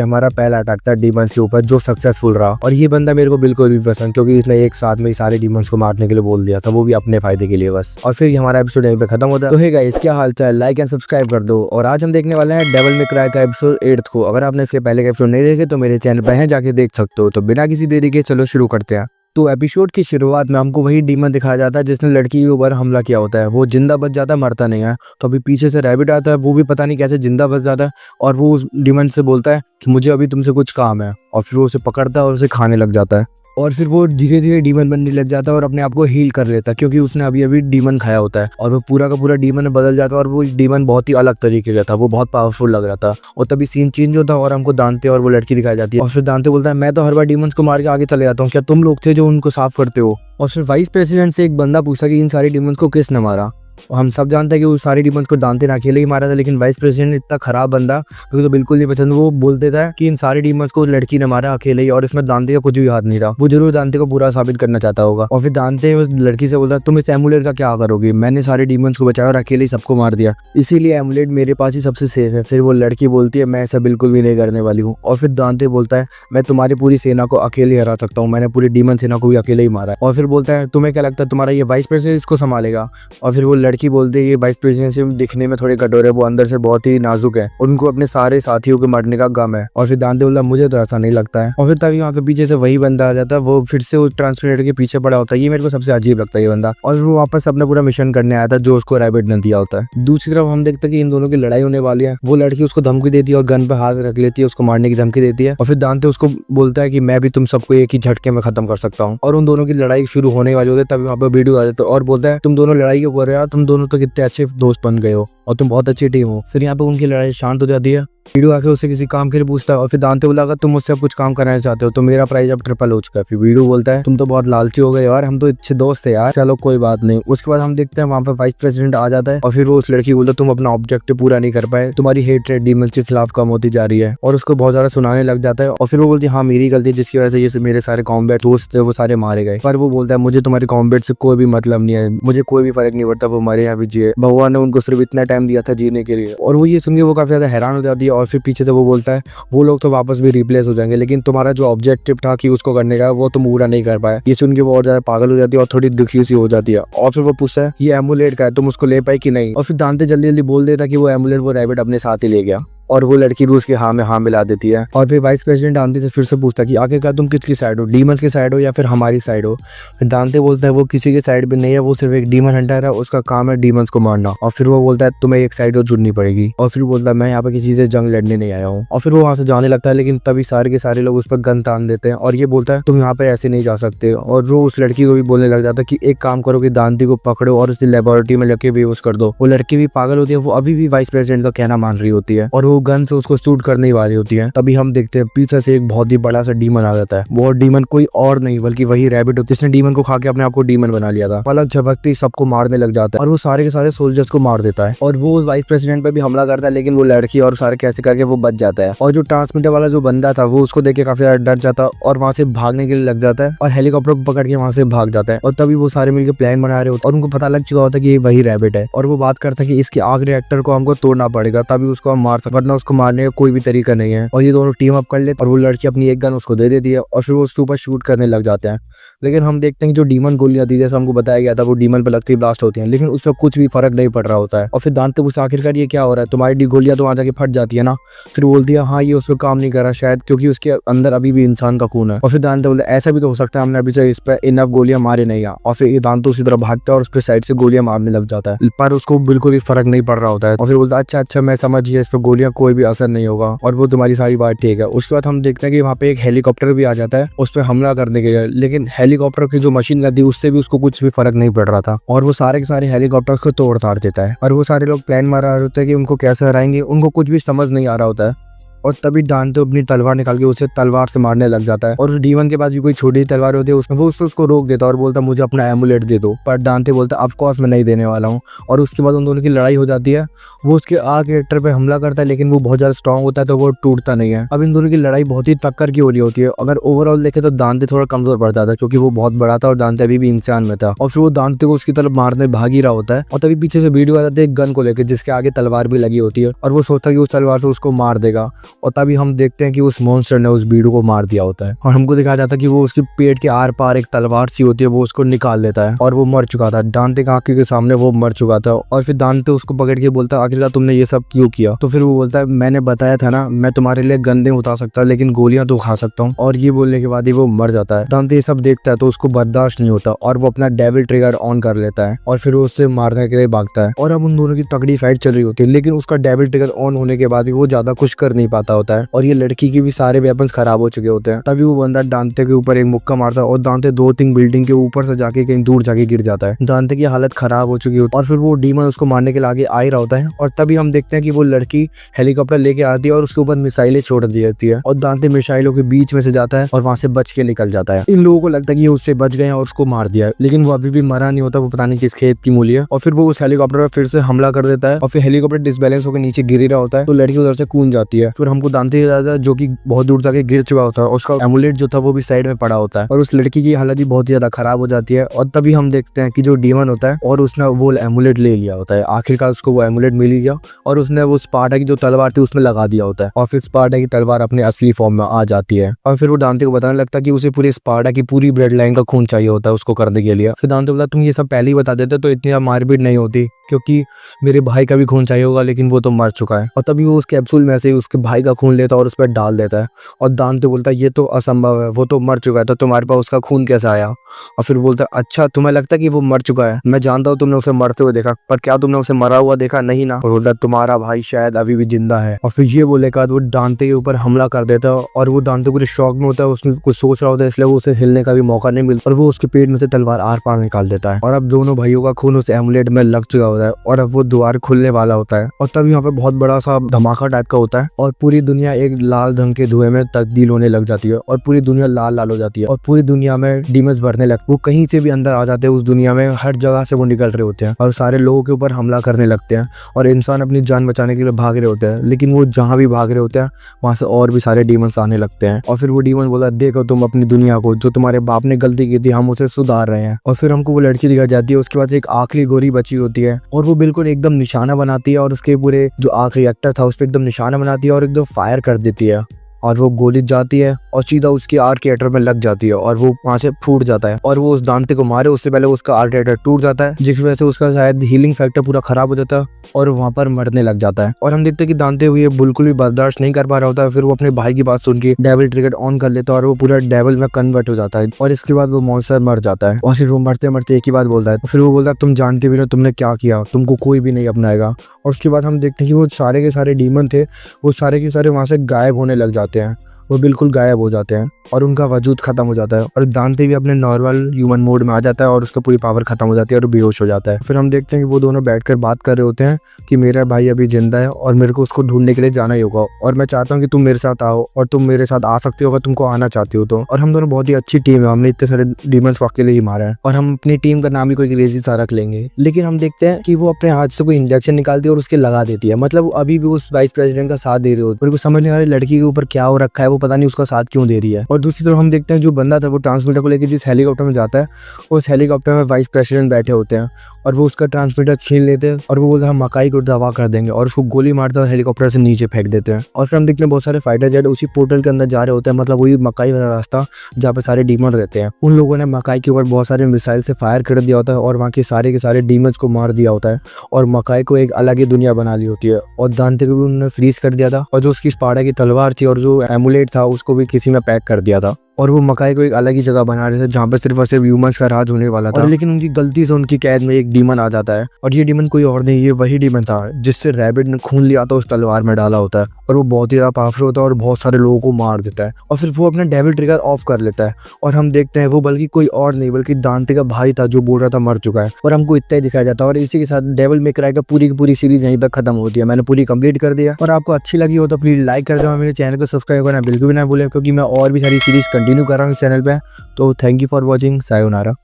हमारा पहला अटैक था डीमंस के ऊपर जो सक्सेसफुल रहा। और ये बंदा मेरे को बिल्कुल भी पसंद, क्योंकि इसने एक साथ में सारे डीमंस को मारने के लिए बोल दिया था, वो भी अपने फायदे के लिए बस। और फिर हमारा एपिसोड यहीं पे खत्म होता है। तो हे गाइस, क्या हाल चाल, लाइक एंड सब्सक्राइब कर दो। और आज हम देखने वाले हैं डेविल मे क्राई का एपिसोड 8 को। अगर आपने इसके पहले के एपिसोड नहीं देखे तो मेरे चैनल पर हैं, जाके देख सकते हो। तो बिना किसी देरी के चलो शुरू करते हैं। तो एपिसोड की शुरुआत में हमको वही डीमन दिखाया जाता है जिसने लड़की के ऊपर हमला किया होता है। वो जिंदा बच जाता है, मरता नहीं है। तो अभी पीछे से रैबिट आता है, वो भी पता नहीं कैसे जिंदा बच जाता है और वो उस डीमन से बोलता है कि मुझे अभी तुमसे कुछ काम है। और फिर वो उसे पकड़ता है और उसे खाने लग जाता है। और फिर वो धीरे धीरे डीमन बनने लग जाता है और अपने आप को हील कर लेता है, क्योंकि उसने अभी अभी डीमन खाया होता है और वो पूरा का पूरा डीमन में बदल जाता है। और वो डीमन बहुत ही अलग तरीके का था, वो बहुत पावरफुल लग रहा था। और तभी सीन चेंज होता है और हमको दांते और वो लड़की दिखाई जाती है। और फिर दांते बोलता है मैं तो हर बार डीमंस को मार के आगे चले जाता हूँ, क्या तुम लोग थे जो उनको साफ करते हो? और फिर वाइस प्रेसिडेंट से एक बंदा पूछा कि इन सारे डीमंस को किसने मारा। और हम सब जानते हैं कि वो सारे डीमंस को दांते ने अकेले ही मारा था, लेकिन वाइस प्रेसिडेंट इतना खराब बंदा मुझे तो बिल्कुल नहीं पसंद। वो बोल देता है कि इन सारे डीमंस को लड़की ने मारा अकेले ही और इसमें दांते का कुछ भी हाथ नहीं रहा। वो जरूर दांते को पूरा साबित करना चाहता होगा। और फिर दांते उस लड़की से बोलता है तुम इस एमुलेट का क्या करोगी? मैंने सारे डीमंस को बचाया और अकेले ही सबको मार दिया, इसीलिए एमुलेट मेरे पास ही सबसे सेफ है। फिर वो लड़की बोलती है मैं ऐसा बिल्कुल भी नहीं करने वाली हूँ। और फिर दांते बोलता है मैं तुम्हारी पूरी सेना को अकेले हरा सकता हूँ, मैंने पूरी डीमन सेना को भी अकेले ही मारा है। और फिर बोलता है तुम्हें क्या लगता है तुम्हारा ये वाइस प्रेसिडेंट इसको संभालेगा? और फिर वो लड़की बोलती है ये वाइस प्रेसिडेंट दिखने में थोड़े कठोर है, वो अंदर से बहुत ही नाजुक है, उनको अपने सारे साथियों के मरने का गम है। और फिर दांते बोला मुझे तो ऐसा नहीं लगता है। और फिर तभी वहाँ पे पीछे से वही बंदा आ जाता है, वो फिर से उस ट्रांसमिनेटर के पीछे पड़ा होता है। ये मेरे को सबसे अजीब लगता है ये बंदा। और वो वापस अपना पूरा मिशन करने आया था जो उसको रैबिट ने दिया होता है। दूसरी तरफ हम देखते हैं कि इन दोनों की लड़ाई होने वाली है। वो लड़की उसको धमकी देती है और गन पे हाथ रख लेती है, उसको मारने की धमकी देती है। और फिर दांते उसको बोलता है कि मैं भी तुम सबको एक ही झटके में खत्म कर सकता हूँ। और उन दोनों की लड़ाई शुरू होने वाली होती है, तभी वहाँ पे वीडियो आ जाता है और बोलता है तुम दोनों लड़ाई क्यों कर रहे हो? तुम दोनों तो कितने अच्छे दोस्त बन गए हो और तुम बहुत अच्छी टीम हो। फिर यहाँ पे उनकी लड़ाई शांत हो जाती है। वीडियो आके उससे किसी काम के लिए पूछता है और फिर दांते बोला अगर तुम मुझसे कुछ काम कराना चाहते हो तो मेरा प्राइस अब ट्रिपल हो चुका है। फिर वीडियो बोलता है तुम तो बहुत लालची हो गए यार, हम तो अच्छे दोस्त थे यार, चलो कोई बात नहीं। उसके बाद हम देखते हैं वहाँ पे वाइस प्रेसिडेंट आ जाता है और फिर वो उस लड़की बोलता है तुम अपना ऑब्जेक्टिव पूरा नहीं कर पाए, तुम्हारी हेट्रेड डीमंस के खिलाफ कम होती जा रही है। और उसको बहुत ज्यादा सुनाने लग जाता है। और फिर वो बोलती है हाँ मेरी गलती जिसकी वजह से ये मेरे सारे कॉम्बैट दोस्त थे वो सारे मारे गए। पर वो बोलता है मुझे तुम्हारे कॉम्बैट से कोई भी मतलब नहीं है, मुझे कोई भी फर्क नहीं पड़ता वो मरे या भी जिए, भगवान ने उनको सिर्फ इतना टाइम दिया था जीने के लिए। और वो ये सुन के वो काफी ज्यादा हैरान हो जाती है। और फिर पीछे से वो बोलता है वो लोग तो वापस भी रिप्लेस हो जाएंगे, लेकिन तुम्हारा जो ऑब्जेक्टिव था कि उसको करने का वो तुम पूरा नहीं कर पाए। ये सुन के वो और ज्यादा पागल हो जाती है और थोड़ी दुखी सी हो जाती है। और फिर वो पूछता है ये एमुलेट का है, तुम उसको ले पाई कि नहीं? और फिर दांते जल्दी जल्दी बोल देता कि वो एमुलेट वो रैबिट अपने साथ ही ले गया। और वो लड़की रूस के हाँ में हाँ मिला देती है। और फिर वाइस प्रेसिडेंट दांते से फिर से पूछता है कि आखिरकार तुम किसकी साइड हो, डीमंस की साइड हो या फिर हमारी साइड हो? फिर दांते बोलता है वो किसी की साइड पे नहीं है, वो सिर्फ एक डीमन हंटर है, उसका काम है डीमंस को मारना। और फिर वो बोलता है तुम्हें एक साइड तो चुननी पड़ेगी। और फिर बोलता है मैं यहाँ पे किसी से जंग लड़ने नहीं आया हूँ। और फिर वो वहाँ से जाने लगता है, लेकिन तभी सारे के सारे लोग उस पर गन तान देते हैं और ये बोलता है तुम यहाँ पे ऐसे नहीं जा सकते। और वो उस लड़की को भी बोलने लग जाता है कि एक काम करो कि दांते को पकड़ो और उसे लेबोरेटरी में लेके बेहोश कर दो। वो लड़की भी पागल होती है, वो अभी भी वाइस प्रेसिडेंट का कहना मान रही होती है और वो गन से उसको करने वाली होती है। तभी हम देखते हैं पीछे से एक बहुत ही बड़ा सा डीमन आ जाता है। वो डीमन कोई और नहीं बल्कि वही रैबिट होता है जिसने डीमन को खा के अपने आप को डीमन बना लिया था। पलक झपकते ही सबको मारने लग जाता है और वो सारे के सारे सोल्जर्स को मार देता है। और वो उस वाइस प्रेसिडेंट पे भी हमला करता है, लेकिन वो लड़की और सारे कैसे करके वो बच जाता है। और जो ट्रांसमीटर वाला जो बंदा था वो उसको देख के काफी ज्यादा डर जाता है और वहां से भागने के लिए लग जाता है और हेलीकॉप्टर को पकड़ के वहां से भाग जाता है। और तभी वो सारे मिलकर प्लान बना रहे होते और उनको पता लग चुका होता है कि ये वही रैबिट है। और वो बात करता है कि इसके आग रिएक्टर को हमको तोड़ना पड़ेगा तभी उसको हम मार सकते, वरना उसको मारने का कोई भी तरीका नहीं है। और ये दोनों टीम अप कर लेते और वो लड़की अपनी एक गन उसको दे देती है और फिर वो उसके ऊपर शूट करने लग जाते हैं। लेकिन हम देखते हैं कि जो डीमन गोलियां थी जैसे हमको बताया गया था वो डीमन पे लगती ब्लास्ट होती हैं, लेकिन उस पर कुछ भी फर्क नहीं पड़ रहा होता है। और फिर दांते पूछते आखिरकार ये क्या हो रहा है, तुम्हारी गोलियां तो वहां जाके फट जाती है ना? फिर बोलती है हाँ ये उस पर काम नहीं कर रहा शायद क्योंकि उसके अंदर अभी भी इंसान का खून है। और फिर दांते बोलते ऐसा भी तो हो सकता है हमने अभी से इस पर इनफ गोलियां मारे नहीं है। और फिर दांते उसी तरह भागता है और उसके साइड से गोलियां मारने लग जाता है, पर उसको बिल्कुल भी फर्क नहीं पड़ रहा होता है। और फिर बोलता है अच्छा मैं समझ गया, इस पर गोलियां कोई भी असर नहीं होगा और वो तुम्हारी सारी बात ठीक है। उसके बाद हम देखते हैं कि वहाँ पे एक हेलीकॉप्टर भी आ जाता है उस पर हमला करने के लिए, लेकिन हेलीकॉप्टर की जो मशीन गन थी उससे भी उसको कुछ भी फर्क नहीं पड़ रहा था और वो सारे के सारे हेलीकॉप्टर को तोड़ ताड़ देता है। और वो सारे लोग प्लान मार रहे होते हैं कि उनको कैसे हराएंगे, उनको कुछ भी समझ नहीं आ रहा होता है। और तभी दांते अपनी तलवार निकाल के उसे तलवार से मारने लग जाता है। और उस डीमन के पास भी कोई छोटी तलवार होती है, वो उसको रोक देता है और बोलता मुझे अपना एमुलेट दे दो। पर दांते बोलता ऑफ कोर्स मैं नहीं देने वाला हूँ। और उसके बाद उन दोनों की लड़ाई हो जाती है। वो उसके आग रिएक्टर पे हमला करता है, लेकिन वो बहुत ज्यादा स्ट्रॉन्ग होता है तो वो टूटता नहीं है। अब इन दोनों की लड़ाई बहुत ही टक्कर की हो रही होती है। अगर ओवरऑल देखे तो दांते थोड़ा कमजोर पड़ जाता है क्योंकि वो बहुत बड़ा था और दांते अभी भी इंसान में था। और फिर वो दांते को उसकी तरफ मारने भाग ही रहा होता है और तभी पीछे से वीडियो आ जाती है एक गन को लेकर जिसके आगे तलवार भी लगी होती है और वो सोचता है कि उस तलवार से उसको मार देगा। और तभी हम देखते हैं कि उस मॉन्स्टर ने उस बीडू को मार दिया होता है और हमको दिखाया जाता है कि वो उसके पेट के आर पार एक तलवार सी होती है वो उसको निकाल देता है और वो मर चुका था। दांते की आंखों के सामने वो मर चुका था। और फिर दांते उसको पकड़ के बोलता है आखिरकार तुमने ये सब क्यों किया? तो फिर वो बोलता है मैंने बताया था ना मैं तुम्हारे लिए गंदे उतार सकता लेकिन गोलियां तो खा सकता हूँ। और ये बोलने के बाद ही वो मर जाता है। दांते ये सब देखता है तो उसको बर्दाश्त नहीं होता और वो अपना डेविल ट्रिगर ऑन कर लेता है और फिर वो उससे मारने के लिए भागता है। और अब उन दोनों की तगड़ी फाइट चल रही होती है, लेकिन उसका डेविल ट्रिगर ऑन होने के बाद भी वो ज्यादा कुछ कर नहीं पाता होता है और ये लड़की की भी सारे वेपन्स खराब हो चुके होते हैं। तभी वो बंदा दांते के ऊपर एक मुक्का मारता है और दांते 2-3 बिल्डिंग के ऊपर से जाके कहीं दूर जाके गिर जाता है। दांते की हालत खराब हो चुकी होती है और फिर वो डीमन उसको मारने के लिए आगे आ ही रहा होता है और तभी हम देखते हैं कि वो लड़की हेलीकॉप्टर लेके आती है और उसके ऊपर मिसाइलें छोड़ दी जाती है और दांते मिसाइलों के बीच में से जाता है और वहां से बच के निकल जाता है। इन लोगों को लगता है कि ये उससे बच गए और उसको मार दिया है, लेकिन वो अभी भी मरा नहीं होता। वो पता नहीं किस खेत की मूली है और फिर वो उस हेलीकॉप्टर पर फिर से हमला कर देता है और फिर हेलीकॉप्टर डिसबैलेंस होकर नीचे गिर रहा होता है तो लड़की उधर से कूद जाती है। फिर हमको दांते जो कि बहुत दूर जाके गिर चुका होता है, उसका एमुलेट जो था वो भी साइड में पड़ा होता है और उस लड़की की हालत भी बहुत ज्यादा खराब हो जाती है। और तभी हम देखते हैं कि जो डीमन होता है और उसने वो एमुलेट ले लिया होता है। आखिरकार उसको वो एमुलेट मिल गया और उसने वो स्पार्टा की जो तलवार थी उसमें लगा दिया होता है और फिर स्पार्टा की तलवार अपने असली फॉर्म में आ जाती है। और फिर वो दांते को बताने लगता है कि उसे पूरे स्पार्टा की पूरी ब्लड लाइन का खून चाहिए होता है उसको करने के लिए। फिर दांते बोला तुम ये सब पहले ही बता देते तो इतनी मारपीट नहीं होती, क्योंकि मेरे भाई का भी खून चाहिए होगा, लेकिन वो तो मर चुका है। और तभी वो उस कैप्सूल में से उसके भाई का खून लेता है और उस पर डाल देता है और दांते बोलता है ये तो असंभव है, वो तो मर चुका है, तो तुम्हारे पास उसका खून कैसे आया? और फिर बोलता है अच्छा तुम्हें लगता है कि वो मर चुका है, मैं जानता हूँ तुमने उसे मरते हुए देखा, पर क्या तुमने उसे मरा हुआ देखा? नहीं ना। और बोलता है तुम्हारा भाई शायद अभी भी जिंदा है। और फिर ये बोले का वो दांते के ऊपर हमला कर देता है और वो दांते पूरे शौक में होता है, उसमें कुछ सोच रहा होता है, इसलिए वो उसे हिलने का भी मौका नहीं मिलता और वो उसके पेट में से तलवार आर पार निकाल देता है। और अब दोनों भाइयों का खून उस एमुलेट में लग चुका होता है और अब वो द्वार खुलने वाला होता है और तभी यहाँ पे बहुत बड़ा सा धमाका टाइप का होता है और पूरी दुनिया एक लाल रंग के धुएं में तब्दील होने लग जाती है और पूरी दुनिया लाल लाल हो जाती है और पूरी दुनिया में डीमंस बढ़ने लगते, वो कहीं से भी अंदर आ जाते हैं उस दुनिया में, हर जगह से वो निकल रहे होते हैं और सारे लोगों के ऊपर हमला करने लगते हैं और इंसान अपनी जान बचाने के लिए भाग रहे होते हैं, लेकिन वो जहाँ भी भाग रहे होते हैं वहां से और भी सारे डीमंस आने लगते हैं। और फिर वो डीमन बोला देखो तुम अपनी दुनिया को, जो तुम्हारे बाप ने गलती की थी हम उसे सुधार रहे हैं। और फिर हमको वो लड़की दिखाई जाती है, उसके बाद एक आखिरी गोली बची होती है और वो बिल्कुल एकदम निशाना बनाती है और उसके पूरे जो आखिरी एक्टर था उस पर एकदम निशाना बनाती है और एकदम फायर कर देती है और वो गोली जाती है और सीधा उसकी आर्किएटर में लग जाती है और वो वहां से फूट जाता है और वो उस दांते को मारे उससे पहले उसका आर्किएटर टूट जाता है, जिस वजह से उसका शायद हीलिंग फैक्टर पूरा खराब हो जाता है और वहां पर मरने लग जाता है। और हम देखते हैं कि दांते हुए बिल्कुल भी बर्दाश्त नहीं कर पा रहा होता है, फिर वो अपने भाई की बात सुन के डेविल ट्रिगर ऑन कर लेता है और वो पूरा डेविल में कन्वर्ट हो जाता है और इसके बाद वो मॉन्स्टर मर जाता है। और फिर वो मरते मरते एक ही बात बोलता है, फिर वो बोलता है तुम जानते भी ना तुमने क्या किया, तुमको कोई भी नहीं अपनाएगा। और उसके बाद हम देखते हैं कि वो सारे के सारे डीमन थे, वो सारे के सारे वहां से गायब होने लग जाते हैं, वो बिल्कुल गायब हो जाते हैं और उनका वजूद खत्म हो जाता है और दांते भी अपने नॉर्मल ह्यूमन मोड में आ जाता है और उसका पूरी पावर खत्म हो जाती है और बेहोश हो जाता है। फिर हम देखते हैं कि वो दोनों बैठकर बात कर रहे होते हैं कि मेरा भाई अभी जिंदा है और मेरे को उसको ढूंढने के लिए जाना ही होगा और मैं चाहता हूँ कि तुम मेरे साथ आओ और तुम मेरे साथ आ सकते हो अगर तुमको आना चाहते हो तो। और हम दोनों बहुत ही अच्छी टीम है, हमने इतने सारे डीमंस को अकेले ही मारा है और हम अपनी टीम का नाम ही कोई क्रेजी सा रख लेंगे। लेकिन हम देखते हैं कि वो अपने हाथ से कोई इंजेक्शन निकालती है और उसके लगा देती है, मतलब अभी भी उस वाइस प्रेसिडेंट का साथ दे रही होती है। उनको समझ नहीं आ रही लड़की के ऊपर क्या हो रखा है, वो पता नहीं उसका साथ क्यों दे रही है। और दूसरी तरफ हम देखते हैं जो बंदा था वो ट्रांसमीटर को लेकर जिस हेलीकॉप्टर में जाता है उस हेलीकॉप्टर में वाइस प्रेसिडेंट बैठे होते हैं और वो उसका ट्रांसमीटर छीन लेते हैं और वो बोलते हैं हम मकाई को दबा कर देंगे और उसको गोली मारते हैं हेलीकॉप्टर से नीचे फेंक देते हैं। और फिर हम देखते हैं बहुत सारे फाइटर जेट उसी पोर्टल के अंदर जा रहे होते हैं, मतलब वही मकाई वाला रास्ता जहाँ पे सारे डीमन रहते हैं। उन लोगों ने मकाई के ऊपर बहुत सारे मिसाइल से फायर कर दिया होता है और वहाँ के सारे डीमंस को मार दिया होता है और मकाई को एक अलग ही दुनिया बना ली होती है। और दांते को भी उन्होंने फ्रीज कर दिया था और जो उसकी स्पार्टा की तलवार थी और जो एमुलेट था उसको भी किसी में पैक कर दिया था और वो मकाई को एक अलग ही जगह बना रहे थे जहाँ पे सिर्फ और सिर्फ ह्यूमंस का राज होने वाला था। और लेकिन उनकी गलती से उनकी कैद में एक डीमन आ जाता है और ये डीमन कोई और नहीं, ये वही डीमन था जिससे रैबिट ने खून लिया था उस तलवार में डाला होता है और वो बहुत ही ज्यादा पावरफुल होता है और बहुत सारे लोगों को मार देता है। और फिर वो अपना डेविल ट्रिगर ऑफ कर लेता है और हम देखते हैं वो बल्कि कोई और नहीं बल्कि दांते का भाई था जो बोल रहा था मर चुका है और हमको इतना ही दिखाया जाता है। और इसी के साथ डेविल मे क्राई का पूरी की पूरी सीरीज यहीं पर खत्म होती है। मैंने पूरी कंप्लीट कर दिया और आपको अच्छी लगी हो तो प्लीज लाइक कर दो, मेरे चैनल को सब्सक्राइब करना बिल्कुल भी ना भूलें क्योंकि मैं और भी सारी सीरीज कंटिन्यू कर रहा हूँ चैनल पे। तो thank you for watching, sayonara.